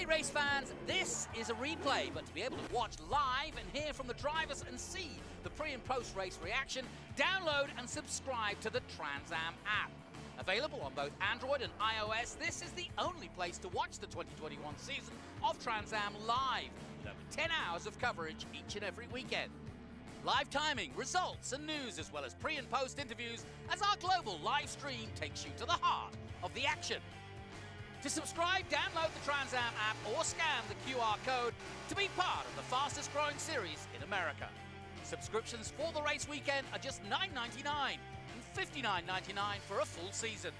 race fans, this is a replay, but to be able to watch live and hear from the drivers and see the pre and post race reaction, download and subscribe to the Trans Am app. Available on both Android and iOS, this is the only place to watch the 2021 season of Trans Am live, with over 10 hours of coverage each and every weekend. Live timing, results and news, as well as pre and post interviews, as our global live stream takes you to the heart of the action. To subscribe, download the Trans Am app or scan the QR code to be part of the fastest growing series in America. Subscriptions for the race weekend are just $9.99 and $59.99 for a full season.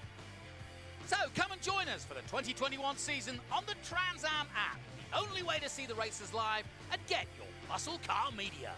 So come and join us for the 2021 season on the Trans Am app, the only way to see the races live and get your muscle car media.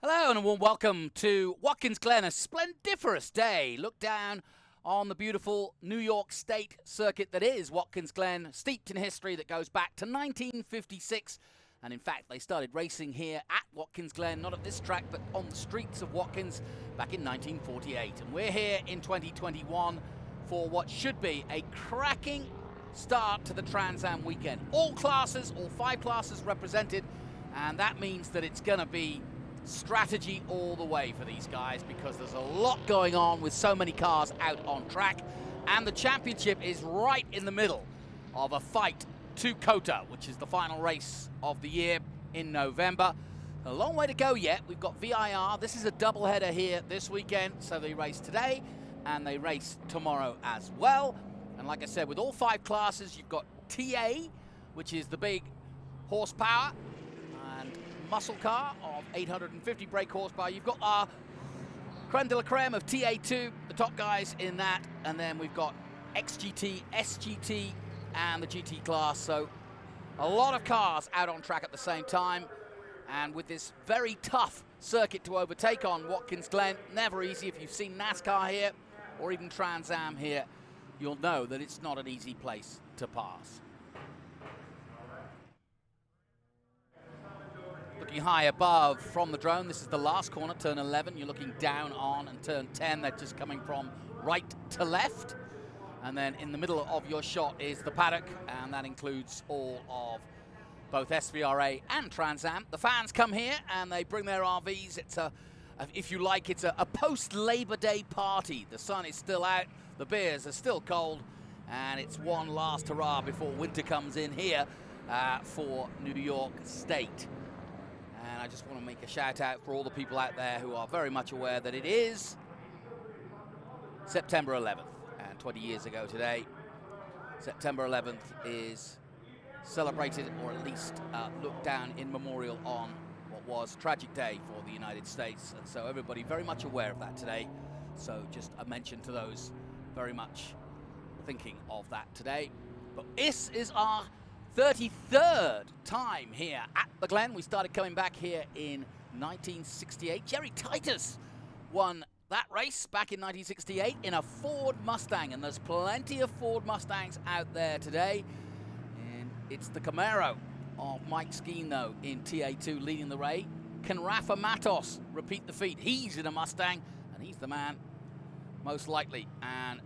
Hello and a warm welcome to Watkins Glen, a splendiferous day. Look down on the beautiful New York State circuit that is Watkins Glen, steeped in history that goes back to 1956. And in fact, they started racing here at Watkins Glen, not at this track, but on the streets of Watkins back in 1948. And we're here in 2021 for what should be a cracking start to the Trans Am weekend. All classes, all 5 classes represented, and that means that it's going to be strategy all the way for these guys, because there's a lot going on with so many cars out on track, and the championship is right in the middle of a fight to Kota, which is the final race of the year in November. A long way to go yet. We've got VIR. This is a doubleheader here this weekend, so they race today and they race tomorrow as well. And like I said, with all 5 classes, you've got TA, which is the big horsepower and muscle car of 850 brake horsepower. You've got our creme de la creme of TA2, the top guys in that, and then we've got XGT, SGT, and the GT class. So a lot of cars out on track at the same time, and with this very tough circuit to overtake on Watkins Glen, never easy. If you've seen NASCAR here or even Trans Am here, you'll know that it's not an easy place to pass. Looking high above from the drone, this is the last corner, turn 11. You're looking down on, and turn 10, they're just coming from right to left. And then in the middle of your shot is the paddock, and that includes all of both SVRA and Trans Am. The fans come here and they bring their RVs. It's if you like, it's a post-Labor Day party. The sun is still out, the beers are still cold, and it's one last hurrah before winter comes in here for New York State. And I just want to make a shout out for all the people out there who are very much aware that it is September 11th. And 20 years ago today, September 11th is celebrated, or at least looked down in memorial on what was a tragic day for the United States. And so everybody very much aware of that today. So just a mention to those very much thinking of that today. But this is our 33rd time here at the Glen. We started coming back here in 1968. Jerry Titus won that race back in 1968 in a Ford Mustang, and there's plenty of Ford Mustangs out there today. And it's the Camaro of Mike Skeen, though, in TA2 leading the way. Can Rafa Matos repeat the feat? He's in a Mustang, and he's the man most likely. And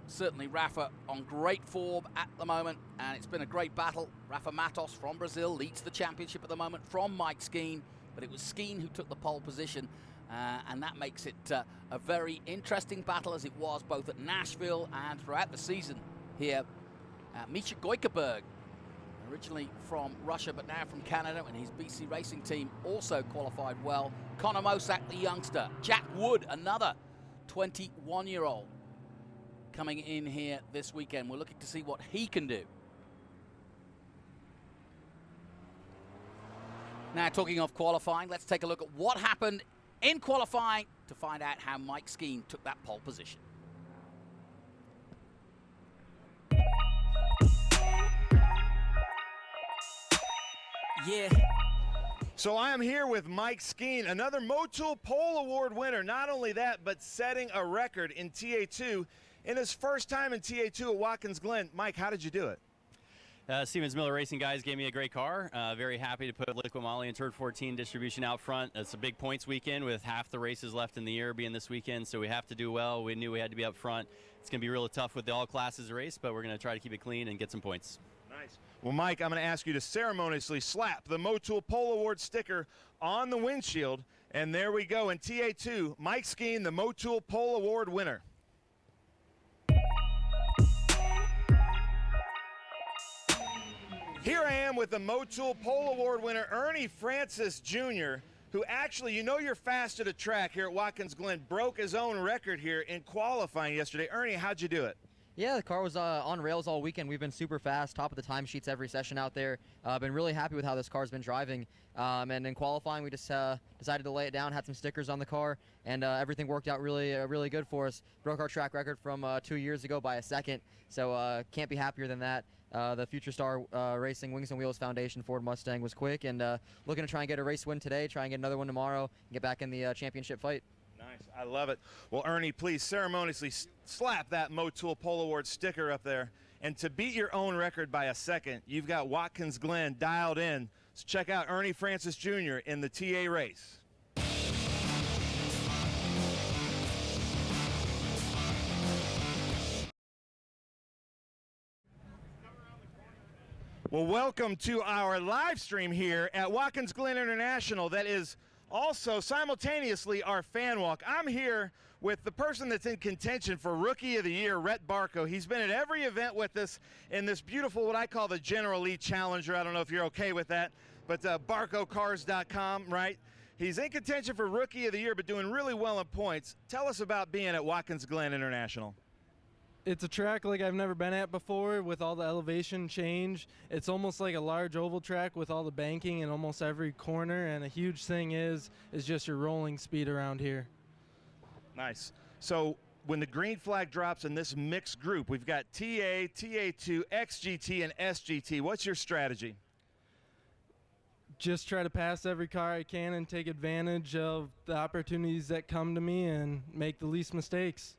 certainly Rafa on great form at the moment, and it's been a great battle. Rafa Matos from Brazil leads the championship at the moment from Mike Skeen, but it was Skeen who took the pole position, and that makes it a very interesting battle, as it was both at Nashville and throughout the season here at Misha Goikerberg, originally from Russia but now from Canada, and his BC Racing team also qualified well. Connor Mosack, the youngster. Jack Wood, another 21-year-old. Coming in here this weekend. We're looking to see what he can do. Now, talking of qualifying, let's take a look at what happened in qualifying to find out how Mike Skeen took that pole position. Yeah. So I am here with Mike Skeen, another Motul Pole Award winner. Not only that, but setting a record in TA2 in his first time in TA2 at Watkins Glen. Mike, how did you do it? Siemens Miller Racing guys gave me a great car. Very happy to put Liquid Moly and Turd 14 distribution out front. It's a big points weekend with half the races left in the year being this weekend, so we have to do well. We knew we had to be up front. It's going to be really tough with the all classes race, but we're going to try to keep it clean and get some points. Nice. Well, Mike, I'm going to ask you to ceremoniously slap the Motul Pole Award sticker on the windshield, and there we go. In TA2, Mike Skeen, the Motul Pole Award winner. Here I am with the Motul Pole Award winner, Ernie Francis Jr., who actually, you know you're fast at a track here at Watkins Glen, broke his own record here in qualifying yesterday. Ernie, how'd you do it? Yeah, the car was on rails all weekend. We've been super fast, top of the timesheets every session out there. Been really happy with how this car's been driving. And in qualifying, we just decided to lay it down, had some stickers on the car, and everything worked out really good for us. Broke our track record from 2 years ago by a second, so can't be happier than that. The Future Star Racing Wings and Wheels Foundation Ford Mustang was quick, and looking to try and get a race win today, try and get another one tomorrow, and get back in the championship fight. Nice. I love it. Well, Ernie, please ceremoniously slap that Motul Pole Award sticker up there. And to beat your own record by a second, you've got Watkins Glen dialed in. So check out Ernie Francis Jr. in the TA race. Well, welcome to our live stream here at Watkins Glen International. That is also simultaneously our fan walk. I'm here with the person that's in contention for Rookie of the Year, Rhett Barco. He's been at every event with us in this beautiful, what I call the General Lee Challenger. I don't know if you're okay with that, but BarcoCars.com, right? He's in contention for Rookie of the Year, but doing really well in points. Tell us about being at Watkins Glen International. It's a track like I've never been at before with all the elevation change. It's almost like a large oval track with all the banking in almost every corner, and a huge thing is just your rolling speed around here. Nice. So when the green flag drops in this mixed group, we've got TA, TA2, XGT, and SGT. What's your strategy? Just try to pass every car I can and take advantage of the opportunities that come to me and make the least mistakes.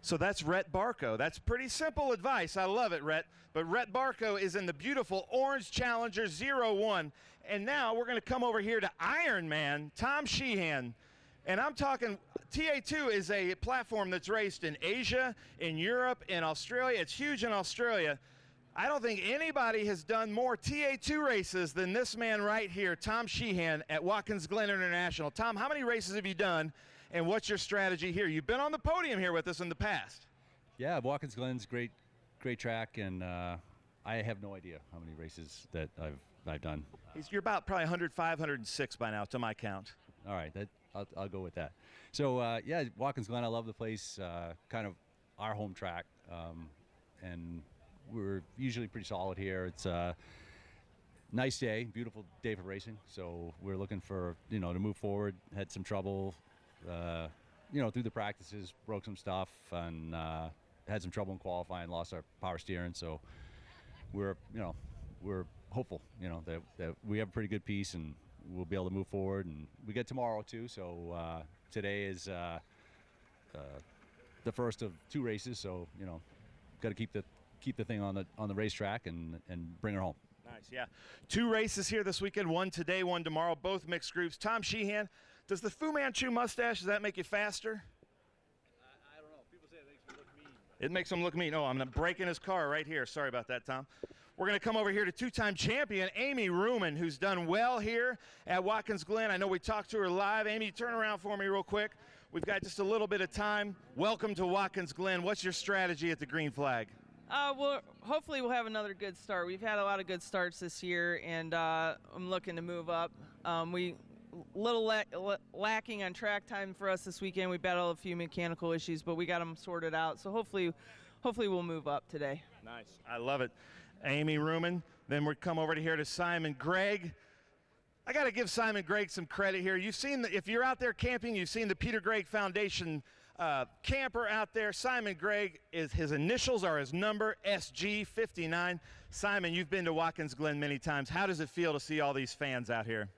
So that's Rhett Barco. That's pretty simple advice. I love it, Rhett. But Rhett Barco is in the beautiful orange Challenger 01. And now we're going to come over here to Iron Man, Tom Sheehan. And I'm talking, TA2 is a platform that's raced in Asia, in Europe, in Australia. It's huge in Australia. I don't think anybody has done more TA2 races than this man right here, Tom Sheehan at Watkins Glen International. Tom, how many races have you done? And what's your strategy here? You've been on the podium here with us in the past. Yeah, Watkins Glen's great track, and I have no idea how many races that I've done. You're about probably 105, 106 by now, to my count. All right, I'll go with that. So yeah, Watkins Glen, I love the place. Kind of our home track, and we're usually pretty solid here. It's a nice day, beautiful day for racing. So we're looking for to move forward. Had some trouble. Through the practices, broke some stuff, and had some trouble in qualifying, lost our power steering. So we're hopeful, that we have a pretty good piece and we'll be able to move forward. And we get tomorrow too. So today is the first of 2 races. So got to keep the thing on the racetrack and bring her home. Nice, yeah. 2 races here this weekend, one today, one tomorrow, both mixed groups. Tom Sheehan. Does the Fu Manchu mustache, does that make you faster? I don't know. People say it makes me look mean. It makes him look mean. Oh, I'm breaking his car right here. Sorry about that, Tom. We're going to come over here to 2-time champion Amy Ruman, who's done well here at Watkins Glen. I know we talked to her live. Amy, turn around for me real quick. We've got just a little bit of time. Welcome to Watkins Glen. What's your strategy at the green flag? Well, hopefully we'll have another good start. We've had a lot of good starts this year, and I'm looking to move up. We little lacking on track time for us this weekend. We battled a few mechanical issues, but we got them sorted out. So hopefully we'll move up today. Nice. I love it. Amy Ruman. Then we come over to here to Simon Gregg. I got to give Simon Gregg some credit here. You've seen, if you're out there camping, you've seen the Peter Gregg Foundation camper out there. Simon Gregg, his initials are his number, SG59. Simon, you've been to Watkins Glen many times. How does it feel to see all these fans out here?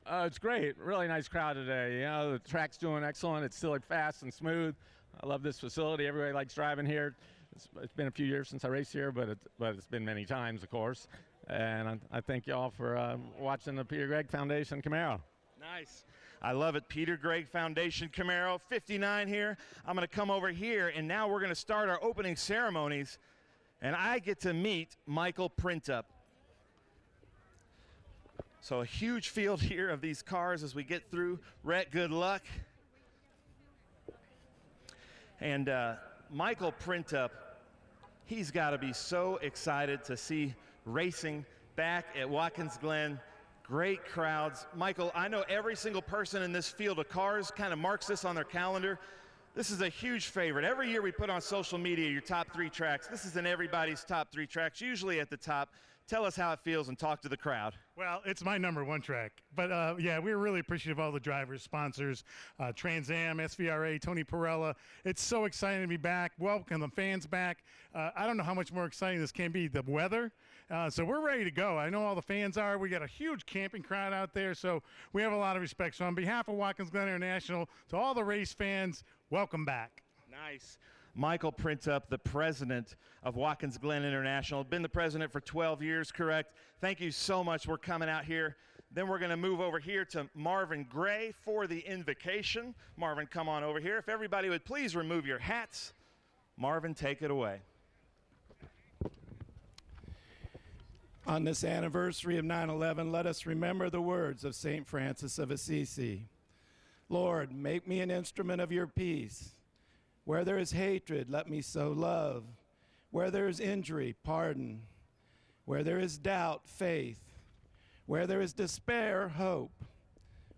It's great. Really nice crowd today. The track's doing excellent. It's still fast and smooth. I love this facility. Everybody likes driving here. It's been a few years since I raced here, but it's been many times, of course. And I thank y'all for watching the Peter Gregg Foundation Camaro. Nice. I love it. Peter Gregg Foundation Camaro, 59 here. I'm going to come over here, and now we're going to start our opening ceremonies, and I get to meet Michael Printup. So a huge field here of these cars as we get through. Rhett, good luck. And Michael Printup, he's got to be so excited to see racing back at Watkins Glen. Great crowds. Michael, I know every single person in this field of cars kind of marks this on their calendar. This is a huge favorite. Every year we put on social media your top 3 tracks. This is in everybody's top 3 tracks, usually at the top. Tell us how it feels and talk to the crowd. Well, it's my #1 track. But, yeah, we're really appreciative of all the drivers, sponsors, Trans Am, SVRA, Tony Perella. It's so exciting to be back. Welcome the fans back. I don't know how much more exciting this can be. The weather. So we're ready to go. I know all the fans are. We got a huge camping crowd out there, so we have a lot of respect. So on behalf of Watkins Glen International, to all the race fans, welcome back. Nice. Michael Printup, the president of Watkins Glen International. Been the president for 12 years, correct? Thank you so much for coming out here. Then we're going to move over here to Marvin Gray for the invocation. Marvin, come on over here. If everybody would please remove your hats. Marvin, take it away. On this anniversary of 9/11, let us remember the words of St. Francis of Assisi. Lord, make me an instrument of your peace. Where there is hatred, let me sow love. Where there is injury, pardon. Where there is doubt, faith. Where there is despair, hope.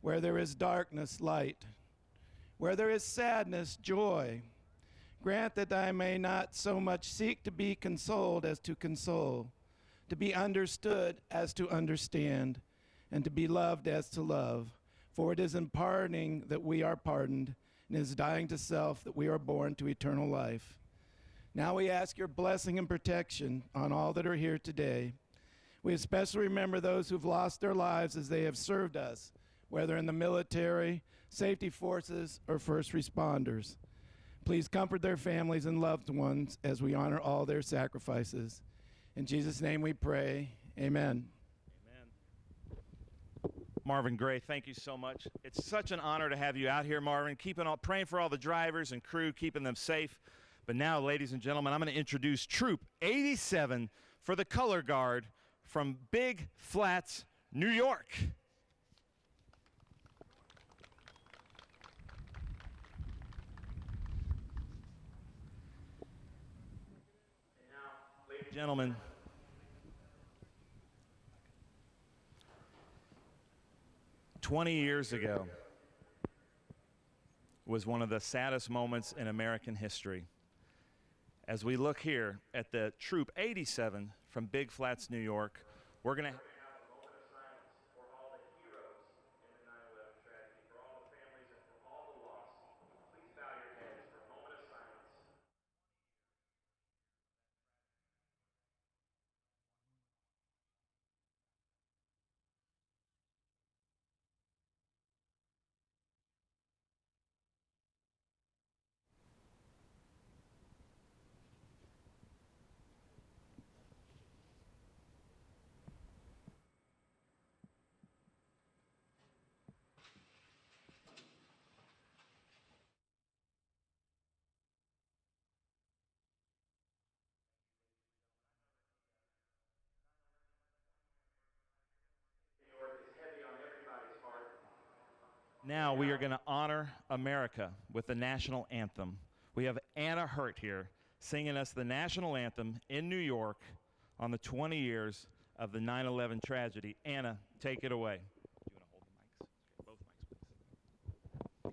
Where there is darkness, light. Where there is sadness, joy. Grant that I may not so much seek to be consoled as to console, to be understood as to understand, and to be loved as to love. For it is in pardoning that we are pardoned, and it is dying to self that we are born to eternal life. Now we ask your blessing and protection on all that are here today. We especially remember those who've lost their lives as they have served us, whether in the military, safety forces, or first responders. Please comfort their families and loved ones as we honor all their sacrifices. In Jesus' name we pray, amen. Marvin Gray, thank you so much. It's such an honor to have you out here, Marvin, praying for all the drivers and crew, keeping them safe. But now, ladies and gentlemen, I'm going to introduce Troop 87 for the color guard from Big Flats, New York. Ladies and gentlemen, "20 years ago was one of the saddest moments in American history. As we look here at the Troop 87 from Big Flats, New York, we're going to have a moment of silence for all the heroes in the 9/11 tragedy, for all the families and for all the lost. Please bow your heads for a moment of silence. Now we are going to honor America with the national anthem. We have Anna Hurt here singing us the national anthem in New York on the 20 years of the 9/11 tragedy. Anna, take it away. Do you want to hold the mics? Both mics, please.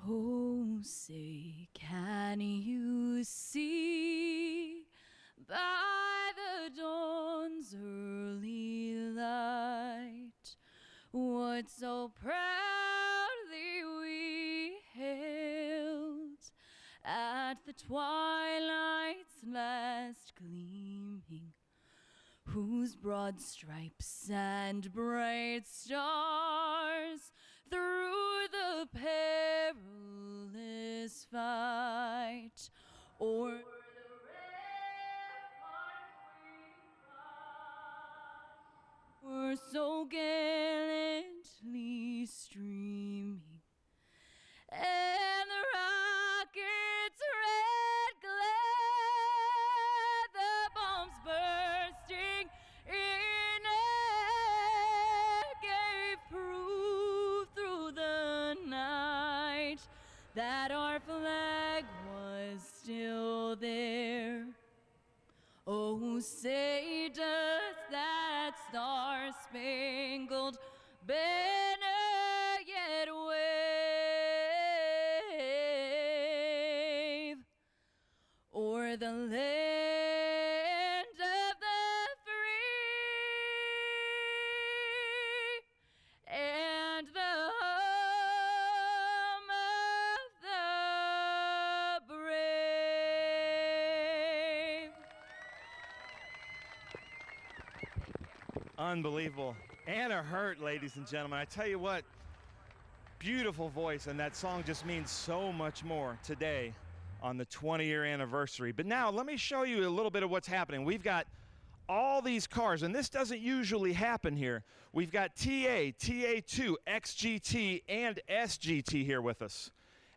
Oh, say, can you see by the dawn's early light what so proudly we hailed at the twilight's last gleaming, whose broad stripes and bright stars through the perilous fight o'er the say does that star-spangled banner yet wave o'er the land of the free and the home of the brave. Unbelievable. Anna Hurt, ladies and gentlemen. I tell you what, beautiful voice, and that song just means so much more today on the 20-year anniversary. But now let me show you a little bit of what's happening. We've got all these cars, and this doesn't usually happen here. We've got TA, TA2, XGT, and SGT here with us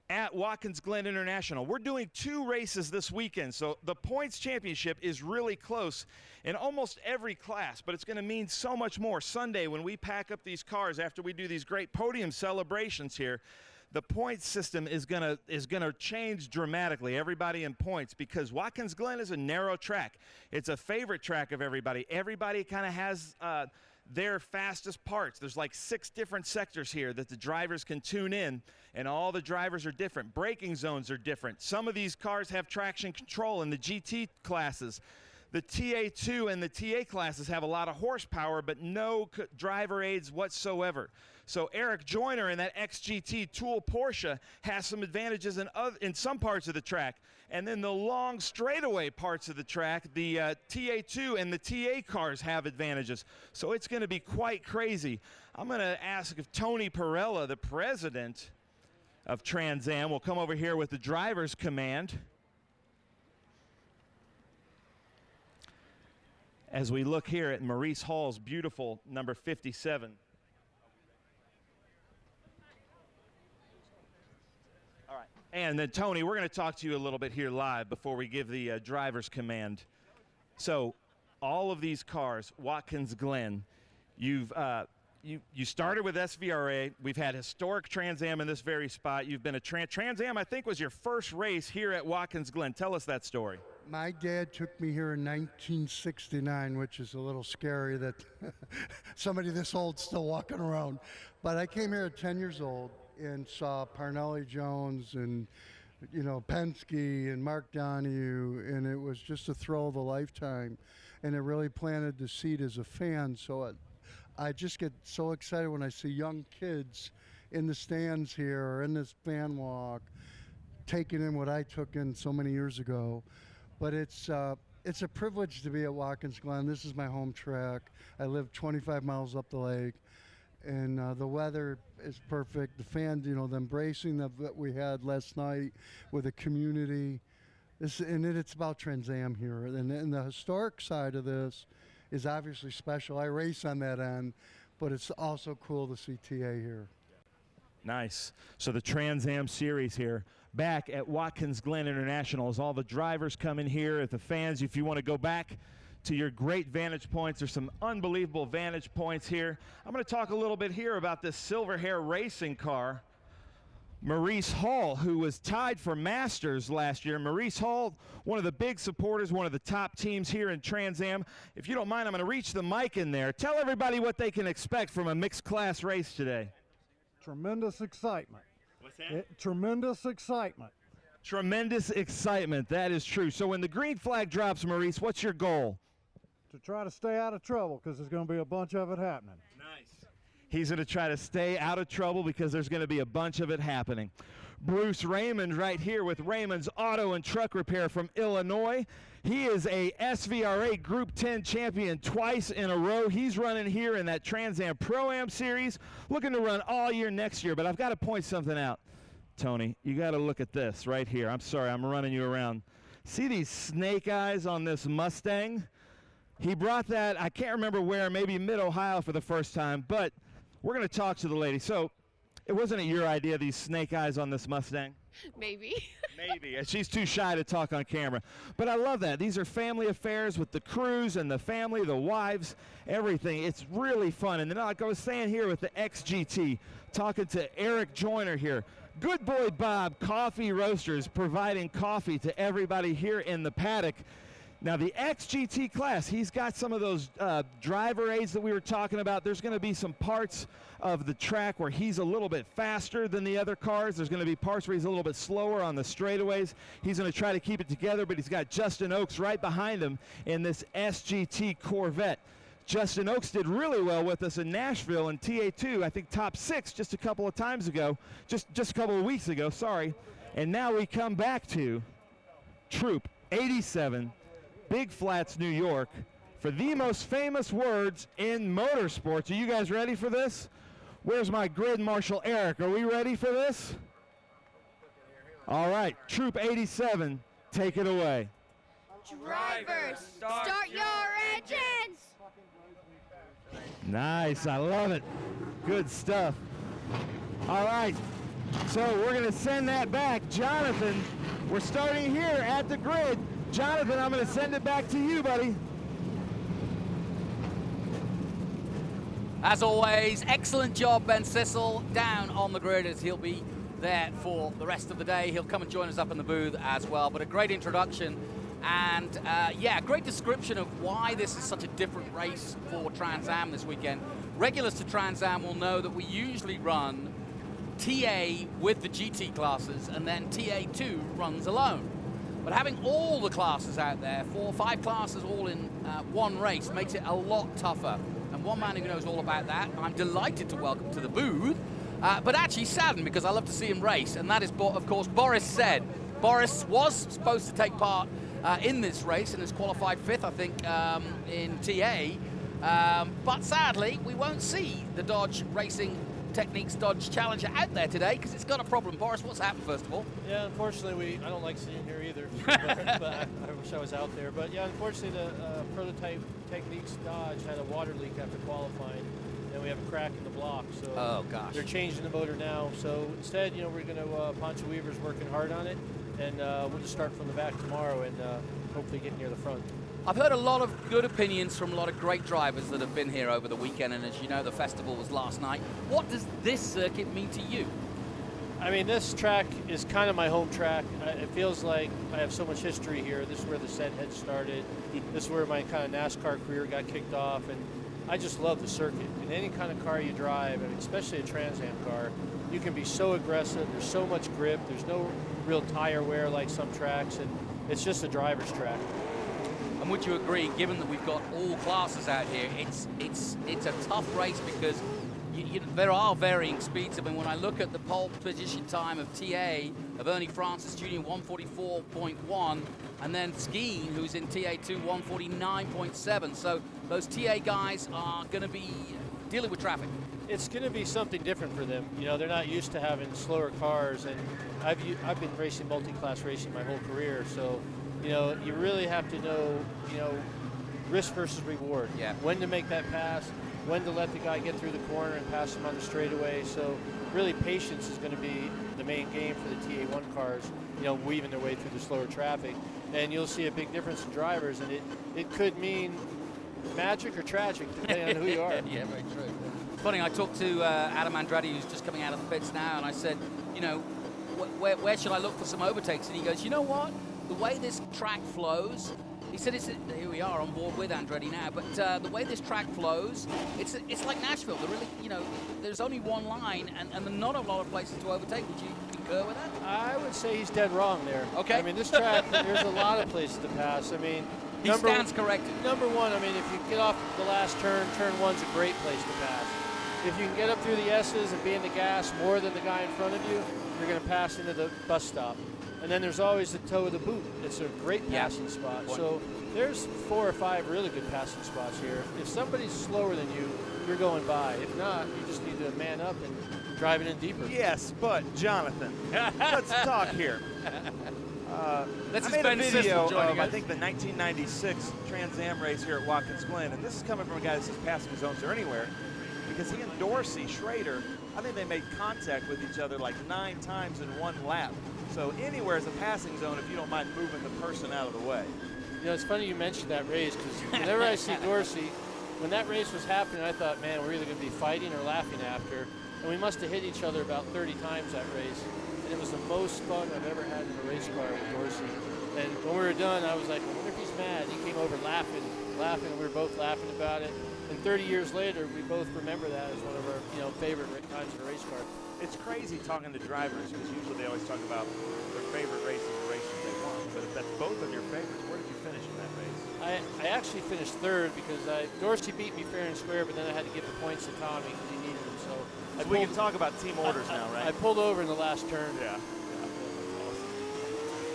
at Watkins Glen International. We're doing 2 races this weekend, so the points championship is really close in almost every class, but it's going to mean so much more Sunday when we pack up these cars after we do these great podium celebrations here. The points system is gonna change dramatically, everybody in points, because Watkins Glen is a narrow track. It's a favorite track of everybody. Everybody kind of has their fastest parts. There's like 6 different sectors here that the drivers can tune in, and all the drivers are different. Braking zones are different. Some of these cars have traction control in the GT classes. The TA2 and the TA classes have a lot of horsepower, but no driver aids whatsoever. So Eric Joyner in that XGT Tool Porsche has some advantages in some parts of the track. And then the long straightaway parts of the track, the TA2 and the TA cars have advantages. So it's going to be quite crazy. I'm going to ask if Tony Perella, the president of Trans Am, will come over here with the driver's command as we look here at Maurice Hall's beautiful number 57. All right. And then, Tony, we're going to talk to you a little bit here live before we give the driver's command. So all of these cars, Watkins Glen, you started with SVRA. We've had historic Trans Am in this very spot. You've been a Trans Am, I think, was your first race here at Watkins Glen. Tell us that story. My dad took me here in 1969, which is a little scary that somebody this old still walking around. But I came here at 10 years old and saw Parnelli Jones and, you know, Penske and Mark Donohue, and it was just a thrill of a lifetime. And it really planted the seed as a fan. So I just get so excited when I see young kids in the stands here or in this fan walk taking in what I took in so many years ago. But it's a privilege to be at Watkins Glen. This is my home track. I live 25 miles up the lake, and the weather is perfect. The fans, you know, the embracing that we had last night with the community. It's about Trans Am here. And the historic side of this is obviously special. I race on that end, but it's also cool to see TA here. Nice. So the Trans Am series here back at Watkins Glen International as all the drivers come in here. If the fans, if you want to go back to your great vantage points, there's some unbelievable vantage points here. I'm going to talk a little bit here about this silver hair racing car, Maurice Hall, who was tied for Masters last year. Maurice Hall, one of the big supporters, one of the top teams here in Trans Am. If you don't mind, I'm going to reach the mic in there. Tell everybody what they can expect from a mixed class race today. Tremendous excitement. What's that? Tremendous excitement. Tremendous excitement. That is true. So when the green flag drops, Maurice, what's your goal? To try to stay out of trouble, because there's going to be a bunch of it happening. Nice. He's going to try to stay out of trouble because there's going to be a bunch of it happening. Bruce Raymond right here with Raymond's Auto and Truck Repair from Illinois. He is a SVRA Group 10 champion twice in a row. He's running here in that Trans Am Pro-Am series, looking to run all year next year. But I've got to point something out, Tony. You got to look at this right here. I'm sorry, I'm running you around. See these snake eyes on this Mustang? He brought that, I can't remember where, maybe Mid-Ohio for the first time, but we're going to talk to the lady. So it wasn't your idea, these snake eyes on this Mustang? Maybe. Maybe. She's too shy to talk on camera. But I love that. These are family affairs with the crews and the family, the wives, everything. It's really fun. And then, like I was saying here with the XGT, talking to Eric Joyner here. Good Boy Bob Coffee Roasters providing coffee to everybody here in the paddock. Now, the XGT class, he's got some of those driver aids that we were talking about. There's going to be some parts of the track where he's a little bit faster than the other cars. There's going to be parts where he's a little bit slower on the straightaways. He's going to try to keep it together, but he's got Justin Oaks right behind him in this SGT Corvette. Justin Oaks did really well with us in Nashville in TA2, I think top 6 just a couple of times ago, just a couple of weeks ago, sorry. And now we come back to Troop 87, Big Flats, New York, for the most famous words in motorsports. Are you guys ready for this? Where's my grid marshal, Eric? Are we ready for this? All right, Troop 87, take it away. Drivers, start your engines! Nice, I love it. Good stuff. All right, so we're going to send that back. Jonathan, we're starting here at the grid. Jonathan, I'm going to send it back to you, buddy. As always, excellent job, Ben Sissel, down on the grid as he'll be there for the rest of the day. He'll come and join us up in the booth as well. But a great introduction and, yeah, great description of why this is such a different race for Trans Am this weekend. Regulars to Trans Am will know that we usually run TA with the GT classes and then TA2 runs alone. But having all the classes out there, 4 or 5 classes all in one race, makes it a lot tougher. And one man who knows all about that, I'm delighted to welcome to the booth, but actually saddened because I love to see him race, and that is, of course, Boris Said. Boris was supposed to take part in this race and has qualified 5th, I think, in TA. But sadly, we won't see the Dodge Racing Techniques Dodge Challenger out there today because it's got a problem. Boris, what's happened first of all? Yeah, unfortunately, I don't like sitting here either, but I wish I was out there. But yeah, unfortunately, the prototype Techniques Dodge had a water leak after qualifying, and we have a crack in the block. So oh gosh, they're changing the motor now. So instead, you know, we're going to Poncho Weaver's working hard on it, and we'll just start from the back tomorrow and hopefully get near the front. I've heard a lot of good opinions from a lot of great drivers that have been here over the weekend, and as you know, the festival was last night. What does this circuit mean to you? I mean, this track is kind of my home track. It feels like I have so much history here. This is where the set head started. This is where my kind of NASCAR career got kicked off, and I just love the circuit. In any kind of car you drive, I mean, especially a Trans Am car, you can be so aggressive. There's so much grip. There's no real tire wear like some tracks, and it's just a driver's track. And would you agree, given that we've got all classes out here, it's a tough race because there are varying speeds. I mean, when I look at the pole position time of TA, of Ernie Francis Jr., 144.1, and then Skeen, who's in TA2, 149.7. So those TA guys are going to be dealing with traffic. It's going to be something different for them. You know, they're not used to having slower cars, and I've been racing multi-class racing my whole career, so you know, you really have to know, you know, risk versus reward. Yeah. When to make that pass, when to let the guy get through the corner and pass him on the straightaway. So really patience is going to be the main game for the TA1 cars, you know, weaving their way through the slower traffic. And you'll see a big difference in drivers, and it could mean magic or tragic, depending on who you are. Yeah, very true. It's funny, I talked to Adam Andretti, who's just coming out of the pits now, and I said, you know, where should I look for some overtakes? And he goes, you know what? The way this track flows, he said, here we are on board with Andretti now, but the way this track flows, it's like Nashville. There really, you know, there's only one line, and there's not a lot of places to overtake. Would you concur with that? I would say he's dead wrong there. Okay. I mean, this track, there's a lot of places to pass. I mean, he stands corrected. Number one, I mean, if you get off the last turn, turn one's a great place to pass. If you can get up through the S's and be in the gas more than the guy in front of you, you're going to pass into the bus stop. And then there's always the toe of the boot. It's a great passing spot. So there's 4 or 5 really good passing spots here. If somebody's slower than you, you're going by. If not, you just need to man up and drive it in deeper. Yes, but Jonathan, let's talk here. I made a video of, I think, the 1996 Trans Am race here at Watkins Glen, and this is coming from a guy that says passing zones are anywhere, because he and Dorsey Schrader, I think they made contact with each other like 9 times in one lap. So anywhere is a passing zone if you don't mind moving the person out of the way. You know, it's funny you mentioned that race, because whenever I see Dorsey, when that race was happening, I thought, man, we're either going to be fighting or laughing after. And we must have hit each other about 30 times that race. And it was the most fun I've ever had in a race car with Dorsey. And when we were done, I was like, I wonder if he's mad. He came over laughing, and we were both laughing about it. And 30 years later, we both remember that as one of our favorite times in a race car. It's crazy talking to drivers because usually they always talk about their favorite races or races they won. But if that's both of your favorites, where did you finish in that race? I actually finished third because Dorsey beat me fair and square, but then I had to give the points to Tommy because he needed them. So we can talk about team orders now, right? I pulled over in the last turn. Yeah.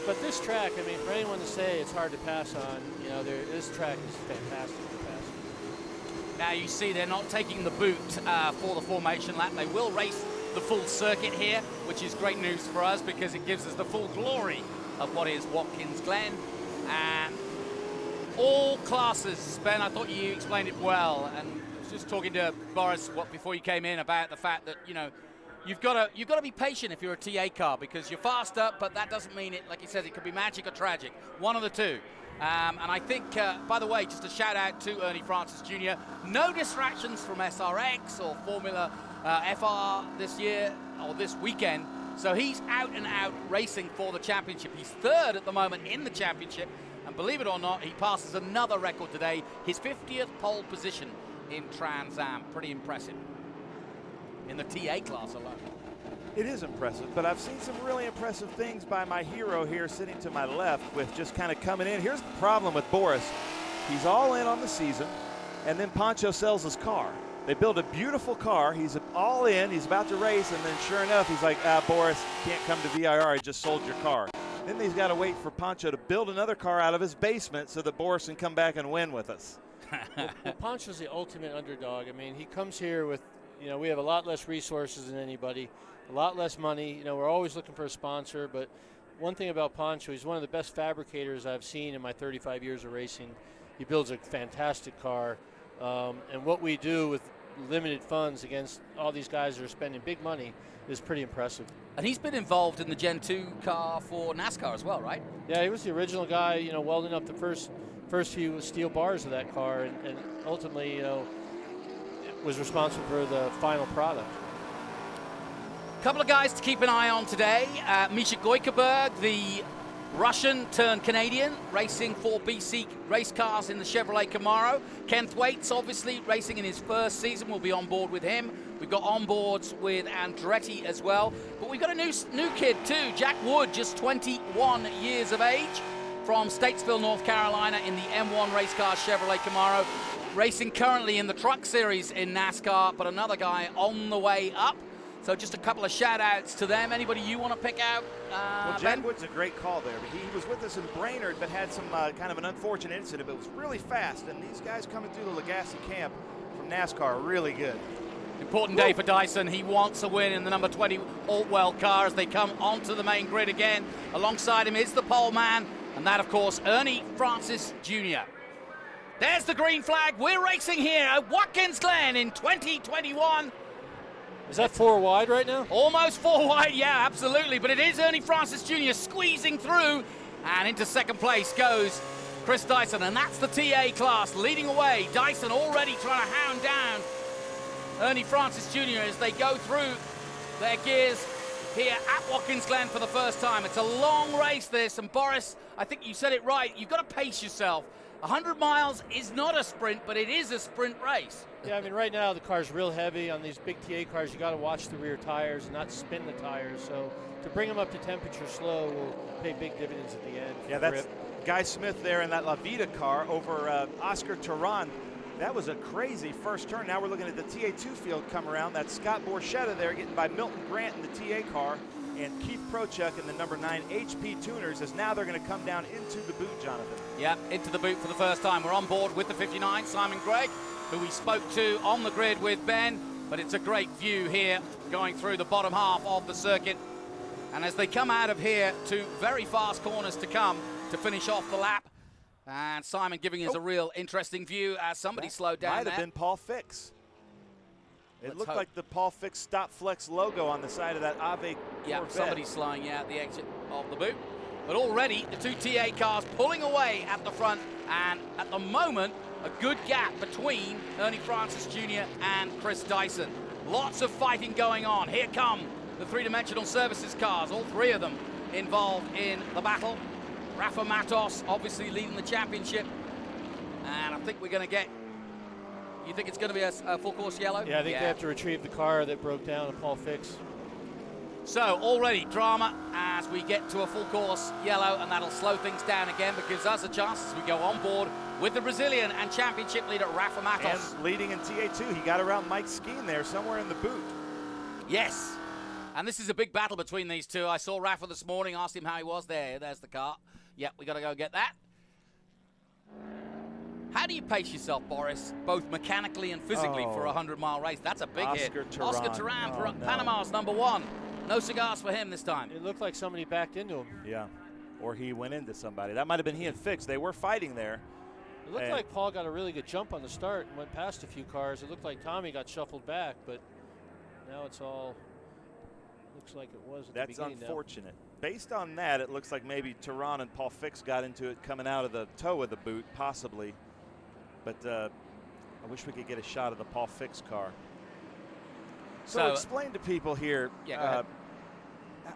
But this track, I mean, for anyone to say it's hard to pass on, this track is fantastic to pass on. Now you see they're not taking the boot for the formation lap. They will race the full circuit here, which is great news for us because it gives us the full glory of what is Watkins Glen. And all classes, Ben, I thought you explained it well. And I was just talking to Boris before you came in about the fact that, you've got to be patient if you're a TA car because you're faster, but that doesn't mean it, like he says, it could be magic or tragic. One of the two. And I think, by the way, just a shout out to Ernie Francis Jr. No distractions from SRX or Formula FR this year or this weekend. So he's out and out racing for the championship. He's third at the moment in the championship. And believe it or not, he passes another record today. His 50th pole position in Trans Am. Pretty impressive. In the TA class alone. It is impressive, but I've seen some really impressive things by my hero here sitting to my left with just kind of coming in. Here's the problem with Boris. He's all in on the season, and then Pancho sells his car. They build a beautiful car. He's all in. He's about to race, and then sure enough, he's like, Boris, can't come to VIR. I just sold your car. Then he's got to wait for Pancho to build another car out of his basement so that Boris can come back and win with us. Well, Pancho's the ultimate underdog. I mean, he comes here with, we have a lot less resources than anybody, a lot less money. We're always looking for a sponsor, but one thing about Pancho, he's one of the best fabricators I've seen in my 35 years of racing. He builds a fantastic car, and what we do with limited funds against all these guys that are spending big money is pretty impressive. And he's been involved in the Gen 2 car for NASCAR as well, right? Yeah, he was the original guy, welding up the first few steel bars of that car, and ultimately, was responsible for the final product. Couple of guys to keep an eye on today. Misha Goykeberg, the Russian-turned-Canadian, racing for BC race cars in the Chevrolet Camaro. Ken Thwaites, obviously, racing in his first season. We'll be on board with him. We've got onboards with Andretti as well. But we've got a new kid, too. Jack Wood, just 21 years of age, from Statesville, North Carolina, in the M1 race car Chevrolet Camaro. Racing currently in the Truck Series in NASCAR, but another guy on the way up. So just a couple of shout-outs to them. Anybody you want to pick out? Well, Jack Wood's a great call there. He was with us in Brainerd, but had some kind of an unfortunate incident, but it was really fast. And these guys coming through the Legacy camp from NASCAR are really good. Important day for Dyson. He wants a win in the number 20 Altwell car as they come onto the main grid again. Alongside him is the pole man, and that, of course, Ernie Francis Jr. There's the green flag. We're racing here at Watkins Glen in 2021. Is that 4 wide right now? Almost 4 wide, yeah, absolutely. But it is Ernie Francis Jr. squeezing through, and into second place goes Chris Dyson, and that's the TA class leading away. Dyson already trying to hound down Ernie Francis Jr. as they go through their gears here at Watkins Glen for the first time. It's a long race, this, and Boris, I think you said it right. You've got to pace yourself. 100 miles is not a sprint, but it is a sprint race. Yeah, I mean, right now the car's real heavy. On these big TA cars, you got to watch the rear tires and not spin the tires. So to bring them up to temperature slow will pay big dividends at the end. Yeah, that's Guy Smith there in that La Vida car over Oscar Turan. That was a crazy first turn. Now we're looking at the TA2 field come around. That's Scott Borchetta there getting by Milton Grant in the TA car. And Keith Prochuk in the number 9 HP Tuners, as now they're going to come down into the boot, Jonathan. Yeah, into the boot for the first time. We're on board with the 59, Simon Gregg, who we spoke to on the grid with Ben. But it's a great view here going through the bottom half of the circuit. And as they come out of here, 2 very fast corners to come to finish off the lap. And Simon giving us a real interesting view as somebody slowed down Might there. have been Paul Fix. It Let's looked hope. like the Paul Fix Stop Flex logo on the side of that Ave Yeah, Corvette. somebody's slowing out the exit of the boot. But already the 2 TA cars pulling away at the front, and at the moment a good gap between Ernie Francis Jr. and Chris Dyson. Lots of fighting going on. Here come the 3-dimensional services cars, all 3 of them involved in the battle. Rafa Matos obviously leading the championship. And I think we're going to get, you think it's going to be a full course yellow? Yeah, I think they have to retrieve the car that broke down at Paul Fix. So already drama as we get to a full course yellow, and that'll slow things down again, but gives us a chance as we go on board with the Brazilian and championship leader Rafa Matos. And leading in TA2, he got around Mike Skeen there somewhere in the boot. Yes. And this is a big battle between these two. I saw Rafa this morning, asked him how he was. There's the car. Yep, we got to go get that. How do you pace yourself, Boris, both mechanically and physically for a 100-mile race? That's a big hit. Oscar Turan for Panama's #1. No cigars for him this time. It looked like somebody backed into him. Yeah, or he went into somebody. That might have been he and Fix. They were fighting there. It looked like Paul got a really good jump on the start and went past a few cars. It looked like Tommy got shuffled back, but now it's all looks like it was at the beginning. That's unfortunate. Based on that, it looks like maybe Turan and Paul Fix got into it coming out of the toe of the boot, possibly. But I wish we could get a shot of the Paul Fix car. So explain to people here,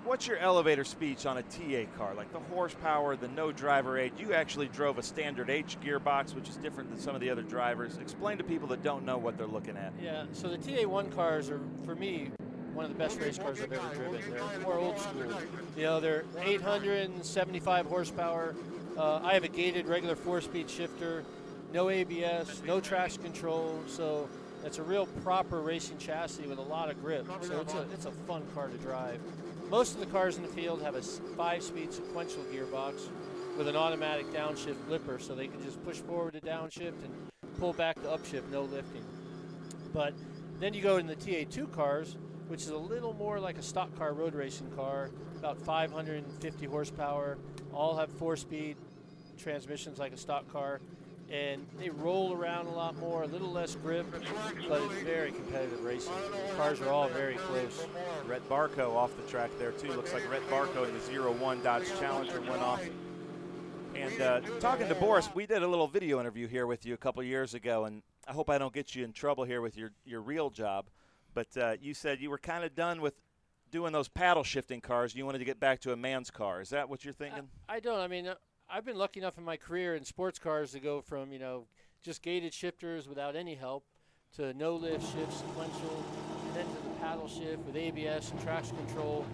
what's your elevator speech on a TA car? Like the horsepower, the no driver aid. You actually drove a standard H gearbox, which is different than some of the other drivers. Explain to people that don't know what they're looking at. Yeah, so the TA1 cars are, for me, one of the best race cars I've ever driven. They're more old school. You know, they're 875 horsepower. I have a gated regular 4-speed shifter, no ABS, no traction control, so it's a real proper racing chassis with a lot of grip. So it's a fun car to drive. Most of the cars in the field have a 5-speed sequential gearbox with an automatic downshift flipper, so they can just push forward to downshift and pull back to upshift, no lifting. But then you go in the TA2 cars, which is a little more like a stock car road racing car, about 550 horsepower, all have 4-speed transmissions like a stock car, and they roll around a lot more, a little less grip, but it's very competitive racing. The cars are all very close. Rhett Barco off the track there too. Looks like Rhett Barco in the 01 Dodge Challenger went off. And talking to Boris, we did a little video interview here with you a couple years ago, and I hope I don't get you in trouble here with your real job, but you said you were kind of done with doing those paddle shifting cars. You wanted to get back to a man's car. Is that what you're thinking? I don't. I mean, I've been lucky enough in my career in sports cars to go from, you know, just gated shifters without any help to no lift shift sequential, and then to the paddle shift with ABS and traction control.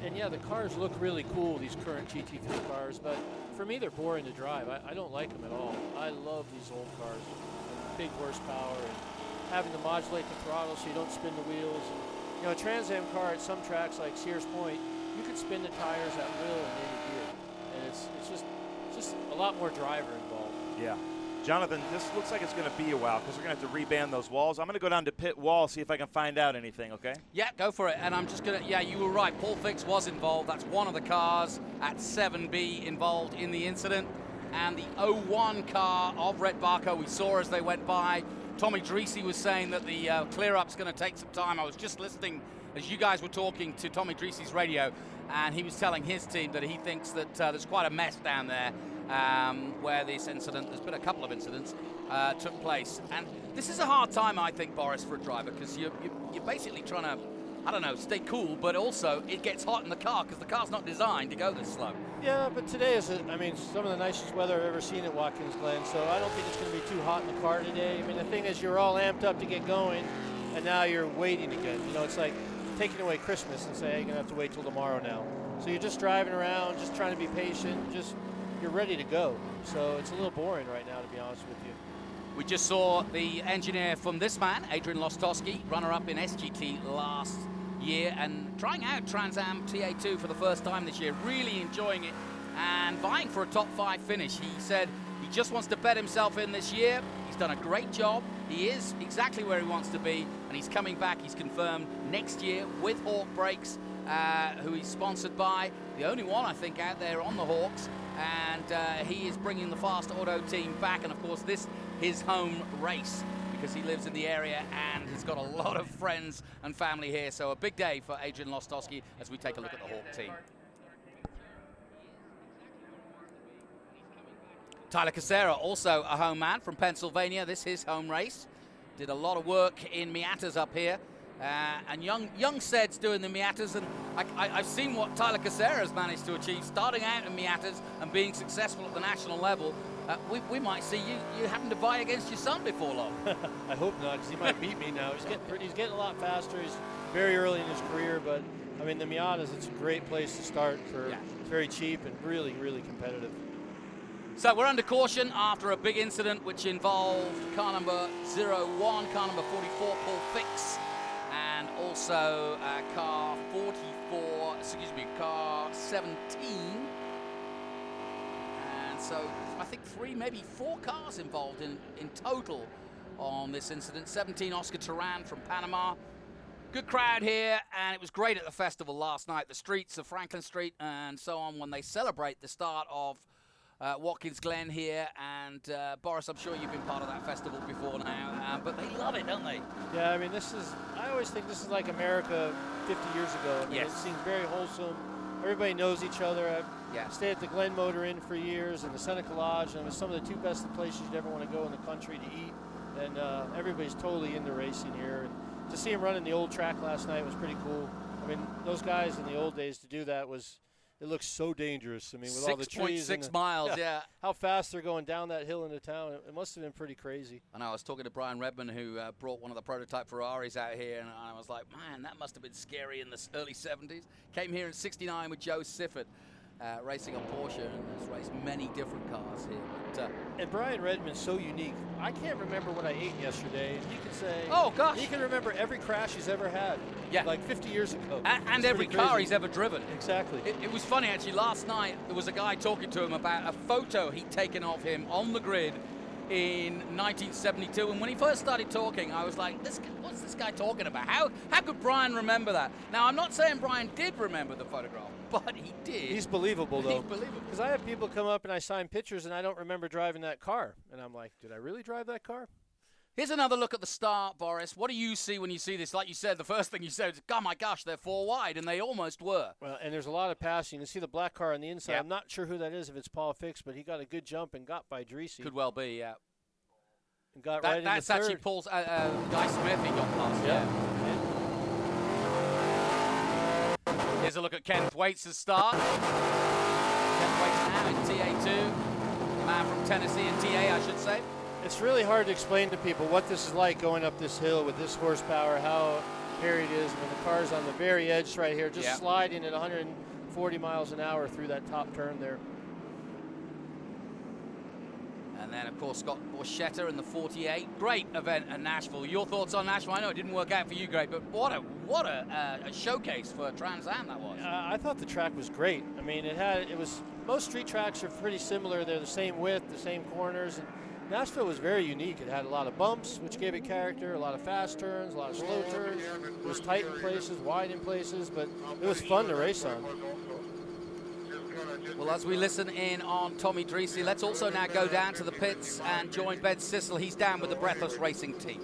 And yeah, the cars look really cool, these current GT3 cars, but for me they're boring to drive. I don't like them at all. I love these old cars, big horsepower, and having to modulate the throttle so you don't spin the wheels. And, you know, a Trans Am car at some tracks like Sears Point, you can spin the tires at will in any gear, and it's just a lot more driver involved. Yeah. Jonathan, this looks like it's going to be a while because we're going to have to reband those walls. I'm going to go down to pit wall, see if I can find out anything, okay? Yeah, go for it. And I'm just going to, yeah, you were right. Paul Fix was involved. That's one of the cars at 7B involved in the incident. And the 01 car of Rhett Barco we saw as they went by. Tommy Dreesy was saying that the clear-up's going to take some time. I was just listening as you guys were talking to Tommy Dreesy's radio, and he was telling his team that he thinks that there's quite a mess down there where this incident, there's been a couple of incidents, took place. And this is a hard time, I think, Boris, for a driver, because you're basically trying to, I don't know, stay cool, but also it gets hot in the car because the car's not designed to go this slow. Yeah, but today is, I mean, some of the nicest weather I've ever seen at Watkins Glen, so I don't think it's going to be too hot in the car today. I mean, the thing is, you're all amped up to get going, and now you're waiting again. You know, it's like taking away Christmas and saying, hey, you're going to have to wait till tomorrow now. So you're just driving around, just trying to be patient, you're ready to go. So it's a little boring right now, to be honest with you. We just saw the engineer from this man, Adrien Lostofsky, runner-up in SGT last year and trying out Trans Am TA2 for the first time this year, really enjoying it and vying for a top 5 finish. He said he just wants to bet himself in this year. He's done a great job. He is exactly where he wants to be, and he's coming back, he's confirmed, next year with Hawk Brakes, who he's sponsored by. The only one, I think, out there on the Hawks. And he is bringing the Fast Auto team back, and of course this his home race because he lives in the area and he's got a lot of friends and family here. So a big day for Adrien Lostofsky as we take a look at the Hawk team. Tyler Casera, also a home man from Pennsylvania. This is his home race. Did a lot of work in Miatas up here And young Sed's doing the Miatas, and I've seen what Tyler Casera has managed to achieve, starting out in Miatas and being successful at the national level. We might see you having to vie against your son before long. I hope not, because he might beat me now. He's getting a lot faster. He's very early in his career, but I mean the Miatas, it's a great place to start. It's very cheap and really, really competitive. So we're under caution after a big incident which involved car number 01, car number 44, Paul Fix, and also car 17. And so I think 3, maybe 4 cars involved in total on this incident. 17, Oscar Turan from Panama. Good crowd here, and it was great at the festival last night. The streets of Franklin Street and so on when they celebrate the start of Watkins Glen here, and Boris, I'm sure you've been part of that festival before now, but they love it, don't they? Yeah, I mean, I always think this is like America 50 years ago. I mean, yes. It seems very wholesome. Everybody knows each other. I've stayed at the Glen Motor Inn for years and the Seneca Lodge, and it was some of the 2 best places you'd ever want to go in the country to eat, and everybody's totally into racing here. And to see him running the old track last night was pretty cool. I mean, those guys in the old days to do that it looks so dangerous. I mean, with all the trees. 6.6 miles, yeah. How fast they're going down that hill into town. It must have been pretty crazy. I know, I was talking to Brian Redmond, who brought one of the prototype Ferraris out here, and I was like, man, that must have been scary in the early 70s. Came here in '69 with Joe Sifford, racing on Porsche, and has raced many different cars here. But, and Brian Redmond's so unique. I can't remember what I ate yesterday, and he can say, oh gosh, he can remember every crash he's ever had. Yeah, like 50 years ago. And every car he's ever driven. Exactly. It was funny actually. Last night there was a guy talking to him about a photo he'd taken of him on the grid in 1972, and when he first started talking, I was like, what's this guy talking about? How could Brian remember that? Now, I'm not saying Brian did remember the photograph, but he did. He's believable, though. He's believable. Because I have people come up and I sign pictures, and I don't remember driving that car. And I'm like, did I really drive that car? Here's another look at the start, Boris. What do you see when you see this? Like you said, the first thing you said is, oh my gosh, they're 4 wide, and they almost were. Well, and there's a lot of passing. You see the black car on the inside. Yep. I'm not sure who that is, if it's Paul Fix, but he got a good jump and got by Dreesy. Could well be, yeah. And got right in the third. That's actually Paul's Guy Smith he got past. Yeah. Here's a look at Ken Thwaites' start. Ken Thwaites now in TA2. The man from Tennessee in TA, I should say. It's really hard to explain to people what this is like going up this hill with this horsepower, how hairy it is when the car's on the very edge right here, just sliding at 140 miles an hour through that top turn there. And then, of course, Scott Borchetta in the 48. Great event at Nashville. Your thoughts on Nashville? I know it didn't work out for you, Greg, but what a showcase for Trans Am that was. I thought the track was great. I mean, most street tracks are pretty similar. They're the same width, the same corners. And Nashville was very unique. It had a lot of bumps, which gave it character, a lot of fast turns, a lot of slow turns. It was tight in places, wide in places, but it was fun to race on. Well, as we listen in on Tommy Dreesy, let's also now go down to the pits and join Ben Sissel. He's down with the Breathless Racing team.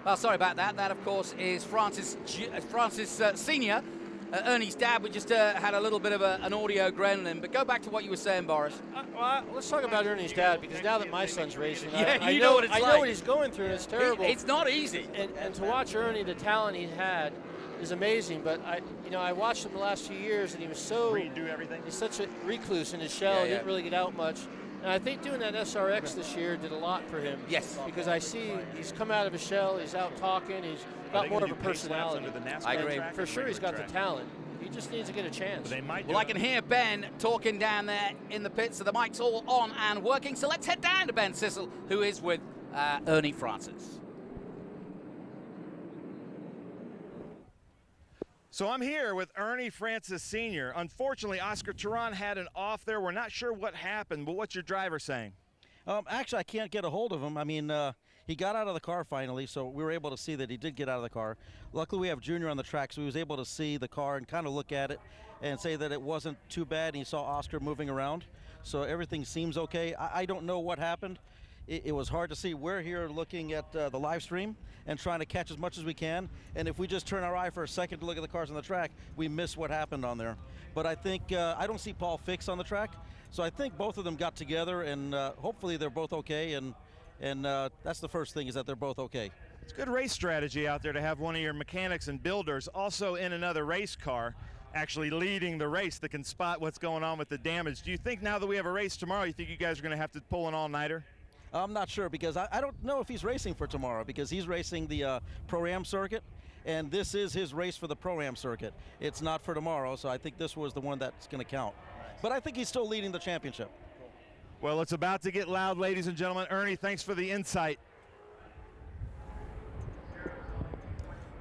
Well, sorry about that. That, of course, is Francis Sr., Ernie's dad. We just had a little bit of an audio gremlin. But go back to what you were saying, Boris. Well, let's talk about Ernie's dad, because now that my son's racing, I know what it's like. I know what he's going through, and it's terrible. It's not easy. And to watch Ernie, the talent he had is amazing. But I watched him the last few years, and he was he's such a recluse in his shell. He didn't really get out much. And I think doing that SRX this year did a lot for him. Yes. Because I see he's come out of his shell, he's out talking, he's got more of a personality. I agree. For sure he's got the talent. He just needs to get a chance. Well, I can hear Ben talking down there in the pits, so the mic's all on and working. So let's head down to Ben Sissel, who is with Ernie Francis. So I'm here with Ernie Francis Sr. Unfortunately, Oscar Turan had an off there. We're not sure what happened, but what's your driver saying? Actually, I can't get a hold of him. I mean, He got out of the car finally, so we were able to see that he did get out of the car. Luckily, we have Junior on the track, so he was able to see the car and kind of look at it and say that it wasn't too bad. And he saw Oscar moving around, so everything seems okay. I don't know what happened. It was hard to see. We're here looking at the live stream and trying to catch as much as we can. And if we just turn our eye for a second to look at the cars on the track, we miss what happened on there. But I think I don't see Paul Fix on the track, so I think both of them got together, and hopefully they're both okay. And that's the first thing, is that they're both okay. It's good race strategy out there to have one of your mechanics and builders also in another race car actually leading the race that can spot what's going on with the damage. Do you think now that we have a race tomorrow, you think you guys are going to have to pull an all-nighter? I'm not sure, because I don't know if he's racing for tomorrow, because he's racing the Pro-Am circuit, and this is his race for the Pro-Am circuit. It's not for tomorrow, so I think this was the one that's going to count. But I think he's still leading the championship. Well, it's about to get loud, ladies and gentlemen. Ernie, thanks for the insight.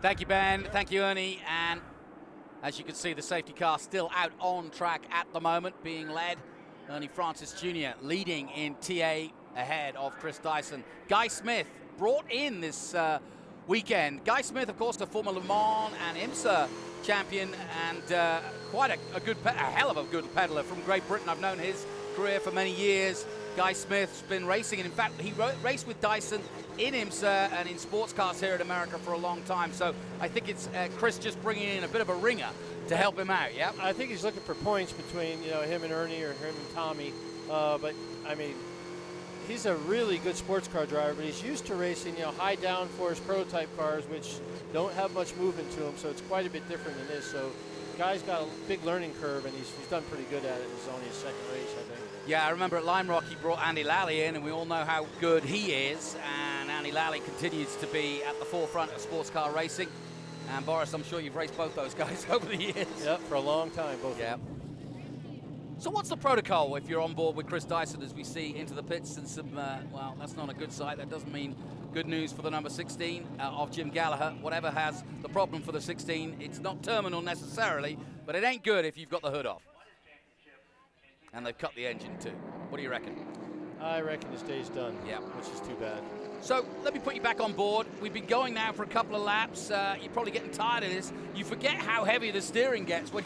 Thank you, Ben. Thank you, Ernie. And as you can see, the safety car still out on track at the moment, being led. Ernie Francis Jr. leading in TA ahead of Chris Dyson. Guy Smith brought in this weekend. Guy Smith, of course, the former Le Mans and IMSA champion, and quite a hell of a good peddler from Great Britain. I've known his career for many years. Guy Smith's been racing, and in fact, he raced with Dyson in IMSA and in sports cars here in America for a long time. So I think it's Chris just bringing in a bit of a ringer to help him out. Yeah, I think he's looking for points between him and Ernie, or him and Tommy. But I mean, he's a really good sports car driver, but he's used to racing high downforce prototype cars, which don't have much movement to them. So it's quite a bit different than this. So the guy's got a big learning curve, and he's done pretty good at it. It's only his second race, I think. Yeah, I remember at Lime Rock he brought Andy Lally in, and we all know how good he is. And Andy Lally continues to be at the forefront of sports car racing. And Boris, I'm sure you've raced both those guys over the years. Yep, for a long time, both of them. So what's the protocol if you're on board with Chris Dyson, as we see into the pits and some, well, that's not a good sight. That doesn't mean good news for the number 16 of Jim Gallagher. Whatever has the problem for the 16, it's not terminal necessarily, but it ain't good if you've got the hood off. And they've cut the engine too. What do you reckon? I reckon his day's done, which is too bad. So let me put you back on board. We've been going now for a couple of laps. You're probably getting tired of this. You forget how heavy the steering gets when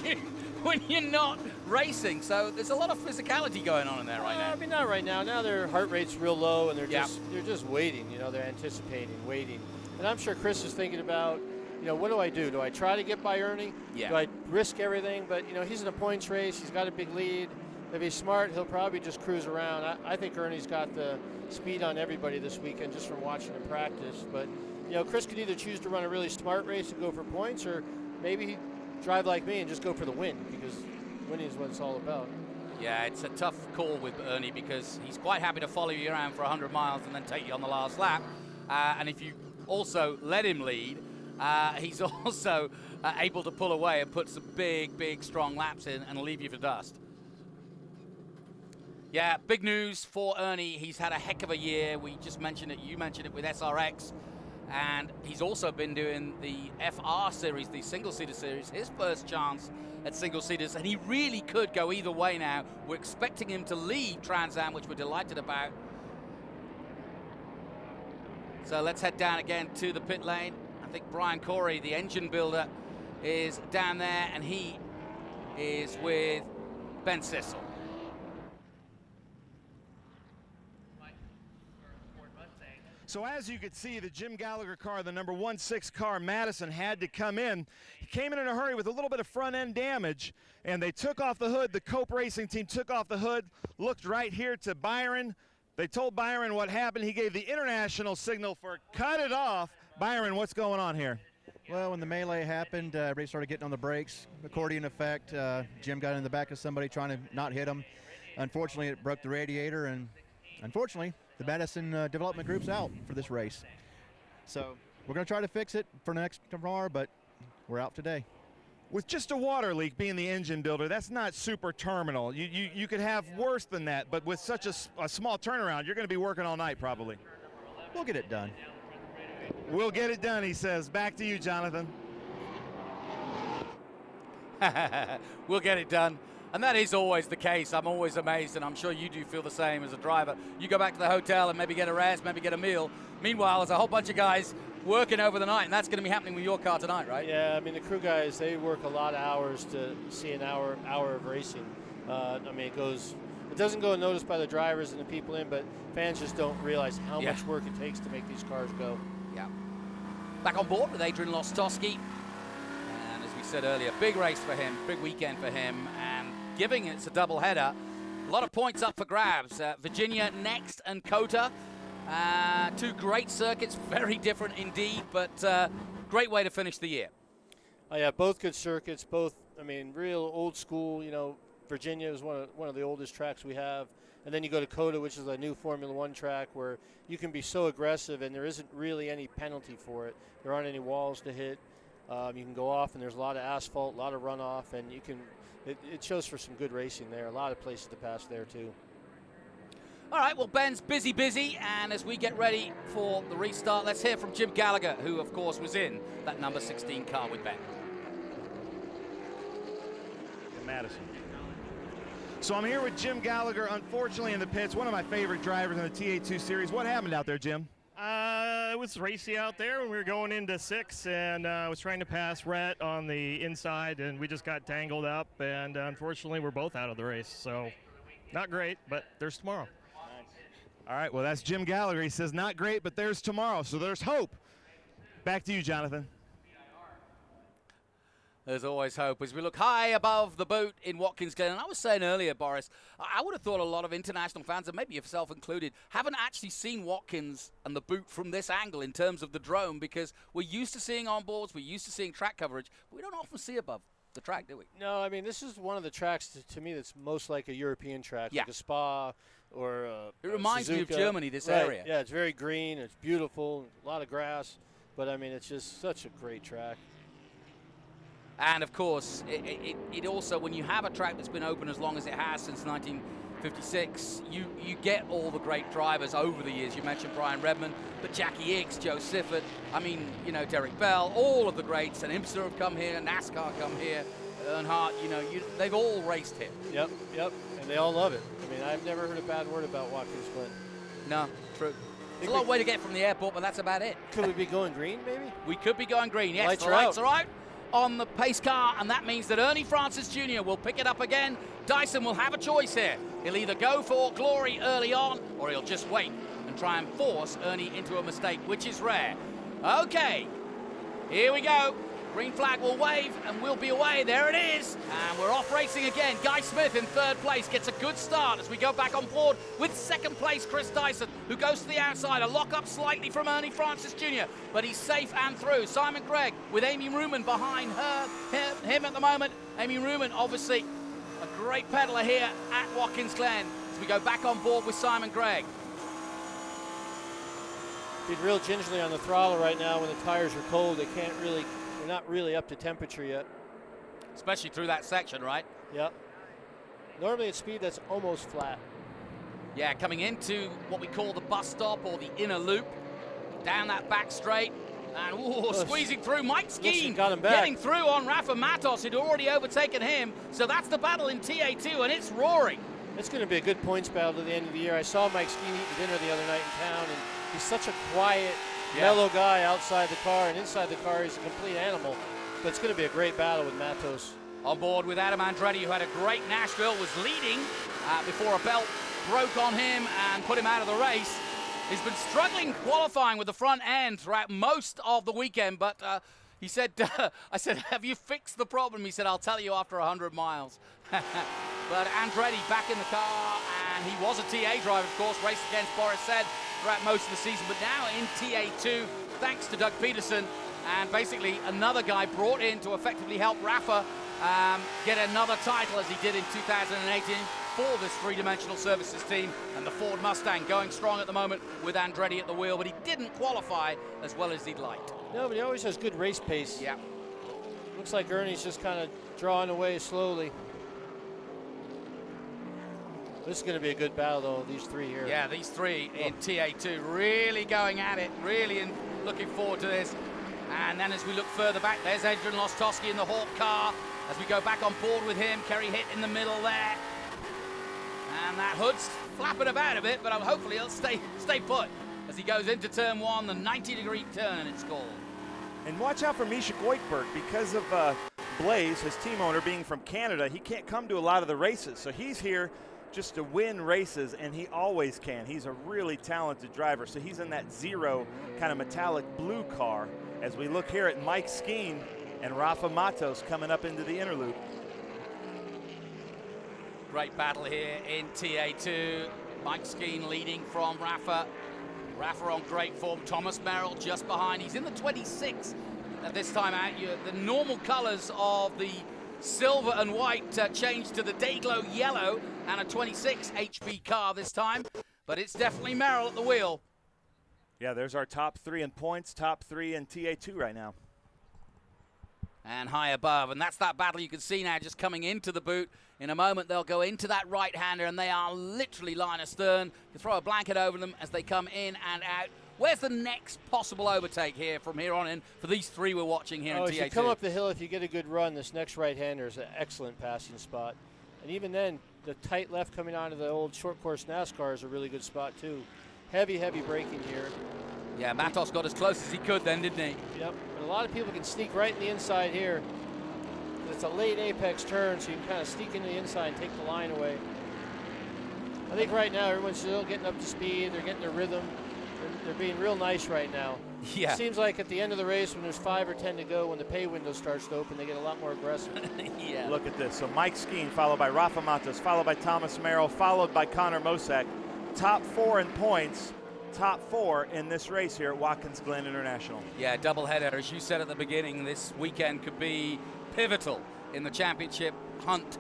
you're not racing. So there's a lot of physicality going on in there right now. I mean, not right now. Now their heart rate's real low, and they're just waiting. They're anticipating, waiting. And I'm sure Chris is thinking about, what do I do? Do I try to get by Ernie? Yeah. Do I risk everything? But he's in a points race. He's got a big lead. If he's smart, he'll probably just cruise around. I think Ernie's got the speed on everybody this weekend just from watching him practice. But, Chris could either choose to run a really smart race and go for points, or maybe he'd drive like me and just go for the win, because winning is what it's all about. Yeah, it's a tough call with Ernie, because he's quite happy to follow you around for 100 miles and then take you on the last lap. And if you also let him lead, he's also able to pull away and put some big, strong laps in and leave you for dust. Yeah, big news for Ernie. He's had a heck of a year. We just mentioned it. You mentioned it with SRX. And he's also been doing the FR series, the single-seater series, his first chance at single-seaters. And he really could go either way now. We're expecting him to lead Trans Am, which we're delighted about. So let's head down again to the pit lane. I think Brian Corey, the engine builder, is down there, and he is with Ben Sissel. So as you could see, the Jim Gallagher car, the number 16 car, Madison, had to come in. He came in a hurry with a little bit of front-end damage, and they took off the hood. The Cope Racing team took off the hood, looked right here to Byron. They told Byron what happened. He gave the international signal for cut it off. Byron, what's going on here? Well, when the melee happened, everybody started getting on the brakes, accordion effect. Jim got in the back of somebody trying to not hit him. Unfortunately, it broke the radiator, and unfortunately, the Madison development group's out for this race. So we're going to try to fix it for next tomorrow, but we're out today. With just a water leak being the engine builder, that's not super terminal. You could have worse than that, but with such a small turnaround, you're going to be working all night probably. We'll get it done. We'll get it done, he says. Back to you, Jonathan. We'll get it done. And that is always the case. I'm always amazed, and I'm sure you do feel the same as a driver. You go back to the hotel and maybe get a rest, maybe get a meal. Meanwhile, there's a whole bunch of guys working over the night, and that's going to be happening with your car tonight, right? Yeah, I mean, the crew guys, they work a lot of hours to see an hour of racing. I mean, it doesn't go unnoticed by the drivers and the people in, but fans just don't realize how much work it takes to make these cars go. Yeah. Back on board with Adrien Lostofsky. And as we said earlier, big race for him, big weekend for him, and giving it's a doubleheader. A lot of points up for grabs. Virginia next and COTA. Two great circuits, very different indeed, but great way to finish the year. Oh yeah, both good circuits, both, I mean, real old school. You know, Virginia is one of the oldest tracks we have. And then you go to COTA, which is a new Formula One track where you can be so aggressive and there isn't really any penalty for it. There aren't any walls to hit. You can go off and there's a lot of asphalt, a lot of runoff, and you can. It shows for some good racing there. A lot of places to pass there too. All right, well, Ben's busy, and as we get ready for the restart, let's hear from Jim Gallagher, who, of course, was in that number 16 car with Ben. Madison. So I'm here with Jim Gallagher, unfortunately in the pits, one of my favorite drivers in the TA2 series. What happened out there, Jim? It was racy out there when we were going into 6, and I was trying to pass Rhett on the inside, and we just got tangled up, and unfortunately we're both out of the race. So not great, but there's tomorrow. All right, well, that's Jim Gallagher. He says not great, but there's tomorrow, so there's hope. Back to you, Jonathan. There's always hope as we look high above the boot in Watkins Glen. And I was saying earlier, Boris, I would have thought a lot of international fans, and maybe yourself included, haven't actually seen Watkins and the boot from this angle in terms of the drone, because we're used to seeing onboards, we're used to seeing track coverage, but we don't often see above the track, do we? No, I mean, this is one of the tracks to me that's most like a European track, like a Spa or it reminds me of Germany, this area. Yeah, it's very green, it's beautiful, a lot of grass, but I mean, it's just such a great track. And of course, it also, when you have a track that's been open as long as it has since 1956, you get all the great drivers over the years. You mentioned Brian Redmond, but Jackie Hicks, Joe Sifford, I mean, you know, Derek Bell, all of the greats, and IMSA have come here, NASCAR come here, Earnhardt, you know, they've all raced here. Yep, and they all love it. I mean, I've never heard a bad word about Watkins Glen. No, true. It's a long way to get from the airport, but that's about it. Could we be going green, maybe? We could be going green, yes. Lights The lights are out on the pace car, and that means that Ernie Francis Jr. will pick it up again. Dyson will have a choice here. He'll either go for glory early on, or he'll just wait and try and force Ernie into a mistake, which is rare. Okay, here we go. Green flag will wave, and we'll be away. There it is, and we're off racing again. Guy Smith in third place gets a good start as we go back on board with second place Chris Dyson, who goes to the outside. A lock up slightly from Ernie Francis Jr., but he's safe and through. Simon Gregg with Amy Ruman behind him at the moment. Amy Ruman, obviously a great peddler here at Watkins Glen as we go back on board with Simon Gregg. Being real gingerly on the throttle right now when the tires are cold. They're not really up to temperature yet. Especially through that section, right? Yep. Normally at speed, that's almost flat. Yeah, coming into what we call the bus stop or the inner loop. Down that back straight. And squeezing through. Mike Skeen getting through on Rafa Matos, who'd already overtaken him. So that's the battle in TA2, and it's roaring. It's going to be a good points battle at the end of the year. I saw Mike Skeen eating dinner the other night in town, and he's such a quiet, mellow guy outside the car, and inside the car he's a complete animal. But it's going to be a great battle with Matos. On board with Adam Andretti, who had a great Nashville, was leading before a belt broke on him and put him out of the race. He's been struggling qualifying with the front end throughout most of the weekend, but he said, I said, have you fixed the problem? He said, I'll tell you after 100 miles. But Andretti back in the car, and he was a TA driver, of course, raced against Boris said throughout most of the season, but now in TA2, thanks to Doug Peterson, and basically another guy brought in to effectively help Rafa get another title as he did in 2018 for this three-dimensional services team, and the Ford Mustang going strong at the moment with Andretti at the wheel, but he didn't qualify as well as he'd liked. No, but he always has good race pace. Yeah. Looks like Ernie's just kind of drawing away slowly. This is going to be a good battle, though, these three here. Yeah, these three in TA2 really going at it, really looking forward to this. And then as we look further back, there's Adrien Lostofsky in the Hawk car. as we go back on board with him. Kerry hit in the middle there. And that hood's flapping about a bit, but hopefully he'll stay put as he goes into turn 1, the 90-degree turn it's called. And watch out for Misha Goikberg because of Blaze, his team owner, being from Canada. He can't come to a lot of the races, so he's here just to win races, and he always can. He's a really talented driver, so he's in that 0 kind of metallic blue car as we look here at Mike Skeen and Rafa Matos coming up into the inner loop. Great battle here in TA2. Mike Skeen leading from Rafa. Rafa on great form. Thomas Merrill just behind. He's in the 26 at this time out. The normal colors of the silver and white changed to the Dayglow yellow and a 26 HB car this time. But it's definitely Merrill at the wheel. Yeah, there's our top 3 in points, top 3 in TA2 right now. And high above, and that's that battle you can see now just coming into the boot. In a moment they'll go into that right-hander, and they are literally line astern. You throw a blanket over them as they come in and out. Where's the next possible overtake here from here on in for these 3 we're watching here in TA2? If you come up the hill, if you get a good run, this next right-hander is an excellent passing spot. And even then, the tight left coming onto the old short course NASCAR is a really good spot too. Heavy braking here. Yeah, Matos got as close as he could then, didn't he? Yep, but a lot of people can sneak right in the inside here. It's a late apex turn, so you can kind of sneak into the inside and take the line away. I think right now everyone's still getting up to speed. They're getting their rhythm. They're being real nice right now. Yeah. It seems like at the end of the race when there's 5 or 10 to go, when the pay window starts to open, they get a lot more aggressive. Yeah. Look at this. So Mike Skeen followed by Rafa Matos, followed by Thomas Merrill, followed by Connor Mosak. Top 4 in points. Top 4 in this race here at Watkins Glen International. Yeah, doubleheader. As you said at the beginning, this weekend could be pivotal in the championship hunt.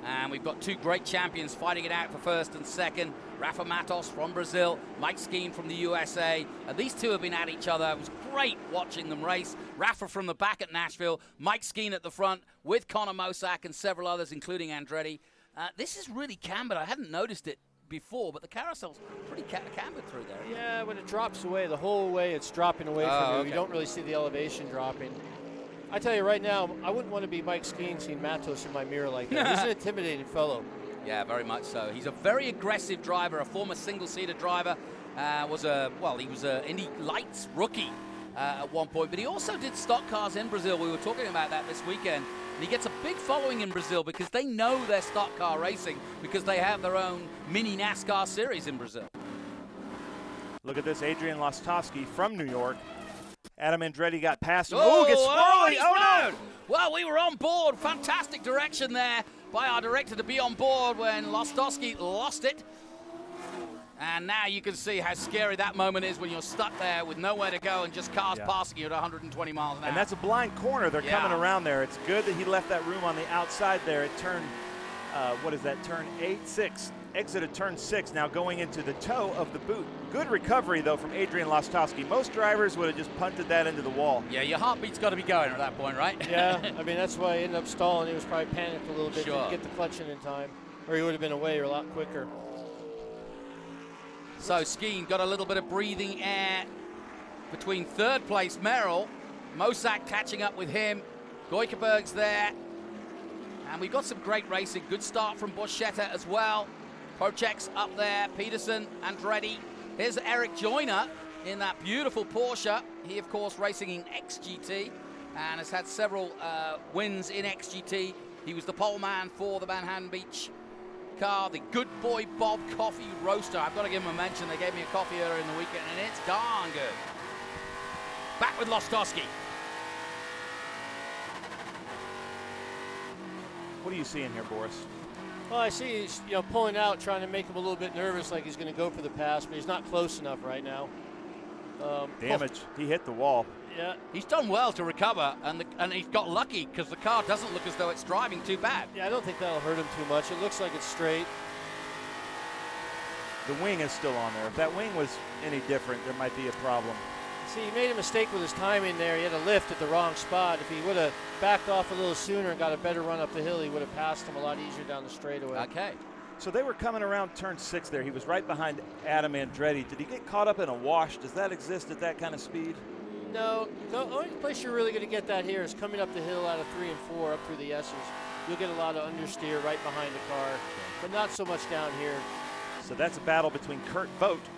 And we've got 2 great champions fighting it out for first and second. Rafa Matos from Brazil, Mike Skeen from the USA. And these 2 have been at each other. It was great watching them race. Rafa from the back at Nashville, Mike Skeen at the front with Connor Mosak and several others, including Andretti. This is really cambered. I hadn't noticed it before, but the carousel's pretty cambered through there. Yeah, when it drops away, the whole way it's dropping away from you. Okay. You don't really see the elevation dropping. I tell you right now, I wouldn't want to be Mike Skeen seeing Matos in my mirror like that. He's an intimidating fellow. Yeah, very much so. He's a very aggressive driver, a former single-seater driver. He was a Indy Lights rookie at one point, but he also did stock cars in Brazil. We were talking about that this weekend. And he gets a big following in Brazil because they know their stock car racing because they have their own mini NASCAR series in Brazil. Look at this, Adrien Lostofsky from New York. Adam Andretti got past him. Oh, gets swirly. Oh, no. Well, we were on board. Fantastic direction there by our director to be on board when Lostofsky lost it. And now you can see how scary that moment is when you're stuck there with nowhere to go and just cars passing you at 120 miles an hour. And that's a blind corner. They're coming around there. It's good that he left that room on the outside there. It turned, what is that, turn 6. Exited turn 6, now going into the toe of the boot. Good recovery, though, from Adrien Lostofsky. Most drivers would have just punted that into the wall. Yeah, your heartbeat's got to be going at that point, right? Yeah, I mean, that's why he ended up stalling. He was probably panicked a little bit, didn't get the clutch in time, or he would have been away a lot quicker. So Skeen got a little bit of breathing air between third place Merrill, Mosak catching up with him, Goikerberg's there, and we've got some great racing. Good start from Borchetta as well. Procek's up there, Peterson, Andretti. Here's Eric Joyner in that beautiful Porsche. He, of course, racing in XGT and has had several wins in XGT. He was the pole man for the Manhattan Beach car, the Good Boy Bob Coffee Roaster. I've got to give him a mention. They gave me a coffee earlier in the weekend, and it's darn good. Back with Lostofsky. What are you seeing here, Boris? Well, I see he's pulling out, trying to make him a little bit nervous, like he's going to go for the pass, but he's not close enough right now. Damage. He hit the wall. Yeah, he's done well to recover, and he's got lucky because the car doesn't look as though it's driving too bad. Yeah, I don't think that'll hurt him too much. It looks like it's straight. The wing is still on there. If that wing was any different, there might be a problem. See, he made a mistake with his timing there. He had a lift at the wrong spot. If he would have backed off a little sooner and got a better run up the hill, he would have passed him a lot easier down the straightaway. Okay. So they were coming around turn 6 there. He was right behind Adam Andretti. Did he get caught up in a wash? Does that exist at that kind of speed? No, the only place you're really going to get that here is coming up the hill out of 3 and 4 up through the S's. You'll get a lot of understeer right behind the car, but not so much down here. So that's a battle between Kurt Vogt,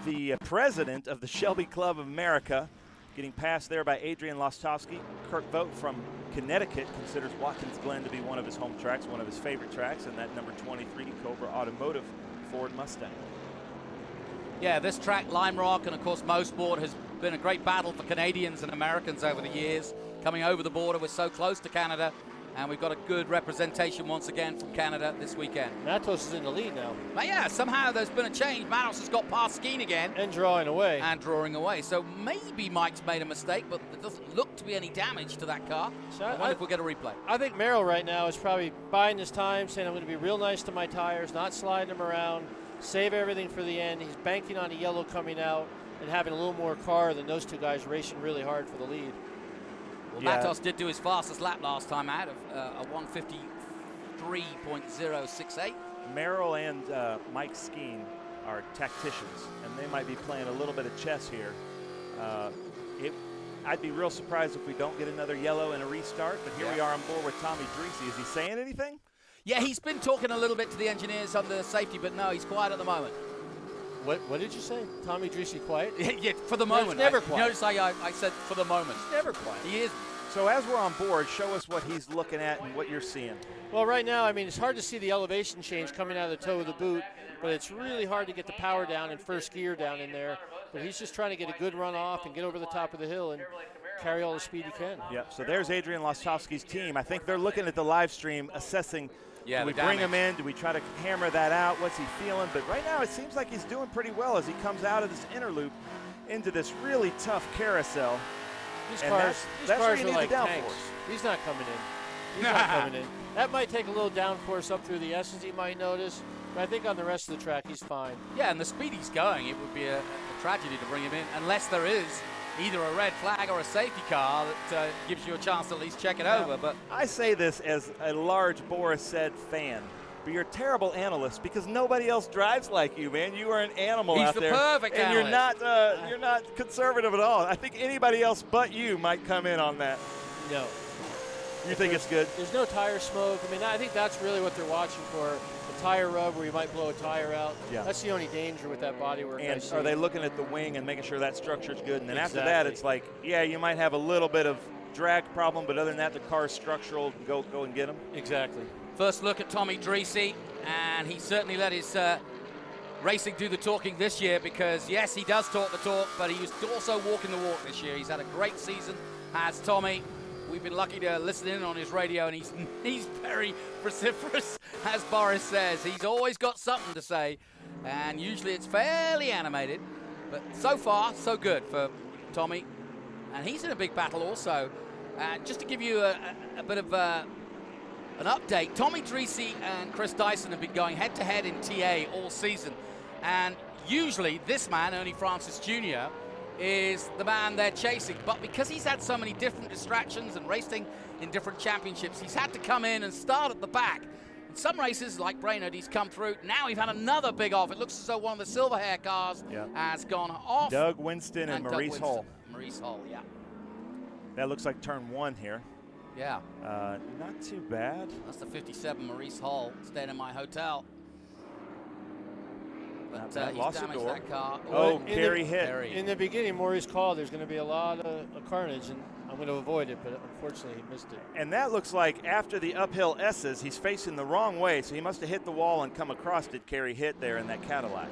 the president of the Shelby Club of America, getting passed there by Adrien Lostofsky. Kurt Vogt from Connecticut considers Watkins Glen to be one of his home tracks, one of his favorite tracks, and that number 23 Cobra Automotive Ford Mustang. Yeah, this track, Lime Rock, and of course Mosport, has been a great battle for Canadians and Americans over the years. Coming over the border, we're so close to Canada, and we've got a good representation once again from Canada this weekend. Matos is in the lead now. But yeah, somehow there's been a change. Matos has got past Skeen again. And drawing away. So maybe Mike's made a mistake, but there doesn't look to be any damage to that car. So I wonder if we'll get a replay. I think Merrill right now is probably buying his time, saying I'm going to be real nice to my tires, not sliding them around, save everything for the end. He's banking on a yellow coming out and having a little more car than those two guys racing really hard for the lead. Well, Matos did do his fastest lap last time out of a 153.068. Merrill and Mike Skeen are tacticians, and they might be playing a little bit of chess here. I'd be real surprised if we don't get another yellow and a restart, but here we are on board with Tommy Dreese. Is he saying anything? Yeah, he's been talking a little bit to the engineers on the safety, but no, he's quiet at the moment. What did you say? Tommy Dreese quiet? Yeah, for the moment. He's never quiet. Notice I said for the moment. He's never quiet. He is. So as we're on board, show us what he's looking at and what you're seeing. Well, right now, I mean, it's hard to see the elevation change coming out of the toe of the boot, but it's really hard to get the power down in first gear down in there. But he's just trying to get a good run off and get over the top of the hill and carry all the speed he can. Yep, so there's Adrien Lostofsky's team. I think they're looking at the live stream, assessing, do we the bring him in? Do we try to hammer that out? What's he feeling? But right now it seems like he's doing pretty well as he comes out of this inner loop into this really tough carousel. These and cars that's where you are need like the downforce. tanks. He's not coming in. He's not coming in. That might take a little downforce up through the S's, you might notice. But I think on the rest of the track, he's fine. Yeah, and the speed he's going, it would be a tragedy to bring him in, unless there is either a red flag or a safety car that gives you a chance to at least check it over. But I say this as a large Boris said fan, but you're a terrible analyst because nobody else drives like you, man. You are an animal out there. He's the perfect and analyst. you're not conservative at all. I think anybody else but you might come in on that. No. You think it's good? There's no tire smoke. I mean, I think that's really what they're watching for. A tire rub where you might blow a tire out. Yeah. That's the only danger with that bodywork. And are they looking at the wing and making sure that structure's good? And then after Exactly. that, it's like, yeah, you might have a little bit of drag problem, but other than that, the car's structural. Go and get them. Exactly. First look at Tommy Dreese, and he certainly let his racing do the talking this year because, yes, he does talk the talk, but he was also walking the walk this year. He's had a great season, has Tommy. We've been lucky to listen in on his radio, and he's very vociferous, as Boris says. He's always got something to say, and usually it's fairly animated. But so far, so good for Tommy. And he's in a big battle also. Just to give you a bit of an update, Tommy Dreese and Chris Dyson have been going head-to-head in TA all season. And usually this man, Ernie Francis Jr., is the man they're chasing. But because he's had so many different distractions and racing in different championships, he's had to come in and start at the back. In some races, like Raymond, he's come through. Now we've had another big off. It looks as though one of the silver hair cars has gone off. Doug Winston and Maurice Hall. Maurice Hall, yeah. That looks like turn 1 here. Yeah. Not too bad. That's the 57 Maurice Hall staying in my hotel. But he's lost damaged the door. that car. Kerry hit. In the beginning, Maurice called there's going to be a lot of carnage, and I'm going to avoid it, but unfortunately he missed it. And that looks like after the uphill S's, he's facing the wrong way, so he must have hit the wall and come across it. Kerry hit there in that Cadillac.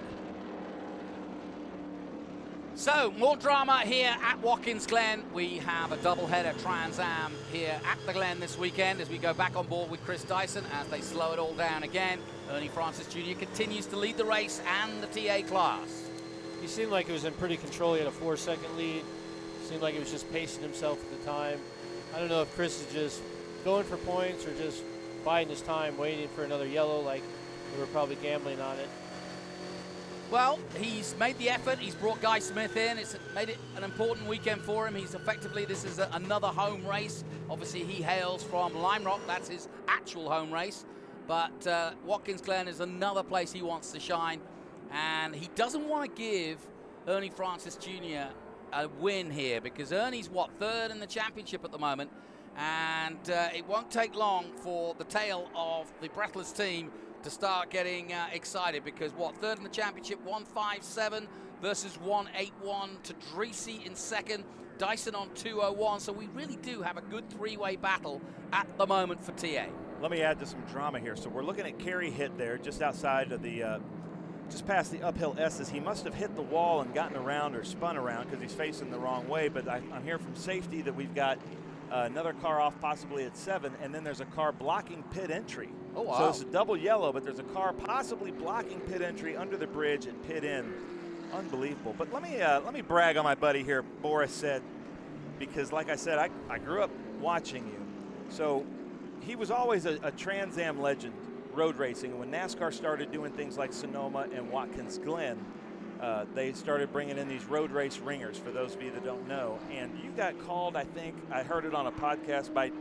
So, more drama here at Watkins Glen. We have a doubleheader Trans Am here at the Glen this weekend as we go back on board with Chris Dyson as they slow it all down again. Ernie Francis Jr. continues to lead the race and the TA class. He seemed like he was in pretty control. He had a 4-second lead. Seemed like he was just pacing himself at the time. I don't know if Chris is just going for points or just biding his time, waiting for another yellow, like they were probably gambling on it. Well, he's made the effort. He's brought Guy Smith in. It's made it an important weekend for him. He's effectively, this is another home race. Obviously, he hails from Lime Rock. That's his actual home race. But Watkins Glen is another place he wants to shine. And he doesn't want to give Ernie Francis Jr. a win here, because Ernie's, third in the championship at the moment, and it won't take long for the tail of the Breathless team to start getting excited, because third in the championship, 157 versus 181 to Dreesy in second, Dyson on 201. So we really do have a good three-way battle at the moment for TA. Let me add to some drama here. So we're looking at Kerry hit there just outside of the, just past the uphill S's. He must have hit the wall and gotten around or spun around because he's facing the wrong way. But I'm hearing from safety that we've got another car off possibly at 7, and then there's a car blocking pit entry. Oh, wow. So it's a double yellow, but there's a car possibly blocking pit entry under the bridge at pit in. Unbelievable. But let me brag on my buddy here, Boris said, because like I said, I grew up watching you. So he was always a Trans Am legend, road racing. And when NASCAR started doing things like Sonoma and Watkins Glen, they started bringing in these road race ringers, for those of you that don't know. And you got called, I think, I heard it on a podcast by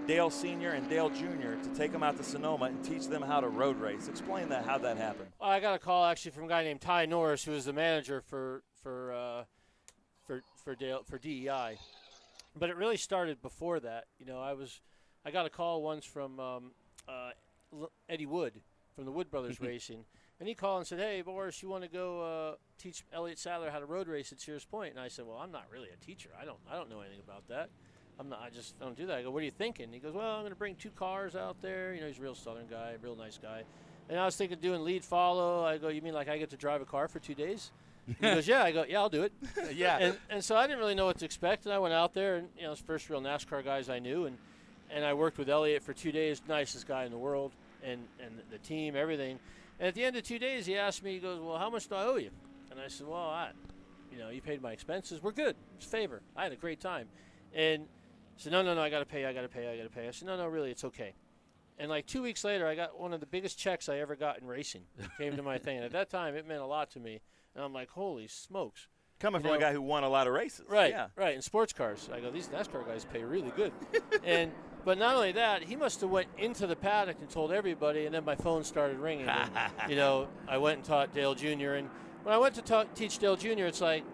Dale Sr. and Dale Jr. to take them out to Sonoma and teach them how to road race. Explain that, how that happened. Well, I got a call actually from a guy named Ty Norris, who was the manager for DEI. But it really started before that. You know, I got a call once from Eddie Wood from the Wood Brothers Racing, and he called and said, "Hey, Boris, you want to go teach Elliott Sadler how to road race at Sears Point?" And I said, "Well, I'm not really a teacher. I don't know anything about that. I just don't do that." I go, "What are you thinking?" He goes, "Well, I'm going to bring 2 cars out there." You know, he's a real Southern guy, real nice guy. And I was thinking doing lead follow. I go, "You mean like I get to drive a car for 2 days?" He goes, "Yeah." I go, "Yeah, I'll do it." Yeah. And so I didn't really know what to expect, and I went out there, and it's the first real NASCAR guys I knew, and I worked with Elliott for 2 days, nicest guy in the world, and the team, everything. And at the end of 2 days, he asked me, he goes, "Well, how much do I owe you?" And I said, "Well, you paid my expenses. We're good. It's a favor. I had a great time." And he said, no, I got to pay. I said, no, really, it's okay. And like 2 weeks later, I got one of the biggest checks I ever got in racing. Came to my thing. And at that time, it meant a lot to me. And I'm like, holy smokes. Coming from a guy who won a lot of races. Right, yeah. right. In sports cars. I go, these NASCAR guys pay really good. But not only that, he must have went into the paddock and told everybody, and then my phone started ringing. And, I went and taught Dale Jr. And when I went to teach Dale Jr., it's like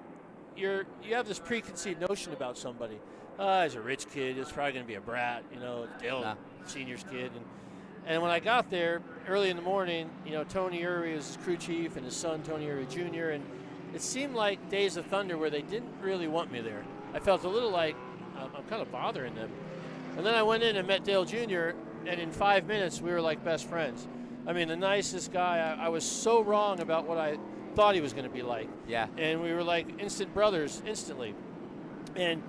you have this preconceived notion about somebody. He's a rich kid. He's probably going to be a brat, Dale Sr.'s kid. And when I got there early in the morning, Tony Urey was his crew chief and his son, Tony Urey Jr., and it seemed like Days of Thunder where they didn't really want me there. I felt a little like I'm kind of bothering them. And then I went in and met Dale Jr., and in 5 minutes, we were like best friends. I mean, the nicest guy. I was so wrong about what I thought he was going to be like. Yeah. And we were like instant brothers instantly. And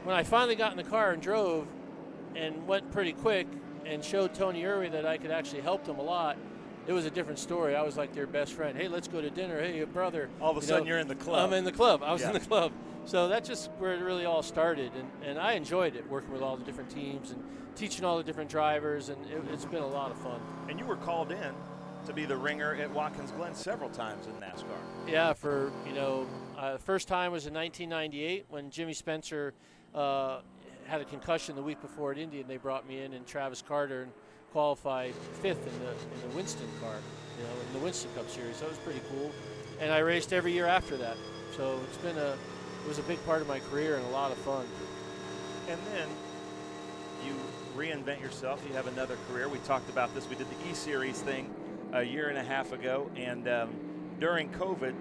when I finally got in the car and drove and went pretty quick and showed Tony Urey that I could actually help them a lot, it was a different story. I was like their best friend. Hey, let's go to dinner. Hey, your brother. All of a sudden, you're in the club. I'm in the club. I was in the club. So that's just where it really all started. And I enjoyed it, working with all the different teams and teaching all the different drivers. And it's been a lot of fun. And you were called in to be the ringer at Watkins Glen several times in NASCAR. Yeah, the first time was in 1998 when Jimmy Spencer had a concussion the week before at Indy, and they brought me in, and Travis Carter, and qualified 5th in the Winston car, in the Winston Cup Series. So it was pretty cool. And I raced every year after that. So it was a big part of my career and a lot of fun. And then you reinvent yourself. You have another career. We talked about this. We did the E-Series thing a year and a half ago. And during COVID,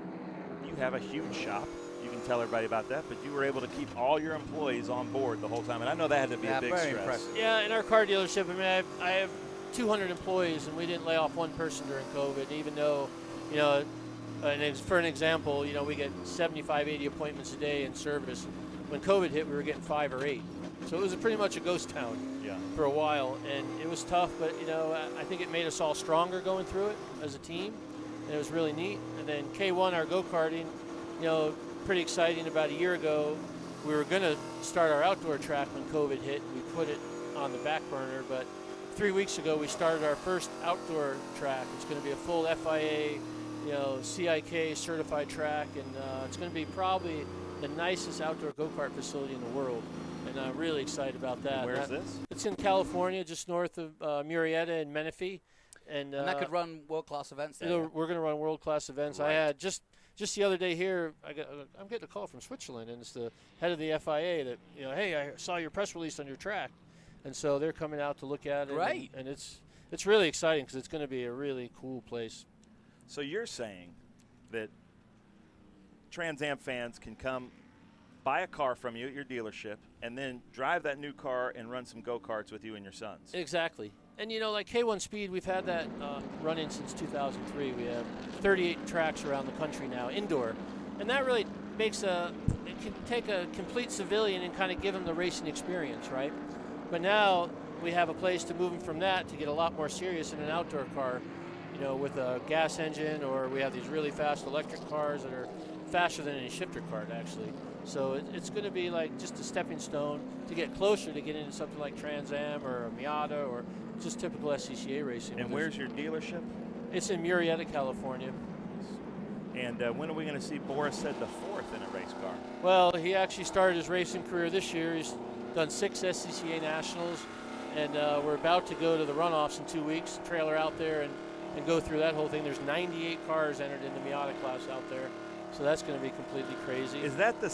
you have a huge shop. You can tell everybody about that, but you were able to keep all your employees on board the whole time, and I know that had to be a big stress. Impressive. Yeah, in our car dealership, I have 200 employees, and we didn't lay off one person during COVID, even though, for an example, we get 75, 80 appointments a day in service. When COVID hit, we were getting 5 or 8. So it was pretty much a ghost town for a while, and it was tough, but, I think it made us all stronger going through it as a team, and it was really neat. And then K1, our go-karting, pretty exciting. About a year ago, we were going to start our outdoor track when COVID hit. We put it on the back burner, but 3 weeks ago, we started our first outdoor track. It's going to be a full FIA, CIK certified track, and it's going to be probably the nicest outdoor go-kart facility in the world. And I'm really excited about that. Where is this? It's in California, just north of Murrieta and Menifee. And that could run world-class events there. We're going to run world-class events. Right. I had just just the other day here, I'm getting a call from Switzerland, and it's the head of the FIA that, hey, I saw your press release on your track. And so they're coming out to look at it. Great. And it's really exciting because it's going to be a really cool place. So you're saying that Trans Am fans can come buy a car from you at your dealership and then drive that new car and run some go-karts with you and your sons. Exactly. And, like K1 Speed, we've had that running since 2003. We have 38 tracks around the country now, indoor. And that really makes it can take a complete civilian and kind of give them the racing experience, right? But now we have a place to move them from that to get a lot more serious in an outdoor car, with a gas engine, or we have these really fast electric cars that are faster than any shifter cart, actually. So it's going to be like just a stepping stone to get closer to get into something like Trans Am or a Miata or just typical SCCA racing. And where's your dealership? It's in Murrieta, California. And when are we going to see Boris Said the fourth in a race car? Well, he actually started his racing career this year. He's done 6 SCCA Nationals, and we're about to go to the runoffs in 2 weeks, trailer out there and go through that whole thing. There's 98 cars entered in the Miata class out there, so that's going to be completely crazy. Is that the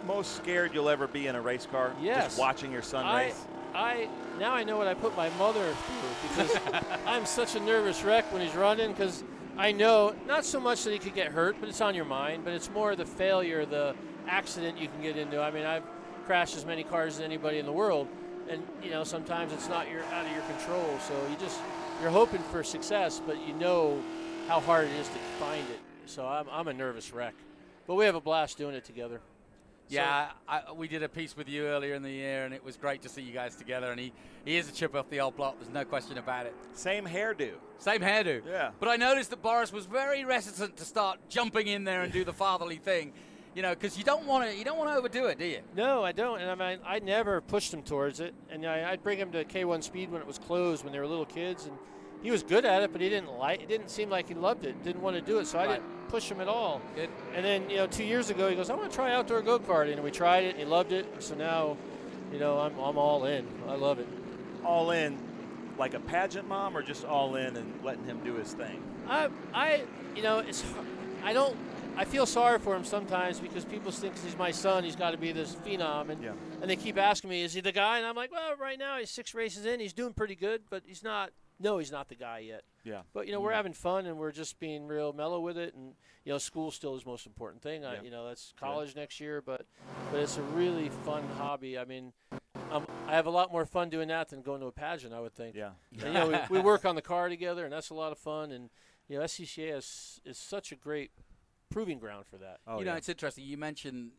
most scared you'll ever be in a race car? Yes. Just watching your son race? Now I know what I put my mother through, because I'm such a nervous wreck when he's running, because I know not so much that he could get hurt, but it's on your mind, but it's more the failure, the accident you can get into. I mean, I've crashed as many cars as anybody in the world, and sometimes it's not out of your control, so you're hoping for success, but you know how hard it is to find it. So I'm a nervous wreck, but we have a blast doing it together. Yeah, we did a piece with you earlier in the year, and it was great to see you guys together. And he is a chip off the old block. There's no question about it. Same hairdo. Same hairdo. Yeah. But I noticed that Boris was very reticent to start jumping in there and do the fatherly thing, because you don't want to overdo it, do you? No, I don't. And I mean, I never pushed him towards it. And I'd bring him to K1 Speed when it was closed, when they were little kids, and he was good at it, but it didn't seem like he loved it, didn't want to do it, so I didn't push him at all. Good. And then, 2 years ago, he goes, I want to try outdoor go-karting, and we tried it, and he loved it, so now, I'm all in. I love it. All in like a pageant mom, or just all in and letting him do his thing? It's I feel sorry for him sometimes, because people think he's my son, he's got to be this phenom, and they keep asking me, is he the guy? And I'm like, well, right now he's 6 races in, he's doing pretty good, but he's not the guy yet. Yeah. But, we're having fun, and we're just being real mellow with it, and, school still is the most important thing. That's college next year, but it's a really fun hobby. I mean, I have a lot more fun doing that than going to a pageant, I would think. Yeah. And, we work on the car together, and that's a lot of fun, and, SCCA is such a great proving ground for that. It's interesting. You mentioned,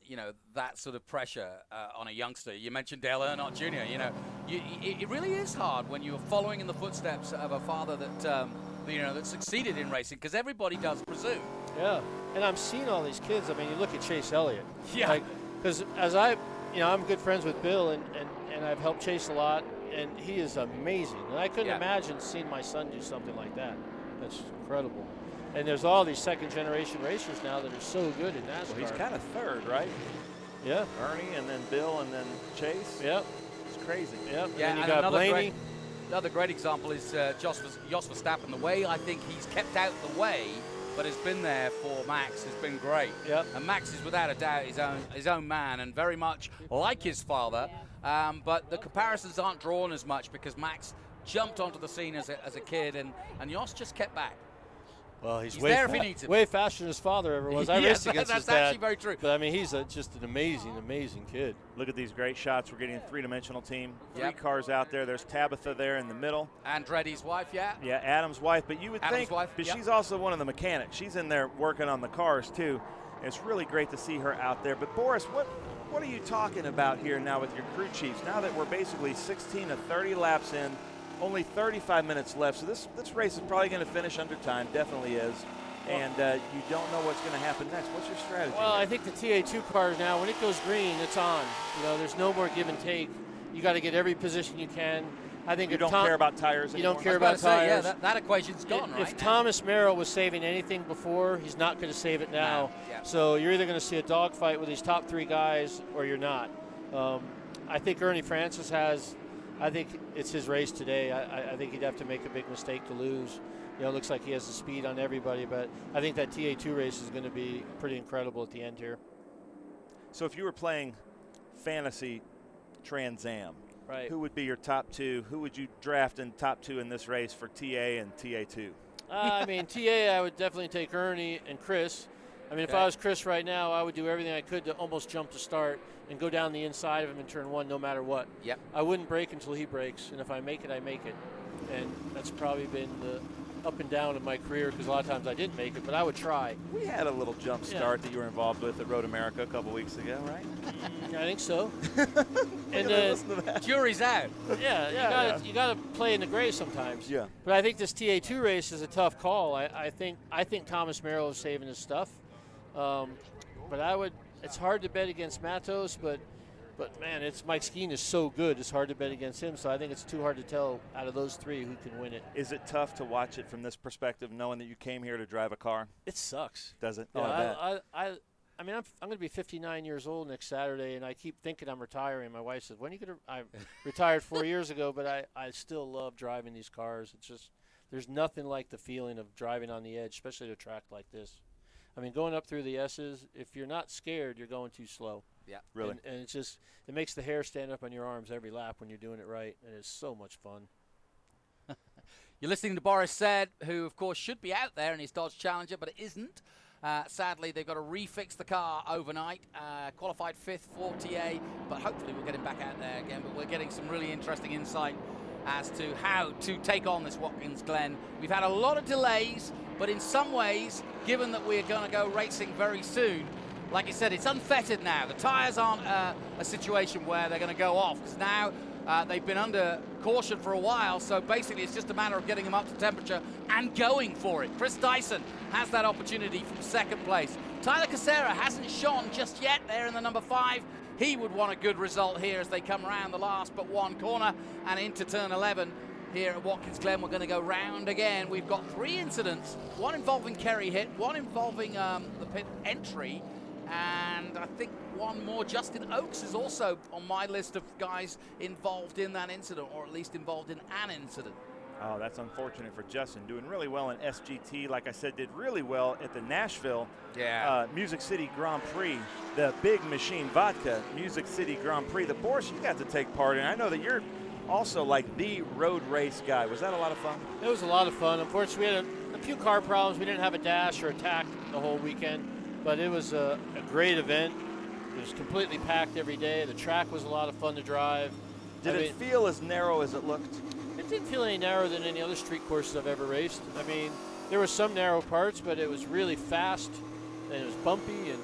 that sort of pressure on a youngster. You mentioned Dale Earnhardt Jr. It really is hard when you're following in the footsteps of a father that, that succeeded in racing, because everybody does presume. Yeah, and I'm seeing all these kids. I mean, you look at Chase Elliott. Yeah. Because I'm good friends with Bill, and I've helped Chase a lot, and he is amazing. And I couldn't imagine seeing my son do something like that. That's incredible. And there's all these second-generation racers now that are so good in NASCAR. Well, he's kind of third, right? Yeah. Ernie, and then Bill, and then Chase. Yep. It's crazy. Yep. Yeah, and you got Blaney. Another great example is Jos Verstappen. The way I think he's kept out the way, but has been there for Max, has been great. Yep. And Max is without a doubt his own man, and very much like his father. But the comparisons aren't drawn as much, because Max jumped onto the scene as a kid, and Jos just kept back. Well, he's there if he needs him. Way faster than his father ever was. I raced against his dad. That's actually very true. But, I mean, he's just an amazing, amazing kid. Look at these great shots. We're getting a three-dimensional team. 3 cars out there. There's Tabitha there in the middle. Andretti's wife, Yeah, Adam's wife. But you would think, wife, but she's also one of the mechanics. She's in there working on the cars, too. It's really great to see her out there. But, Boris, what are you talking about here now with your crew chiefs? Now that we're basically 16 to 30 laps in, only 35 minutes left. So this race is probably going to finish under time. Definitely is. And you don't know what's going to happen next. What's your strategy? Well, I think the TA2 cars now, when it goes green, it's on. There's no more give and take. You got to get every position you can. I think you don't care about tires anymore. You don't care about tires. Yeah, that equation's gone, right? If Thomas Merrill was saving anything before, he's not going to save it now. No. Yeah. So you're either going to see a dogfight with these top 3 guys, or you're not. I think Ernie Francis has I think it's his race today. I think he'd have to make a big mistake to lose. You know, it looks like he has the speed on everybody, but I think that TA2 race is going to be pretty incredible at the end here. So if you were playing fantasy Trans Am, right, who would be your top 2? Who would you draft in top 2 in this race for TA and TA2? I mean, TA, I would definitely take Ernie and Chris. I mean, if I was Chris right now, I would do everything I could to almost jump to start and go down the inside of him in turn 1 no matter what. Yep. I wouldn't brake until he brakes, and if I make it, I make it. And that's probably been the up and down of my career because a lot of times I didn't make it, but I would try. We had a little jump start that you were involved with at Road America a couple weeks ago, right? I think so. And listen to that. Jury's out. Yeah, you got to play in the gray sometimes. Yeah. But I think this TA2 race is a tough call. I think Thomas Merrill is saving his stuff. But it's hard to bet against Matos, but man, Mike Skeen is so good. It's hard to bet against him. So I think it's too hard to tell out of those 3 who can win it. Is it tough to watch it from this perspective, knowing that you came here to drive a car? It sucks. Does it? Yeah, Oh, I bet. I mean, I'm going to be 59 years old next Saturday, and I keep thinking I'm retiring. My wife says, "When are you going to?" I retired 4 years ago, but I still love driving these cars. It's just there's nothing like the feeling of driving on the edge, especially at a track like this. I mean, going up through the S's, if you're not scared, you're going too slow. Yeah, really. And it's just it makes the hair stand up on your arms every lap when you're doing it right, and it's so much fun. You're listening to Boris Said, who, of course, should be out there in his Dodge Challenger, but it isn't. Sadly, they've got to refix the car overnight. Qualified 5th for TA, but hopefully we'll get him back out there again. But we're getting some really interesting insight as to how to take on this Watkins Glen. We've had a lot of delays, but in some ways, given that we're going to go racing very soon, like I said, it's unfettered now. The tyres aren't a situation where they're going to go off, because now they've been under caution for a while, so basically it's just a matter of getting them up to temperature and going for it. Chris Dyson has that opportunity from 2nd place. Tyler Casera hasn't shone just yet there in the number 5. He would want a good result here as they come around the last but one corner and into turn 11. Here at Watkins Glen, we're going to go round again. We've got 3 incidents, one involving Kerry Hitt, one involving the pit entry, and I think one more. Justin Oakes is also on my list of guys involved in that incident, or at least involved in an incident. Oh, that's unfortunate for Justin. Doing really well in SGT. Like I said, did really well at the Nashville Music City Grand Prix, the Big Machine Vodka Music City Grand Prix. The Boris you got to take part in. I know that you're also like the road race guy. Was that a lot of fun? It was a lot of fun. Unfortunately, we had a few car problems. We didn't have a dash or attack the whole weekend, but it was a great event. It was completely packed every day. The track was a lot of fun to drive. Did it feel as narrow as it looked? It didn't feel any narrower than any other street courses I've ever raced. I mean, there were some narrow parts, but it was really fast, and it was bumpy, and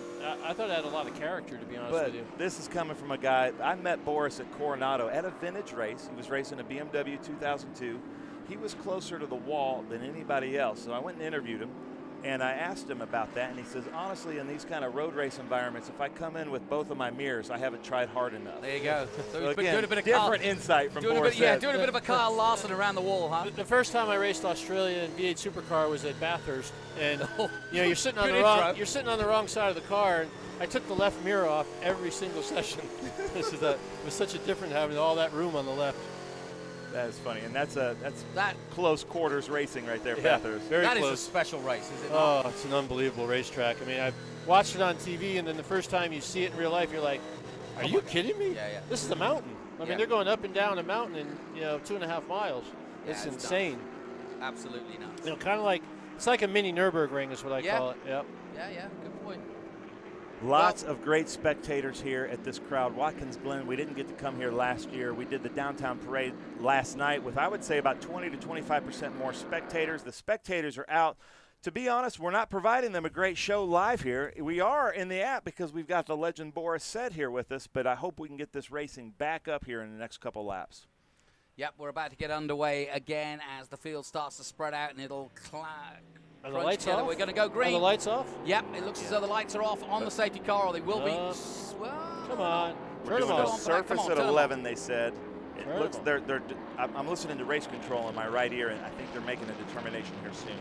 I thought it had a lot of character, to be honest with you. This is coming from a guy. I met Boris at Coronado at a vintage race. He was racing a BMW 2002. He was closer to the wall than anybody else, so I went and interviewed him. And I asked him about that, and he says, honestly, in these kind of road race environments, if I come in with both of my mirrors, I haven't tried hard enough. There you go. So again, doing a bit of different insight from Boris. Doing a bit of a Kyle Larson around the wall, huh? The first time I raced Australia in V8 Supercar was at Bathurst, and you're sitting on the wrong side of the car. And I took the left mirror off every single session. It was such a difference having all that room on the left. That is funny, and that's close quarters racing right there, Bathurst. Very that close. Is a special race, is it? Oh, it's an unbelievable racetrack. I mean, I've watched it on TV, and then the first time you see it in real life, you're like, "Are you kidding me? Yeah. This is a mountain." I mean, they're going up and down a mountain in 2.5 miles. It's insane. Nuts. Absolutely nuts. Kind of like it's like a mini Nürburgring is what I call it. Yep. Yeah. Good point. Lots of great spectators here at this crowd. Watkins Glen, we didn't get to come here last year. We did the downtown parade last night with, I would say, about 20 to 25% more spectators. The spectators are out. To be honest, we're not providing them a great show live here. We are in the app because we've got the legend Boris Said here with us, but I hope we can get this racing back up here in the next couple laps. Yep, we're about to get underway again as the field starts to spread out, and it'll Are the lights off? We're going to go green. Are the lights off? Yep, it looks as though the lights are off on the safety car, or they will be. Come on. We're doing the surface at 11, they said. It looks I'm listening to race control in my right ear, and I think they're making a determination here soon.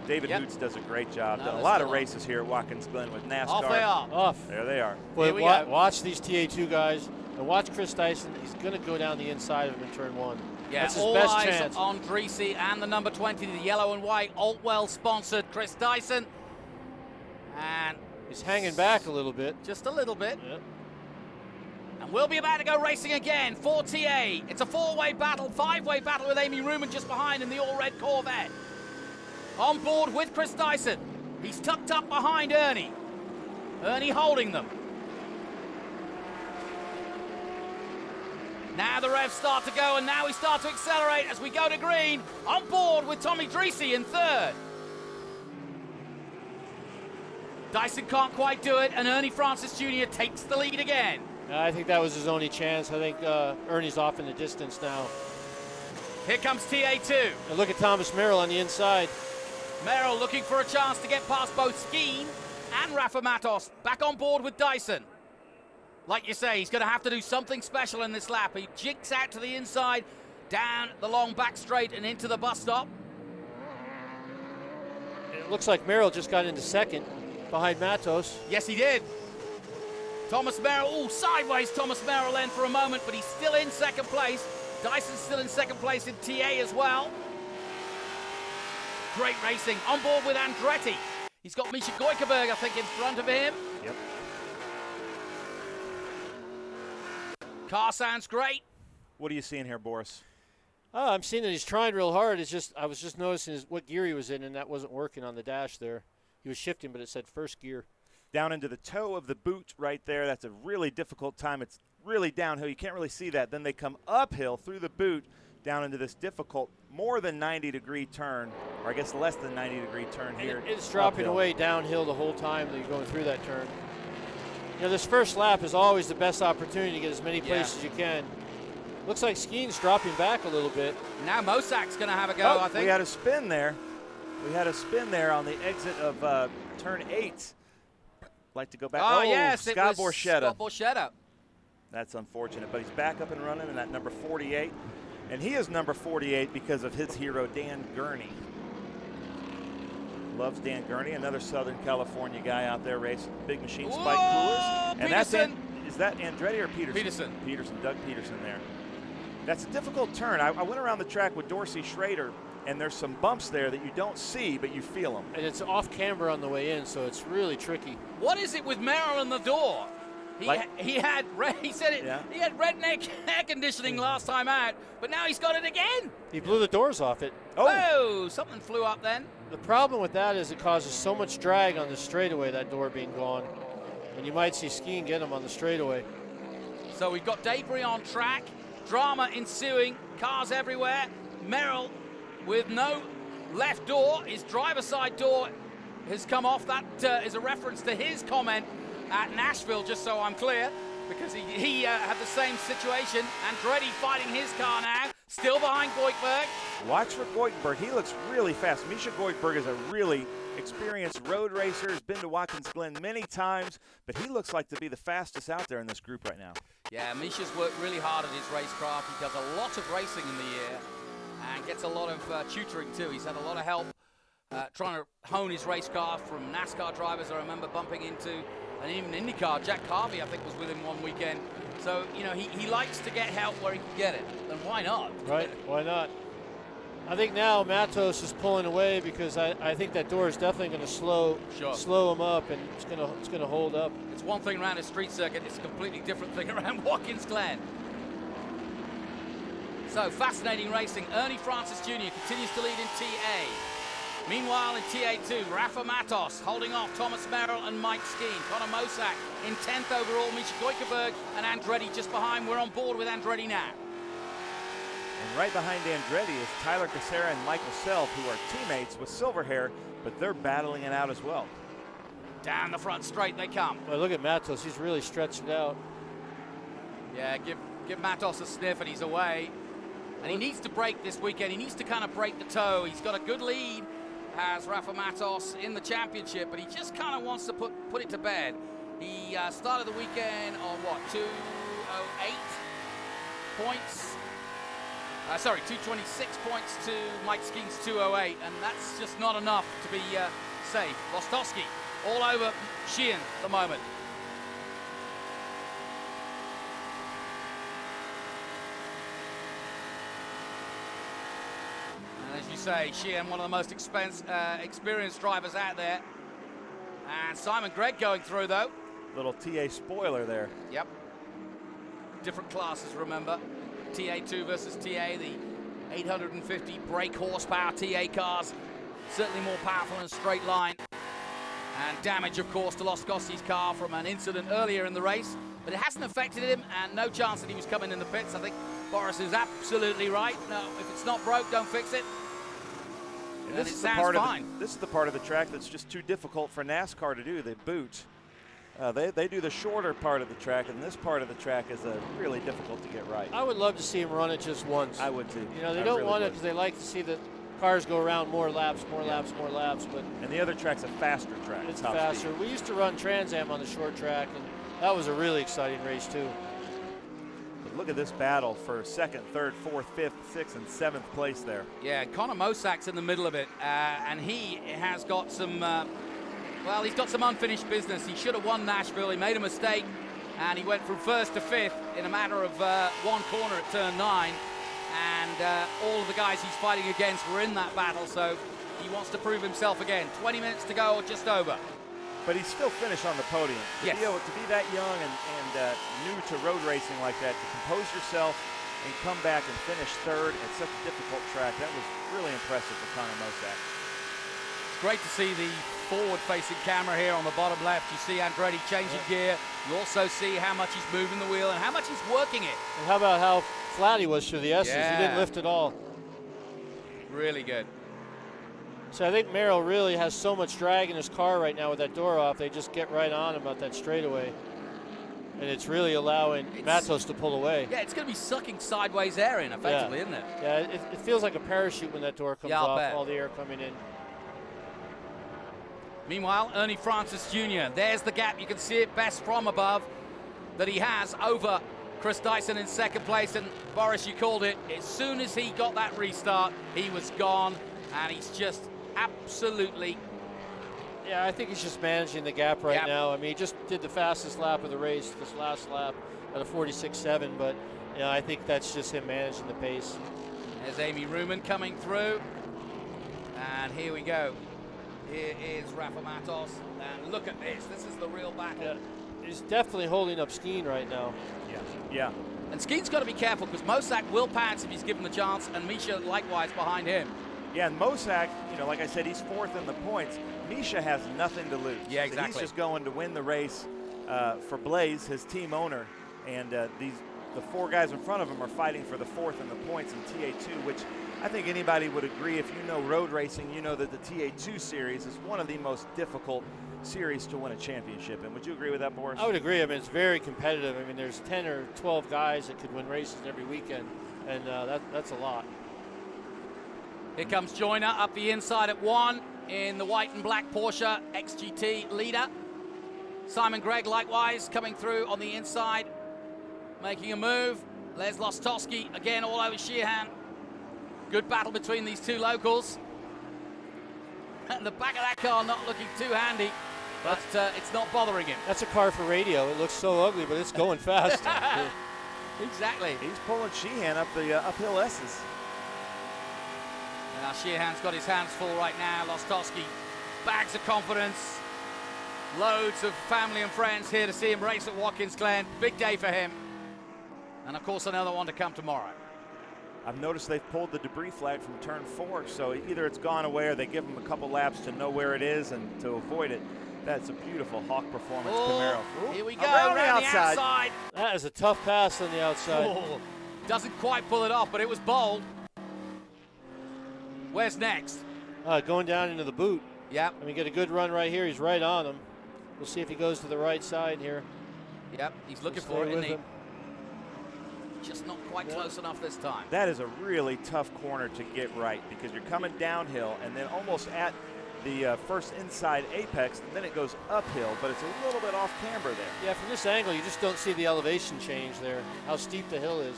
David Hoots does a great job. Done a lot of races here at Watkins Glen with NASCAR. Off they are. Off. There they are. Well, watch these TA2 guys. And watch Chris Dyson. He's going to go down the inside of him in turn 1. Yeah, that's his all best eyes chance. on Dreesy and the number 20, the yellow and white, Altwell-sponsored Chris Dyson. And he's hanging back a little bit. Just a little bit. Yep. And we'll be about to go racing again for TA. It's a 4-way battle, 5-way battle with Amy Ruman just behind in the all-red Corvette. On board with Chris Dyson. He's tucked up behind Ernie. Ernie holding them. Now the revs start to go, and now we start to accelerate as we go to green. On board with Tommy Dreesy in third. Dyson can't quite do it, and Ernie Francis Jr. takes the lead again. I think that was his only chance. I think Ernie's off in the distance now. Here comes TA2. And look at Thomas Merrill on the inside. Merrill looking for a chance to get past both Skeen and Rafa Matos. Back on board with Dyson. Like you say, he's going to have to do something special in this lap. He jigs out to the inside, down the long back straight and into the bus stop. It looks like Merrill just got into second behind Matos. Yes, he did. Thomas Merrill, sideways Thomas Merrill then for a moment, but he's still in second place. Dyson's still in second place in TA as well. Great racing. On board with Andretti. He's got Misha Goikerberg, I think, in front of him. Yep. Car sounds great. What are you seeing here, Boris? Oh, I'm seeing that he's trying real hard. It's just I was just noticing what gear he was in, and that wasn't working on the dash there. He was shifting, but it said first gear. Down into the toe of the boot right there. That's a really difficult time. It's really downhill. You can't really see that. Then they come uphill through the boot down into this difficult, more than 90-degree turn, or I guess less than 90-degree turn here. It's dropping uphill. away downhill the whole time that you're going through that turn. You know, this first lap is always the best opportunity to get as many places as you can. Looks like Skeen's dropping back a little bit. Now Mosak's going to have a go, I think. We had a spin there. We had a spin there on the exit of turn 8. Like to go back. Oh, yes, Scott it was Borchetta. Scott Borchetta. That's unfortunate, but he's back up and running in that number 48. And he is number 48 because of his hero, Dan Gurney. Loves Dan Gurney, another Southern California guy out there racing big machine spike coolers. And that's is that Andretti or Peterson? Peterson. Peterson, Doug Peterson there. That's a difficult turn. I went around the track with Dorsey Schrader, and there's some bumps there that you don't see, but you feel them. And it's off camber on the way in, so it's really tricky. What is it with Merrill in the door? He had he had redneck air conditioning last time out, but now he's got it again. He blew the doors off it. Oh, something flew up then. The problem with that is it causes so much drag on the straightaway, that door being gone. And you might see Skeen get him on the straightaway. So we've got debris on track, drama ensuing, cars everywhere. Merrill with no left door. His driver's side door has come off. That is a reference to his comment at Nashville, just so I'm clear, because he had the same situation. Andretti fighting his car now, still behind Goikhberg. Watch for Goikhberg. He looks really fast. Misha Goikhberg is a really experienced road racer. He's been to Watkins Glen many times, but he looks like to be the fastest out there in this group right now. Yeah, Misha's worked really hard at his racecraft. He does a lot of racing in the year and gets a lot of tutoring too. He's had a lot of help trying to hone his racecraft from NASCAR drivers I remember bumping into, and even IndyCar. Jack Carvey, I think, was with him one weekend. So, you know, he likes to get help where he can get it. And why not? Right, why not? I think now Matos is pulling away because I think that door is definitely going to slow him up, and it's going to hold up. It's one thing around a street circuit. It's a completely different thing around Watkins Glen. So, fascinating racing. Ernie Francis Jr. continues to lead in TA. Meanwhile, in TA2, Rafa Matos holding off Thomas Merrill and Mike Skeen. Connor Mosak in 10th overall. Misha Goikhberg and Andretti just behind. We're on board with Andretti now. And right behind Andretti is Tyler Casera and Michael Self, who are teammates with Silverhair, but they're battling it out as well. Down the front straight they come. Well, look at Matos. He's really stretched it out. Yeah, give Matos a sniff and he's away. And he needs to break this weekend. He needs to kind of break the toe. He's got a good lead, has Rafa Matos in the championship, but he just kind of wants to put it to bed. He started the weekend on, what, 208 points? 226 points to Mike Skeen's 208, and that's just not enough to be safe. Lostofsky all over Sheehan at the moment. say. Sheehan, one of the most experienced drivers out there. And Simon Gregg going through, though. Little TA spoiler there. Yep. Different classes, remember. TA2 versus TA, the 850 brake horsepower TA cars. Certainly more powerful in a straight line. And damage, of course, to Lostofsky's car from an incident earlier in the race. But it hasn't affected him, and no chance that he was coming in the pits. I think Boris is absolutely right. No, if it's not broke, don't fix it. And this is the part this is the part of the track that's just too difficult for NASCAR to do. They boot. They do the shorter part of the track, and this part of the track is really difficult to get right. I would love to see him run it just once. I would too. You know, they don't want it because they like to see the cars go around more laps. But and the other track's a faster track. It's faster. We used to run Trans Am on the short track, and that was a really exciting race too. But look at this battle for second, third, fourth, fifth, sixth, and seventh place there. Yeah, Connor Mosak's in the middle of it, and he has got some. Well, he's got some unfinished business. He should have won Nashville. He made a mistake, and he went from first to fifth in a matter of one corner at turn 9. And all of the guys he's fighting against were in that battle, so he wants to prove himself again. 20 minutes to go, or just over. But he's still finished on the podium. To be that young and new to road racing like that, to compose yourself and come back and finish third at such a difficult track, that was really impressive for Connor Mosak. It's great to see the forward-facing camera here on the bottom left. You see Andretti changing gear. You also see how much he's moving the wheel and how much he's working it. And how about how flat he was through the S's? Yeah. He didn't lift at all. Really good. So I think Merrill really has so much drag in his car right now with that door off. They just get right on him at that straightaway. And it's really allowing Matos to pull away. Yeah, it's going to be sucking sideways air in, effectively, isn't it? Yeah, it feels like a parachute when that door comes off, all the air coming in. Meanwhile, Ernie Francis Jr., there's the gap. You can see it best from above that he has over Chris Dyson in second place. And Boris, you called it. As soon as he got that restart, he was gone. And he's just absolutely... Yeah, I think he's just managing the gap right now. I mean, he just did the fastest lap of the race, this last lap, at a 46.7. But, you know, I think that's just him managing the pace. There's Amy Ruman coming through. And here we go. Here is Rafa Matos, and look at this. This is the real battle. Yeah. He's definitely holding up Skeen right now. Yeah. And Skeen's got to be careful because Mosak will pass if he's given the chance, and Misha likewise behind him. Yeah, and Mosak, you know, like I said, he's fourth in the points. Misha has nothing to lose. Yeah, exactly. So he's just going to win the race for Blaze, his team owner, and the 4 guys in front of him are fighting for the fourth in the points in TA2, which I think anybody would agree. If you know road racing, you know that the TA2 series is one of the most difficult series to win a championship in. Would you agree with that, Boris? I would agree. I mean, it's very competitive. I mean, there's 10 or 12 guys that could win races every weekend, and that's a lot. Here comes Joyner up the inside at 1 in the white and black Porsche XGT leader. Simon Gregg likewise coming through on the inside, making a move. Les Lostofsky again all over Sheehan. Good battle between these two locals. And the back of that car not looking too handy, but it's not bothering him. That's a car for radio. It looks so ugly, but it's going fast. Exactly. He's pulling Sheehan up the uphill S's. Now Sheehan's got his hands full right now. Lostofsky, bags of confidence. Loads of family and friends here to see him race at Watkins Glen. Big day for him. And of course another one to come tomorrow. I've noticed they've pulled the debris flag from turn 4, so either it's gone away or they give him a couple laps to know where it is and to avoid it. That's a beautiful Hawk performance, Camaro. Here we go, around the outside. That is a tough pass on the outside. Oh, doesn't quite pull it off, but it was bold. Where's next? Going down into the boot. Yep. I mean, get a good run right here. He's right on him. We'll see if he goes to the right side here. Yep, he's looking for it, isn't he? Just not quite close enough this time. That is a really tough corner to get right because you're coming downhill and then almost at the first inside apex, and then it goes uphill, but it's a little bit off camber there. Yeah, from this angle, you just don't see the elevation change there, how steep the hill is.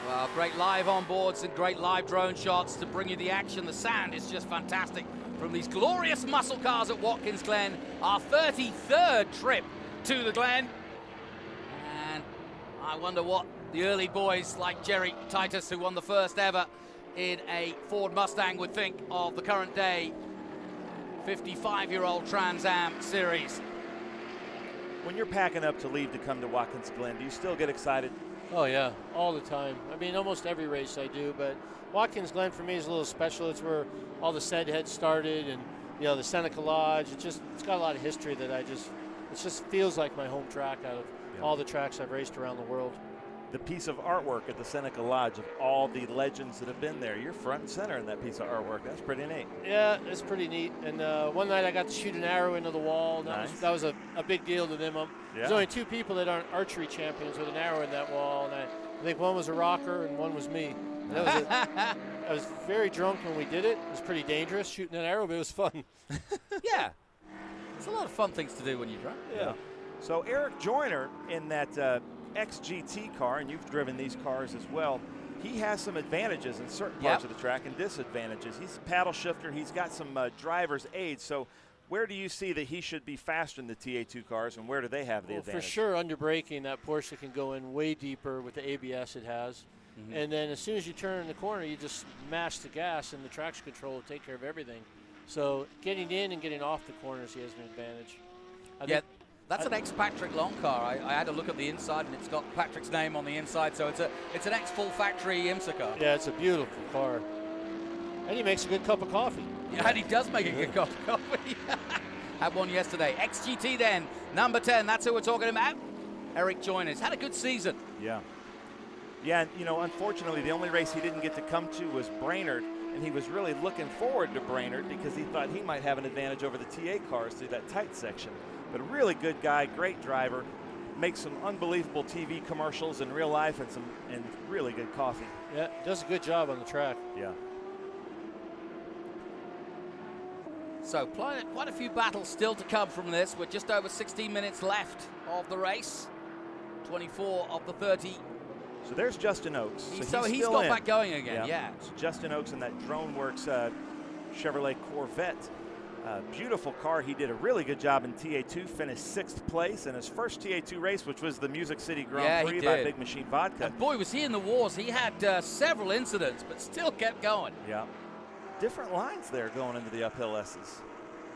Well, great live onboards and great live drone shots to bring you the action. The sound is just fantastic from these glorious muscle cars at Watkins Glen. Our 33rd trip to the Glen. And I wonder what The early boys like Jerry Titus, who won the first ever in a Ford Mustang, would think of the current day 55-year-old Trans Am series. When you're packing up to leave to come to Watkins Glen, do you still get excited? Oh yeah, all the time. I mean, almost every race I do, but Watkins Glen for me is a little special. It's where all the Sed heads started, and you know, the Seneca Lodge. It's got a lot of history that it just feels like my home track out of all the tracks I've raced around the world. The piece of artwork at the Seneca Lodge of all the legends that have been there. You're front and center in that piece of artwork. That's pretty neat. Yeah, it's pretty neat. And one night I got to shoot an arrow into the wall. Nice. That was a big deal to them. There's only 2 people that aren't archery champions with an arrow in that wall, and I think one was a rocker and one was me. And I was very drunk when we did it. It was pretty dangerous shooting an arrow, but it was fun. Yeah. It's a lot of fun things to do when you're drunk. Yeah. So Eric Joyner in that XGT car, and you've driven these cars as well, he has some advantages in certain parts of the track and disadvantages. He's a paddle shifter. He's got some driver's aids. So where do you see that he should be faster than the TA2 cars, and where do they have the advantage? For sure, under braking, that Porsche can go in way deeper with the ABS it has. And then as soon as you turn in the corner, you just mash the gas, and the traction control will take care of everything. So getting in and getting off the corners, he has an advantage. That's an ex-Patrick Long car. I had a look at the inside, and it's got Patrick's name on the inside, so it's an ex-full factory IMSA car. Yeah, it's a beautiful car. And he makes a good cup of coffee. Yeah, and he does make a good cup of coffee. Had one yesterday. XGT then, number 10, that's who we're talking about. Eric Joyner's had a good season. Yeah. Yeah, and you know, unfortunately, the only race he didn't get to come to was Brainerd, and he was really looking forward to Brainerd because he thought he might have an advantage over the TA cars through that tight section. But a really good guy, great driver, makes some unbelievable TV commercials in real life and really good coffee. Yeah, does a good job on the track. Yeah. So quite a few battles still to come from this. We're just over 16 minutes left of the race. 24 of the 30. So there's Justin Oaks. So he's got back going again, yeah. So Justin Oaks in that DroneWorks Chevrolet Corvette. Beautiful car. He did a really good job in TA2, finished 6th place in his first TA2 race, which was the Music City Grand Prix by Big Machine Vodka. And boy, was he in the wars. He had several incidents, but still kept going. Yeah. Different lines there going into the uphill S's.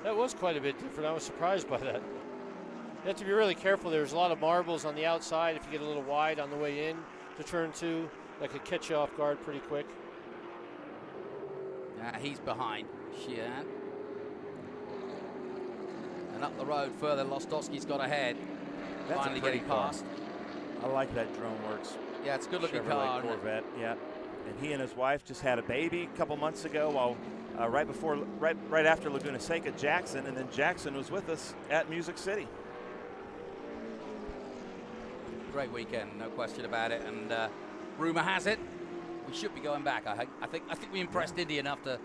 That was quite a bit different. I was surprised by that. You have to be really careful. There's a lot of marbles on the outside. If you get a little wide on the way in to turn 2, that could catch you off guard pretty quick. He's behind Sheehan. And up the road further, Lostofsky's got ahead. That's finally getting past. I like that DroneWorks. Yeah, it's a good-looking Chevrolet car. Corvette, yeah. And he and his wife just had a baby a couple months ago while right after Laguna Seca, Jackson, and then Jackson was with us at Music City. Great weekend, no question about it. And rumor has it we should be going back. I think we impressed Indy enough to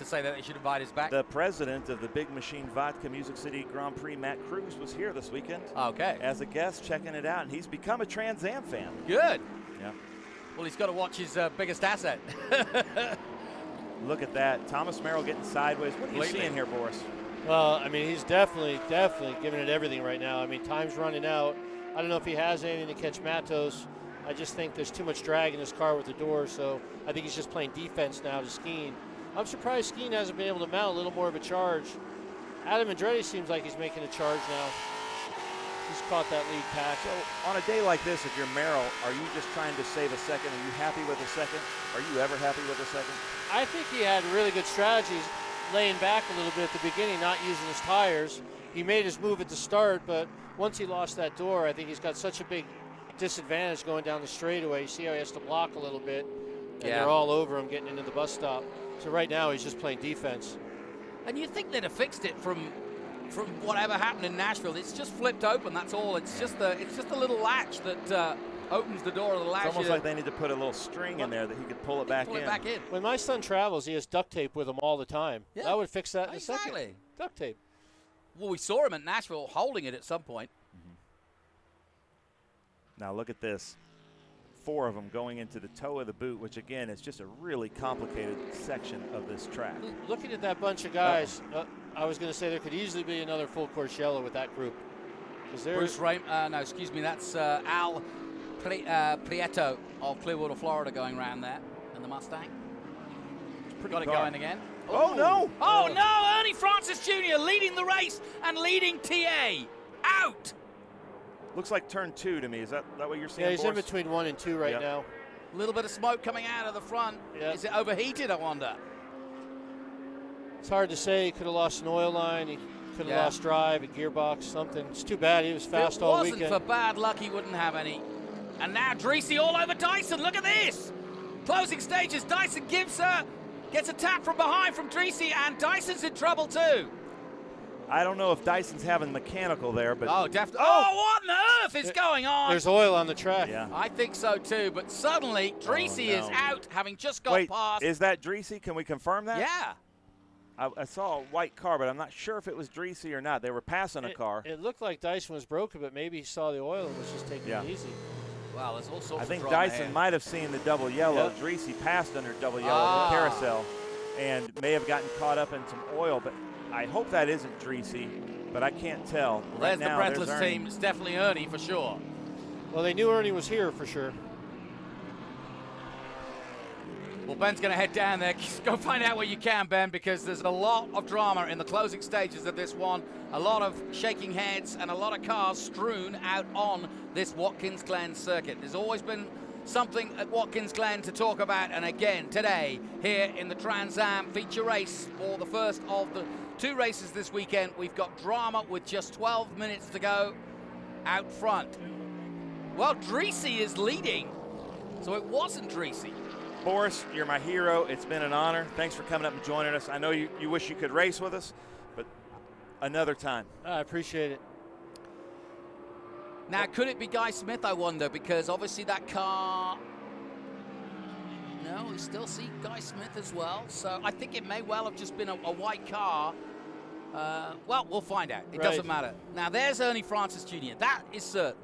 say that they should invite us back. The president of the Big Machine Vodka Music City Grand Prix, Matt Cruz, was here this weekend. Okay. As a guest, checking it out, and he's become a Trans Am fan. Good. Yeah. Well, he's got to watch his biggest asset. Look at that. Thomas Merrill getting sideways. What are you seeing here, Boris? Well, I mean, he's definitely giving it everything right now. I mean, time's running out. I don't know if he has anything to catch Matos. I just think there's too much drag in his car with the door, so I think he's just playing defense now to Skeen. I'm surprised Skeen hasn't been able to mount a little more of a charge. Adam Andretti seems like he's making a charge now. He's caught that lead pack. So on a day like this, if you're Merrill, are you just trying to save a second? Are you happy with a second? Are you ever happy with a second? I think he had really good strategies, laying back a little bit at the beginning, not using his tires. He made his move at the start, but once he lost that door, I think he's got such a big disadvantage going down the straightaway. You see how he has to block a little bit, and they're all over him getting into the bus stop. So right now he's just playing defense. And you think they'd have fixed it from whatever happened in Nashville. It's just flipped open. That's all. It's just a little latch that opens the door of the latch. It's almost like they need to put a little string in there that he could pull it back in. When my son travels, he has duct tape with him all the time. Yeah. That would fix that in a Exactly. second. Duct tape. Well, we saw him at Nashville holding it at some point. Now look at this. 4 of them going into the toe of the boot, which again is just a really complicated section of this track. Looking at that bunch of guys, I was going to say there could easily be another full course yellow with that group. Bruce Raymond, no, excuse me, that's Al Prieto of Clearwater, Florida, going around there in the Mustang. Got it going again. Oh, no! Oh, no! Ernie Francis Jr. leading the race and leading TA. Out! Looks like turn 2 to me. Is that what you're seeing, Yeah, he's in Boris? between 1 and 2 right now. A little bit of smoke coming out of the front. Yeah. Is it overheated, I wonder? It's hard to say. He could have lost an oil line. He could have lost drive, a gearbox, something. It's too bad. He was fast all weekend. If it wasn't for bad luck, he wouldn't have any. And now Dreesy all over Dyson. Look at this. Closing stages. Dyson gets a tap from behind from Dreesy, and Dyson's in trouble too. I don't know if Dyson's having mechanical there, but... Oh, definitely. Oh, what on earth is going on? There's oil on the track. Yeah. I think so too, but suddenly Dreesy is out, having just got past. Is that Dreesy? Can we confirm that? Yeah. I saw a white car, but I'm not sure if it was Dreesy or not. They were passing a car. It looked like Dyson was broken, but maybe he saw the oil and was just taking it easy. Well, there's all sorts I think of drama Dyson here. might have seen the double yellow. Dreesy passed under double yellow in the carousel and may have gotten caught up in some oil, but I hope that isn't Dreesy, but I can't tell. Well, right there's now, the breathless there's Ernie. team. It's definitely Ernie for sure. Well, they knew Ernie was here for sure. Well, Ben's going to head down there. Go find out what you can, Ben, because there's a lot of drama in the closing stages of this one. A lot of shaking heads and a lot of cars strewn out on this Watkins Glen circuit. There's always been something at Watkins Glen to talk about, and again today here in the Trans Am feature race for the first of the 2 races this weekend, we've got drama with just 12 minutes to go out front. Well, Dreesy is leading, so it wasn't Dreesy. Boris, you're my hero. It's been an honor. Thanks for coming up and joining us. I know you wish you could race with us, but another time. I appreciate it. Now, could it be Guy Smith, I wonder, because obviously that car... No, we still see Guy Smith as well, so I think it may well have just been a white car. Well, we'll find out. It doesn't matter. Now, there's Ernie Francis Jr. That is certain.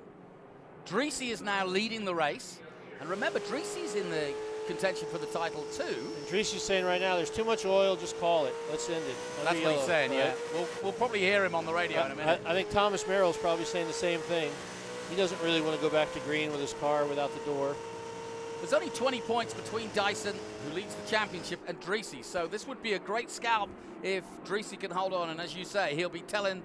Dreesy is now leading the race. And remember, Dreesy's in the contention for the title too. And Dreesy's saying right now, there's too much oil, just call it. Let's end it. That's what he's saying, yeah. We'll probably hear him on the radio in a minute. I think Thomas Merrill's probably saying the same thing. He doesn't really want to go back to green with his car without the door. There's only 20 points between Dyson, who leads the championship, and Dreesy. So this would be a great scalp if Dreesy can hold on. And as you say, he'll be telling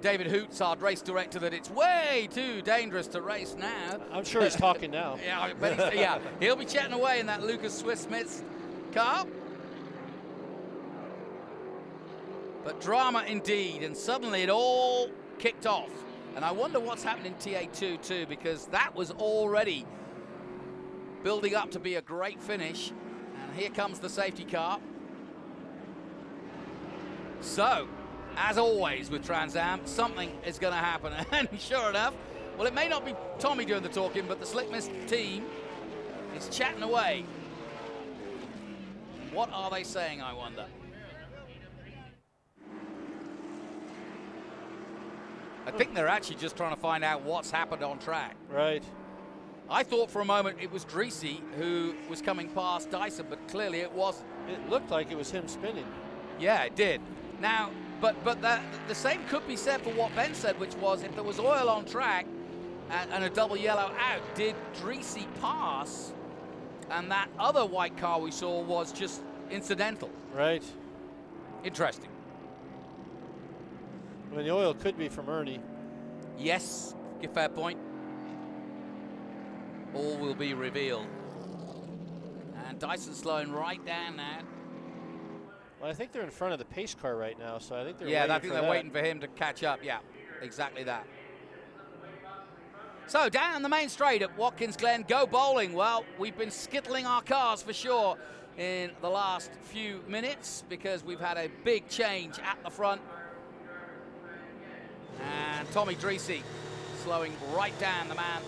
David Hoots, our race director, that it's way too dangerous to race now. I'm sure he's talking now. Yeah, I bet he'll be chatting away in that Lucas Swift-Smith's car. But drama indeed, and suddenly it all kicked off. And I wonder what's happened in TA2 too, because that was already building up to be a great finish. And here comes the safety car. So, as always with Trans Am, something is going to happen. And sure enough, well, it may not be Tommy doing the talking, but the Slick Mist team is chatting away. What are they saying, I wonder? I think they're actually just trying to find out what's happened on track. Right. I thought for a moment it was Dreesy who was coming past Dyson, but clearly it wasn't. It looked like it was him spinning. Yeah, it did. Now, but the same could be said for what Ben said, which was if there was oil on track and a double yellow out, did Dreesy pass? And that other white car we saw was just incidental. Right. Interesting. I mean, the oil could be from Ernie. Yes, fair point. All will be revealed. And Dyson slowing right down now. Well, I think they're in front of the pace car right now, so I think they're yeah, waiting I think they're waiting for him to catch up. Yeah, exactly that. So down the main straight at Watkins Glen, go bowling. Well, we've been skittling our cars for sure in the last few minutes because we've had a big change at the front. And Tommy Dreesy slowing right down, the man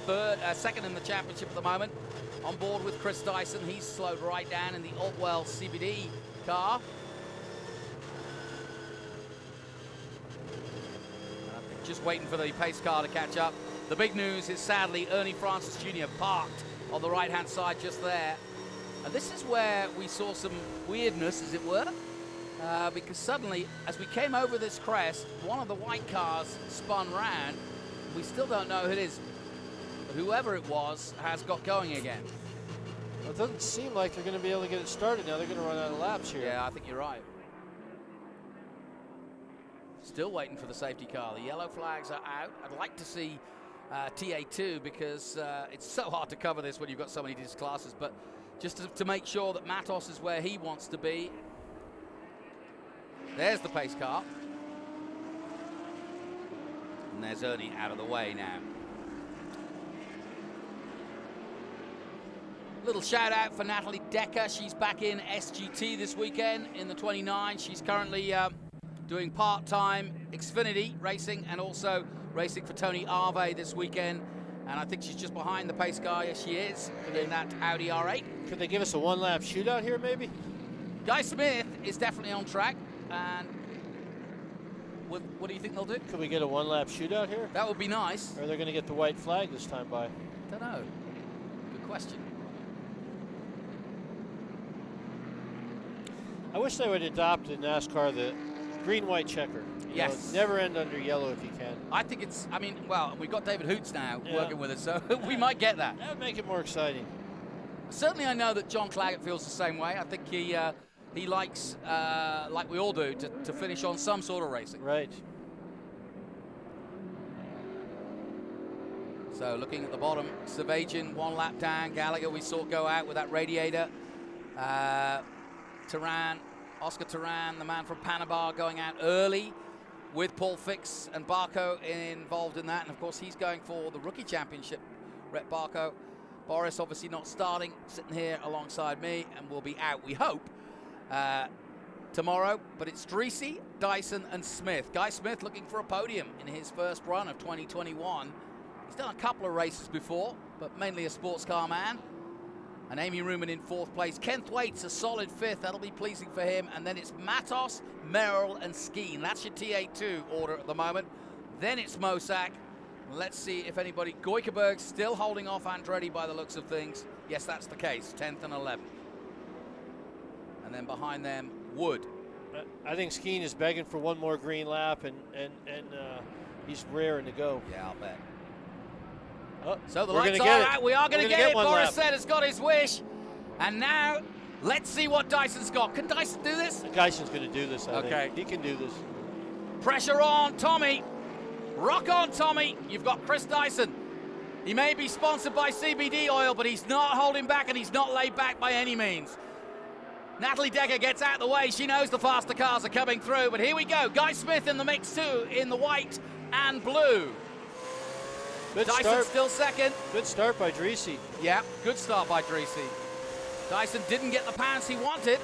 second in the championship at the moment. On board with Chris Dyson, he's slowed right down in the Altwell CBD car. And I think just waiting for the pace car to catch up. The big news is sadly Ernie Francis Jr. parked on the right-hand side just there. And this is where we saw some weirdness, as it were. Because suddenly, as we came over this crest, one of the white cars spun round. We still don't know who it is. whoever it was has got going again. Well, it doesn't seem like they're going to be able to get it started now. They're going to run out of laps here. Yeah, I think you're right. Still waiting for the safety car. The yellow flags are out. I'd like to see TA2 because it's so hard to cover this when you've got so many disc classes, but just to make sure that Matos is where he wants to be. There's the pace car. And there's Ernie out of the way now. Little shout out for Natalie Decker. She's back in SGT this weekend in the 29. She's currently doing part-time Xfinity racing and also racing for Tony Arve this weekend. And I think she's just behind the pace car. Yes, she is in that Audi R8. Could they give us a one-lap shootout here, maybe? Guy Smith is definitely on track. And what do you think they'll do? Could we get a one-lap shootout here? That would be nice. Or are they going to get the white flag this time by? Don't know. Good question. I wish they would adopt in NASCAR the green-white checker. Yes. Never end under yellow if you can. I think it's, I mean, well, we've got David Hoots now working with us, so we might get that. That would make it more exciting. Certainly I know that John Claggett feels the same way. I think he likes, like we all do, to finish on some sort of racing. Right. So looking at the bottom, Savagian 1 lap down. Gallagher we saw go out with that radiator. Turan, Oscar Turan, the man from Panama, going out early with Paul Fix and Barco involved in that. And of course he's going for the rookie championship, Rhett Barco. Boris obviously not starting, sitting here alongside me, and will be out, we hope, tomorrow. But it's Dreesy, Dyson and Smith. Guy Smith looking for a podium in his first run of 2021. He's done a couple of races before, but mainly a sports car man. And Amy Ruman in 4th place. Ken Thwaites a solid 5th. That'll be pleasing for him. And then it's Matos, Merrill, and Skeen. That's your TA2 order at the moment. Then it's Mosak. Let's see if anybody... Goikerberg's still holding off Andretti by the looks of things. Yes, that's the case. 10th and 11th. And then behind them, Wood. I think Skeen is begging for one more green lap, and he's raring to go. Yeah, I'll bet. Oh, so the lights are out. We are going to get it. Boris said has got his wish. And now, let's see what Dyson's got. Can Dyson do this? Dyson's going to do this, I think. He can do this. Pressure on, Tommy. Rock on, Tommy. You've got Chris Dyson. He may be sponsored by CBD oil, but he's not holding back, and he's not laid back by any means. Natalie Decker gets out of the way. She knows the faster cars are coming through, but here we go. Guy Smith in the mix too, in the white and blue. Good Dyson start. still second. Good start by Dreesy. Yeah, good start by Dreesy. Dyson didn't get the pounds he wanted.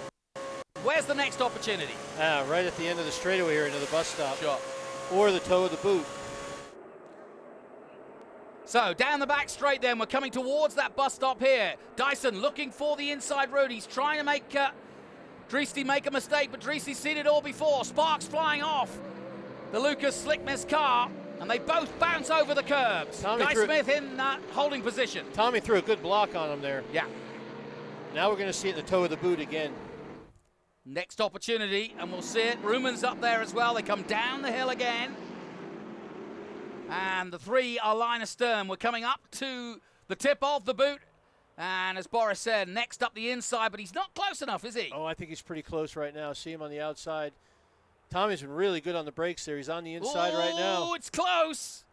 Where's the next opportunity? Right at the end of the straightaway here into the bus stop. Sure. Or the toe of the boot. So down the back straight then, we're coming towards that bus stop here. Dyson looking for the inside road. He's trying to make Dreesy make a mistake, but Dreesy's seen it all before. Sparks flying off the Lucas Slickness car. And they both bounce over the curbs. Guy Smith in that holding position. Tommy threw a good block on him there. Yeah. Now we're going to see it in the toe of the boot again. Next opportunity, and we'll see it. Ruman's up there as well. They come down the hill again. And the three are line astern. We're coming up to the tip of the boot. And as Boris said, next up the inside, but he's not close enough, is he? Oh, I think he's pretty close right now. See him on the outside. Tommy's been really good on the brakes there. He's on the inside right now. Oh, it's close.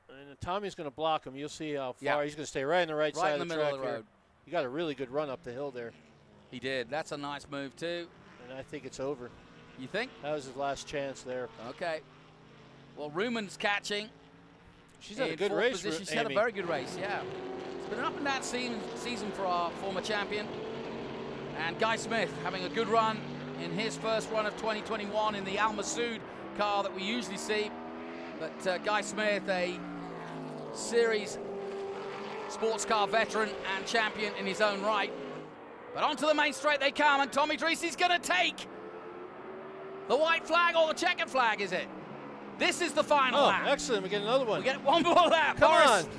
And Tommy's going to block him. You'll see how far. He's going to stay right on the right side of the track here. He got a really good run up the hill there. He did. That's a nice move, too. And I think it's over. You think? That was his last chance there. Okay. Well, Ruman's catching. She's had a good race, She's had a very good race, yeah. It's been an up-and-down season for our former champion. And Guy Smith having a good run in his first run of 2021 in the Al Masood car that we usually see. But Guy Smith, a series sports car veteran and champion in his own right. But onto the main straight they come, and Tommy Dreesy's going to take the white flag or the checkered flag, is it? This is the final lap. Excellent. We get another one. We get one more lap. Come Boris on.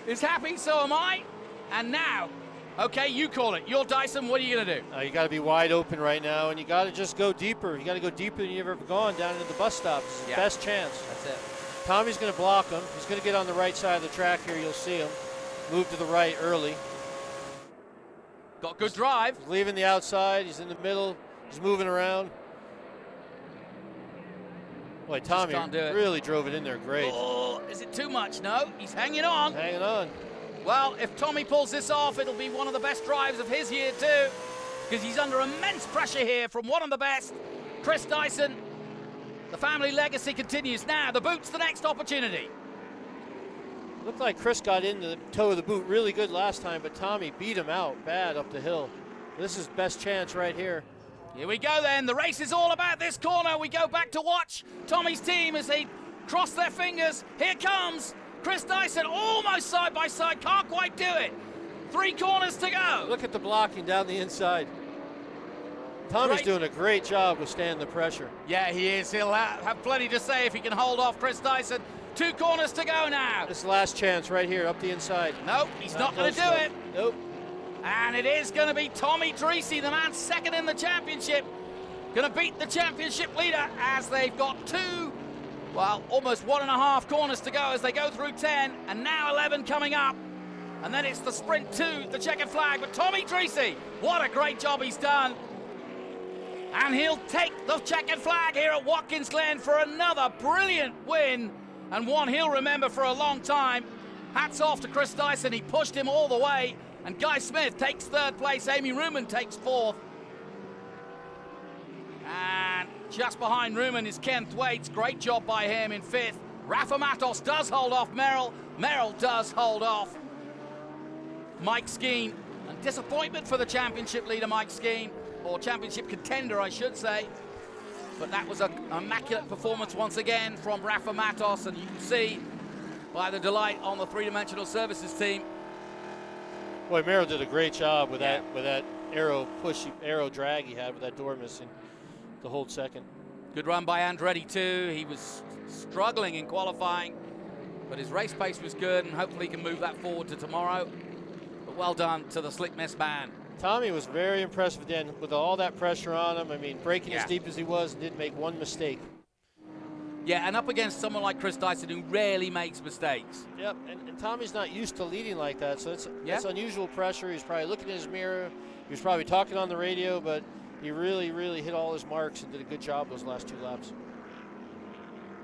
is happy, so am I. And now, okay, you call it. You're Dyson. What are you going to do? You got to be wide open right now, and you got to just go deeper. You got to go deeper than you've ever gone down into the bus stop. It's the best chance. That's it. Tommy's going to block him. He's going to get on the right side of the track here. You'll see him move to the right early. Got good drive. He's leaving the outside. He's in the middle. He's moving around. Boy, Tommy really drove it in there great. Oh, is it too much? No, he's hanging on. Hanging on. Well, if Tommy pulls this off, it'll be one of the best drives of his year too, because he's under immense pressure here from one of the best, Chris Dyson. The family legacy continues. Now, the boot's the next opportunity. Looked like Chris got into the toe of the boot really good last time, but Tommy beat him out bad up the hill. This is best chance right here. Here we go then. The race is all about this corner. We go back to watch Tommy's team as they cross their fingers. Here comes Chris Dyson, almost side by side. Can't quite do it. 3 corners to go. Look at the blocking down the inside. Tommy's doing a great job withstanding the pressure. Yeah, he is. He'll have plenty to say if he can hold off Chris Dyson. 2 corners to go now. This last chance right here up the inside. Nope, he's not going to do it. Nope. And it is going to be Tommy Dreese, the man second in the championship, going to beat the championship leader as they've got 2, well, almost 1.5 corners to go as they go through 10, and now 11 coming up. And then it's the sprint to the checkered flag. But Tommy Dreese, what a great job he's done. And he'll take the checkered flag here at Watkins Glen for another brilliant win, and one he'll remember for a long time. Hats off to Chris Dyson. He pushed him all the way. And Guy Smith takes 3rd place. Amy Ruman takes 4th. And just behind Ruman is Ken Thwaites. Great job by him in 5th. Rafa Matos does hold off Merrill. Merrill does hold off Mike Skeen. And disappointment for the championship leader, Mike Skeen. Or championship contender, I should say. But that was an immaculate performance once again from Rafa Matos. And you can see by the delight on the 3-dimensional services team. Boy, Merrill did a great job with that arrow drag he had with that door missing to hold second. Good run by Andretti too. He was struggling in qualifying, but his race pace was good, and hopefully he can move that forward to tomorrow. But well done to the slick miss man. Tommy was very impressive at the end with all that pressure on him. I mean, braking as deep as he was, didn't make one mistake. Yeah, and up against someone like Chris Dyson who rarely makes mistakes. Yep, and Tommy's not used to leading like that, so it's unusual pressure. He's probably looking in his mirror. He was probably talking on the radio, but he really, really hit all his marks and did a good job those last 2 laps.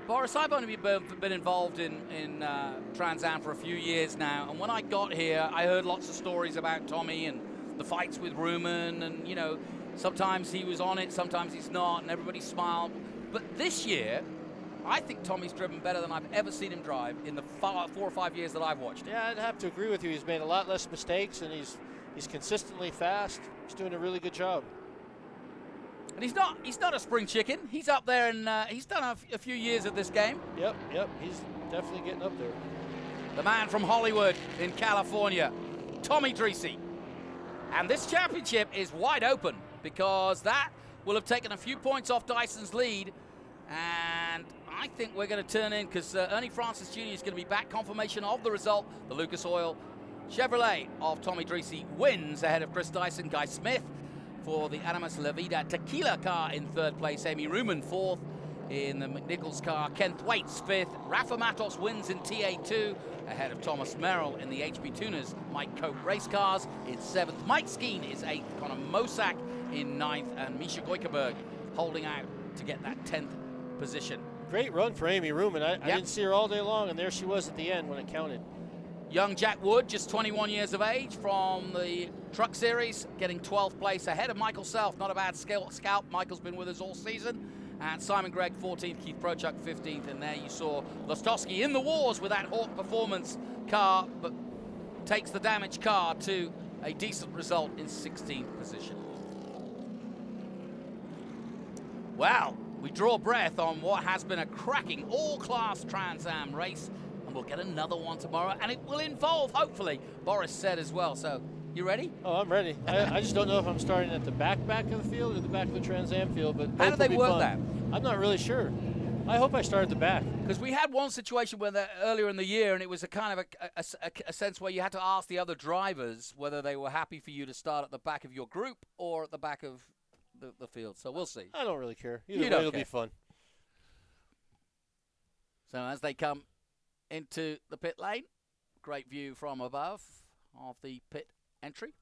Boris, I've only been involved in Trans Am for a few years now, and when I got here, I heard lots of stories about Tommy and the fights with Ruman, and, you know, sometimes he was on it, sometimes he's not, and everybody smiled. But this year, I think Tommy's driven better than I've ever seen him drive in the 4 or 5 years that I've watched him. Yeah, I'd have to agree with you. He's made a lot less mistakes, and he's consistently fast. He's doing a really good job. And he's not a spring chicken. He's up there, and he's done a few years of this game. Yep, he's definitely getting up there. The man from Hollywood in California, Tommy Dreese. And this championship is wide open because that will have taken a few points off Dyson's lead. And I think we're going to turn in because Ernie Francis Jr. is going to be back. Confirmation of the result. The Lucas Oil Chevrolet of Tommy Dreese wins ahead of Chris Dyson. Guy Smith for the Animas La Vida Tequila car in 3rd place. Amy Ruman 4th in the McNichols car. Ken Thwaites 5th. Rafa Matos wins in TA2 ahead of Thomas Merrill in the HB Tuners Mike Cope race cars in 7th. Mike Skeen is 8th. Connor Mosak in 9th. And Misha Goikerberg holding out to get that 10th position. Great run for Amy Ruman. I didn't see her all day long, and there she was at the end when it counted. Young Jack Wood, just 21 years of age from the Truck Series, getting 12th place ahead of Michael Self. Not a bad scout. Michael's been with us all season. And Simon Gregg 14th, Keith Prochuk 15th. And there you saw Lostofsky in the wars with that Hawk Performance car, but takes the damaged car to a decent result in 16th position. Wow. We draw breath on what has been a cracking all-class Trans Am race, and we'll get another one tomorrow, and it will involve, hopefully, Boris said as well. So, you ready? Oh, I'm ready. I just don't know if I'm starting at the back of the field or the back of the Trans Am field, but how do they work that? I'm not really sure. I hope I start at the back. Because we had one situation where earlier in the year, and it was a kind of a sense where you had to ask the other drivers whether they were happy for you to start at the back of your group or at the back of the field. So we'll see. I don't really care. Either way, it'll be fun. So as they come into the pit lane, great view from above of the pit entry.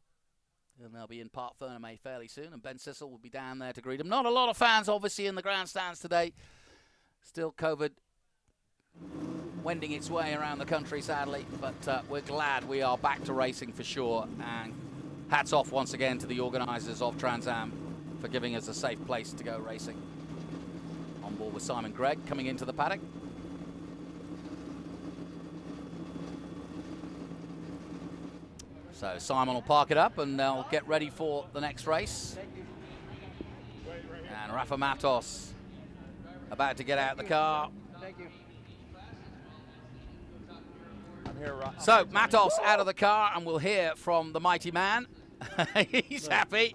And they'll be in Park Fernie fairly soon, and Ben Sissel will be down there to greet them. Not a lot of fans, obviously, in the grandstands today. Still COVID wending its way around the country, sadly. But we're glad we are back to racing for sure. And hats off once again to the organisers of Trans Am for giving us a safe place to go racing. On board with Simon Gregg coming into the paddock. So Simon will park it up and they'll get ready for the next race. And Rafa Matos about to get out the car. Thank you. So Matos out of the car, and we'll hear from the mighty man. He's happy.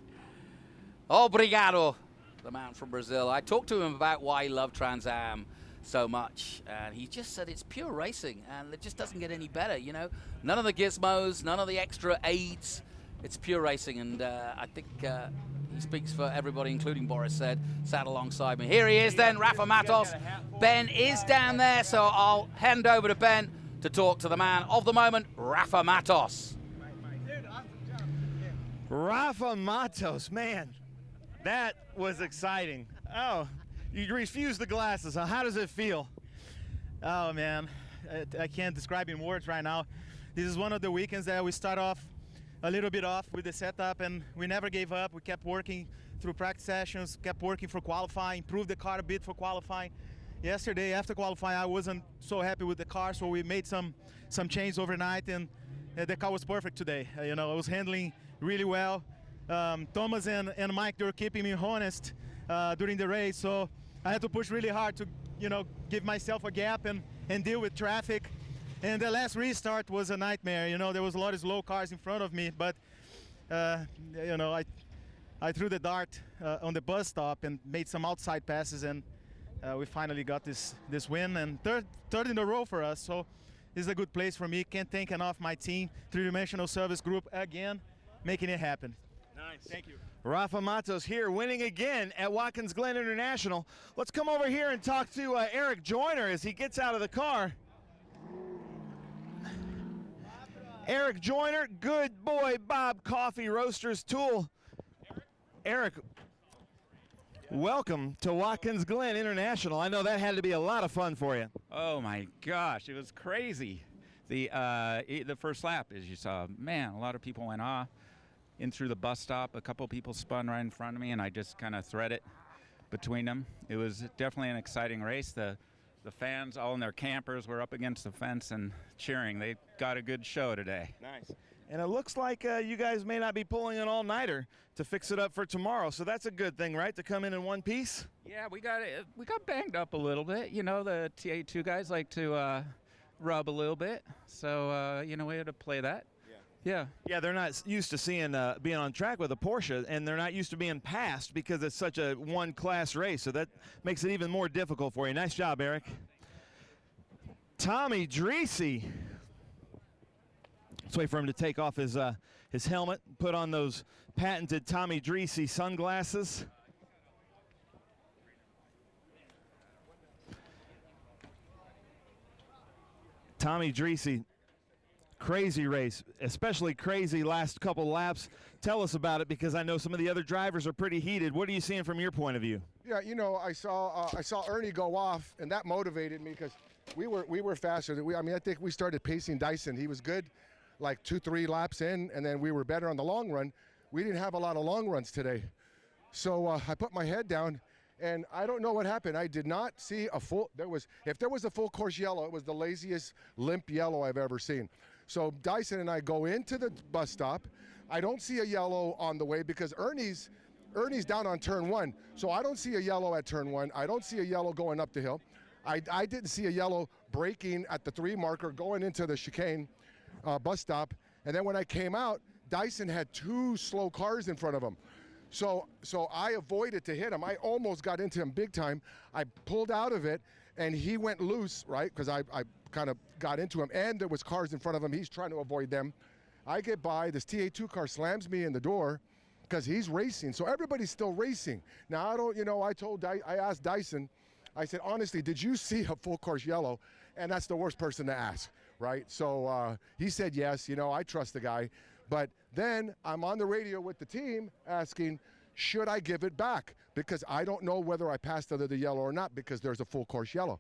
Obrigado, the man from Brazil. I talked to him about why he loved Trans Am so much, and he just said it's pure racing, and it just doesn't get any better, you know. None of the gizmos, none of the extra aids. It's pure racing, and I think he speaks for everybody, including Boris said, sat alongside me. Here he is then, Rafa Matos. Ben is down there, so I'll hand over to Ben to talk to the man of the moment, Rafa Matos. Rafa Matos, man, that was exciting. Oh, you refused the glasses, huh? How does it feel? Oh, man, I can't describe in words right now. This is one of the weekends that we start off a little bit off with the setup, and we never gave up. We kept working through practice sessions, kept working for qualifying, improved the car a bit for qualifying. Yesterday, after qualifying, I wasn't so happy with the car, so we made some changes overnight, and the car was perfect today. You know, I was handling really well. Thomas and Mike, they were keeping me honest during the race, so I had to push really hard to, you know, give myself a gap and deal with traffic. And the last restart was a nightmare. You know, there was a lot of slow cars in front of me, but you know, I threw the dart on the bus stop and made some outside passes, and we finally got this win, and third in a row for us. So this is a good place for me. Can't thank enough my team, Three-Dimensional Service Group, again, making it happen. Nice. Thank you. Rafa Matos here, winning again at Watkins Glen International. Let's come over here and talk to Eric Joyner as he gets out of the car. Eric Joyner, Good Boy Bob Coffee Roasters Tool. Eric, welcome to Watkins Glen International. I know that had to be a lot of fun for you. Oh my gosh, it was crazy. The first lap, as you saw, man, a lot of people went off in through the bus stop. A couple people spun right in front of me, and I just kind of threaded between them. It was definitely an exciting race. The fans, all in their campers, were up against the fence and cheering. They got a good show today. Nice. And it looks like you guys may not be pulling an all-nighter to fix it up for tomorrow, so that's a good thing, right, to come in one piece? Yeah, we got banged up a little bit. You know, the TA2 guys like to rub a little bit, so, you know, we had to play that. Yeah. Yeah, they're not used to seeing being on track with a Porsche, and they're not used to being passed because it's such a one-class race, so that makes it even more difficult for you. Nice job, Eric. Tommy Dreesy. Let's wait for him to take off his helmet, put on those patented Tommy Dreesy sunglasses. Tommy Dreesy. Crazy race, especially crazy last couple laps. Tell us about it, because I know some of the other drivers are pretty heated. What are you seeing from your point of view? Yeah, you know, I saw Ernie go off, and that motivated me because we were faster. I mean, I think we started pacing Dyson. He was good, like 2-3 laps in, and then we were better on the long run. We didn't have a lot of long runs today, so I put my head down. And I don't know what happened. I did not see a full. If there was a full course yellow, it was the laziest limp yellow I've ever seen. So Dyson and I go into the bus stop. I don't see a yellow on the way because Ernie's down on turn 1. So I don't see a yellow at turn 1. I don't see a yellow going up the hill. I didn't see a yellow braking at the 3 marker going into the chicane bus stop. And then when I came out, Dyson had 2 slow cars in front of him. So I avoided to hit him. I almost got into him big time. I pulled out of it, and he went loose, right? Because I kind of got into him, and there was cars in front of him. He's trying to avoid them. I get by. This TA2 car slams me in the door because he's racing. So everybody's still racing. Now, I don't, you know, I asked Dyson, I said, honestly, did you see a full course yellow? And that's the worst person to ask, right? So he said yes. You know, I trust the guy. But then I'm on the radio with the team asking, should I give it back? Because I don't know whether I passed under the yellow or not because there's a full course yellow.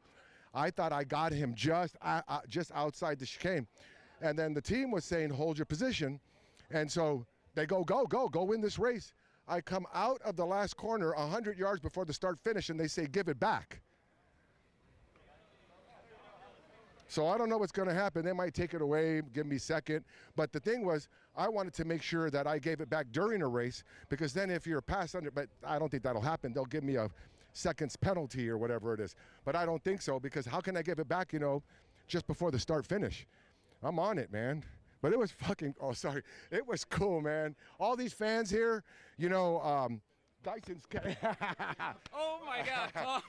I thought I got him just outside the chicane. And then the team was saying, hold your position. And so they go win this race. I come out of the last corner 100 yards before the start finish, and they say, give it back. So I don't know what's going to happen. They might take it away, give me second. But the thing was, I wanted to make sure that I gave it back during a race, because then if you're passed under, but I don't think that'll happen. They'll give me a seconds penalty or whatever it is. But I don't think so, because how can I give it back, you know, just before the start finish? I'm on it, man. But it was fucking, it was cool, man. All these fans here, you know, Dyson's Oh my God,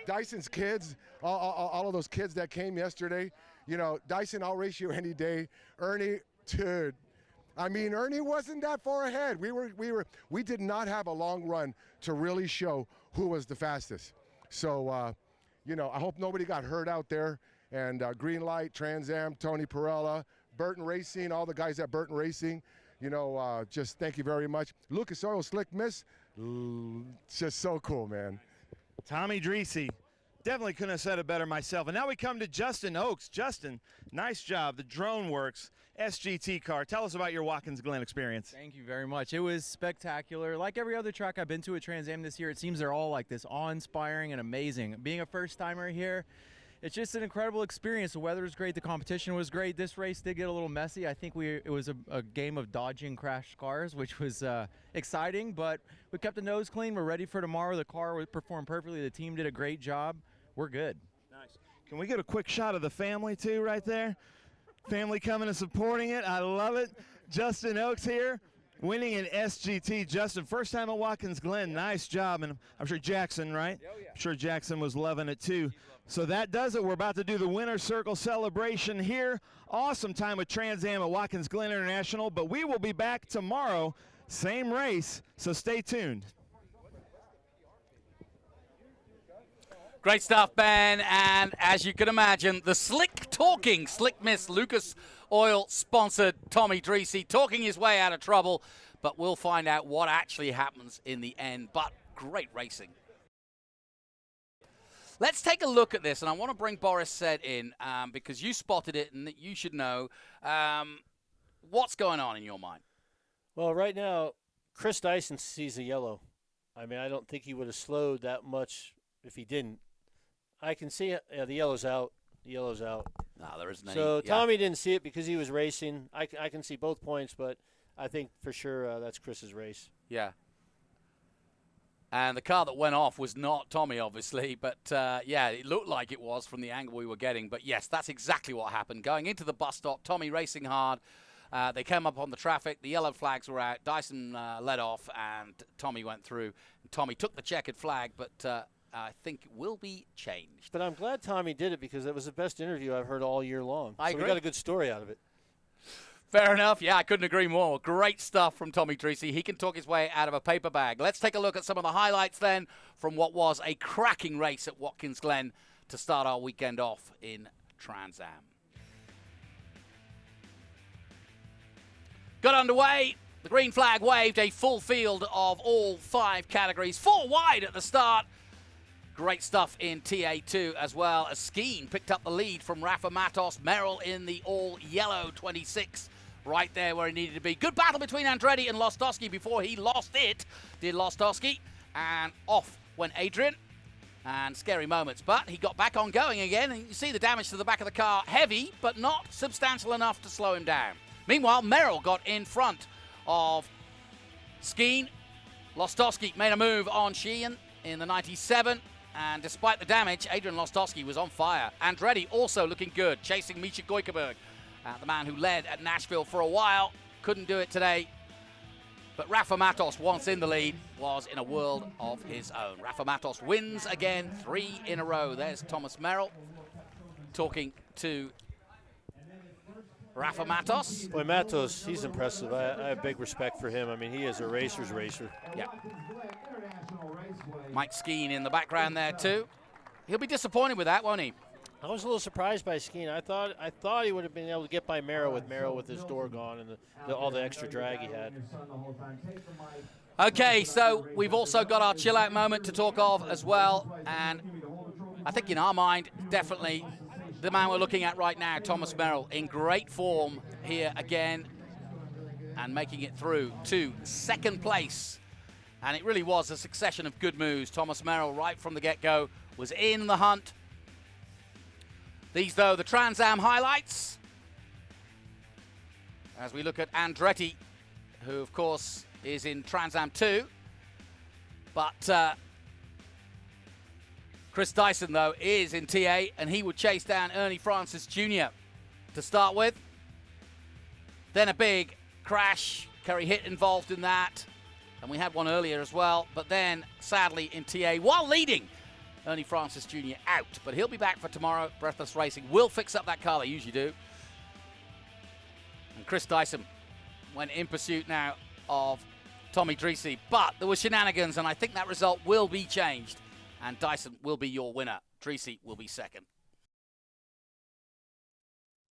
Dyson's kids, all of those kids that came yesterday, you know, Dyson, I'll race you any day. Ernie, dude, I mean, Ernie wasn't that far ahead. We did not have a long run to really show who was the fastest. So, you know, I hope nobody got hurt out there. And Green Light, Trans Am, Tony Perella, Burton Racing, all the guys at Burton Racing, you know, just thank you very much. Lucas Oil Slick Miss, just so cool, man. Tommy Dreese. Definitely couldn't have said it better myself. And now we come to Justin Oaks. Justin, nice job. The drone works. SGT car. Tell us about your Watkins Glen experience. Thank you very much. It was spectacular. Like every other track I've been to at Trans Am this year, it seems they're all like this, awe-inspiring and amazing. Being a first-timer here, it's just an incredible experience. The weather was great. The competition was great. This race did get a little messy. I think it was a game of dodging crashed cars, which was exciting, but we kept the nose clean. We're ready for tomorrow. The car performed perfectly. The team did a great job. We're good. Nice. Can we get a quick shot of the family, too, right there? Family coming and supporting it. I love it. Justin Oaks here, winning in SGT. Justin, first time at Watkins Glen. Nice job. And I'm sure Jackson, right? Oh, yeah. I'm sure Jackson was loving it, too. So that does it. We're about to do the winner's circle celebration here. Awesome time with Trans Am at Watkins Glen International. But we will be back tomorrow, same race, so stay tuned. Great stuff, Ben, and as you can imagine, the slick Miss Lucas Oil sponsored Tommy Dreese talking his way out of trouble, but we'll find out what actually happens in the end. But great racing. Let's take a look at this, and I want to bring Boris Said in because you spotted it and you should know. What's going on in your mind? Well, right now, Chris Dyson sees a yellow. I mean, I don't think he would have slowed that much if he didn't. I can see it. Yeah, the yellow's out. The yellow's out. No, there isn't any. So Tommy didn't see it because he was racing. I can see both points, but I think for sure that's Chris's race. Yeah. And the car that went off was not Tommy, obviously, but yeah, it looked like it was from the angle we were getting. But yes, that's exactly what happened. Going into the bus stop, Tommy racing hard. They came up on the traffic. The yellow flags were out. Dyson led off, and Tommy went through. Tommy took the checkered flag, but I think it will be changed. But I'm glad Tommy did it because it was the best interview I've heard all year long. I agree. We got a good story out of it. Fair enough. Yeah, I couldn't agree more. Great stuff from Tommy Dreese. He can talk his way out of a paper bag. Let's take a look at some of the highlights then from what was a cracking race at Watkins Glen to start our weekend off in Trans Am. Got underway. The green flag waved, a full field of all 5 categories. 4 wide at the start. Great stuff in TA2 as well. As Skeen picked up the lead from Rafa Matos. Merrill in the all-yellow 26, right there where he needed to be. Good battle between Andretti and Lostofsky before he lost it, did Lostofsky. And off went Adrien. And scary moments, but he got back on going again. And you see the damage to the back of the car. Heavy, but not substantial enough to slow him down. Meanwhile, Merrill got in front of Skeen. Lostofsky made a move on Sheehan in the 97. And despite the damage, Adrien Lostofsky was on fire. Andretti also looking good, chasing Misha Goikerberg. The man who led at Nashville for a while. Couldn't do it today. But Rafa Matos, once in the lead, was in a world of his own. Rafa Matos wins again, 3 in a row. There's Thomas Merrill talking to Rafa Matos. Boy, Matos, he's impressive. I have big respect for him. I mean, he is a racer's racer. Yeah. Mike Skeen in the background there too. he'll be disappointed with that, won't he? I was a little surprised by Skeen. I thought he would have been able to get by Merrill with his door gone and all the extra drag he had. Okay, so we've also got our chill-out moment to talk of as well, and I think in our mind, definitely the man we're looking at right now, Thomas Merrill, in great form here again and making it through to second place. And it really was a succession of good moves. Thomas Merrill, right from the get-go, was in the hunt. These, though, the Trans Am highlights. As we look at Andretti, who, of course, is in Trans Am 2. But Chris Dyson, though, is in TA, and he would chase down Ernie Francis Jr. to start with. Then a big crash. Kerry Hitt involved in that. And we had one earlier as well. But then, sadly, in TA, while leading, Ernie Francis Jr. out. But he'll be back for tomorrow. Breathless Racing will fix up that car, they usually do. And Chris Dyson went in pursuit now of Tommy Dreesy. But there were shenanigans, and I think that result will be changed. And Dyson will be your winner. Dreesy will be second.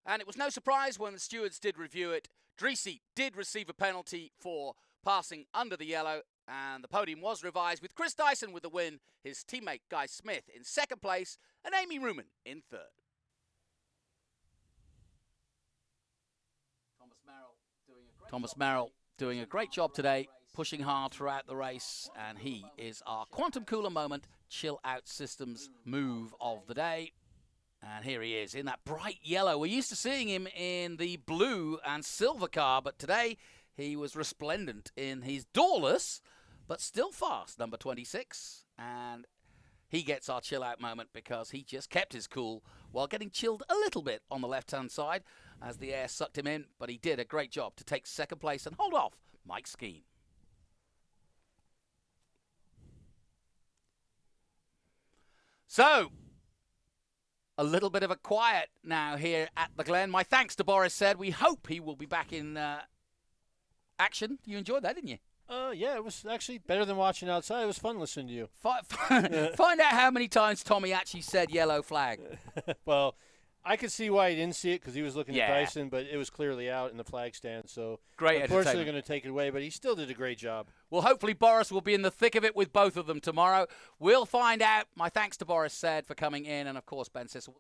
And it was no surprise when the stewards did review it. Dreesy did receive a penalty for passing under the yellow, and the podium was revised with Chris Dyson with the win, his teammate Guy Smith in second place, and Amy Ruman in third. Thomas Merrill doing a great job today, pushing hard throughout the race, and he is our Quantum Cooler Moment Chill Out Systems move of the day. And here he is in that bright yellow. We're used to seeing him in the blue and silver car, but today he was resplendent in his doorless, but still fast, number 26. And he gets our chill out moment because he just kept his cool while getting chilled a little bit on the left-hand side as the air sucked him in. But he did a great job to take second place and hold off Mike Skeen. So, a little bit of a quiet now here at the Glen. My thanks to Boris Said. We hope he will be back in action. You enjoyed that, didn't you? Yeah, it was actually better than watching outside. It was fun listening to you. Find out how many times Tommy actually said yellow flag. Well, I could see why he didn't see it because he was looking Yeah. at Dyson, but it was clearly out in the flag stand. So Great unfortunately, they're entertainment. going to take it away, but he still did a great job. Well, hopefully Boris will be in the thick of it with both of them tomorrow. We'll find out. My thanks to Boris Said for coming in, and, of course, Ben Sissel.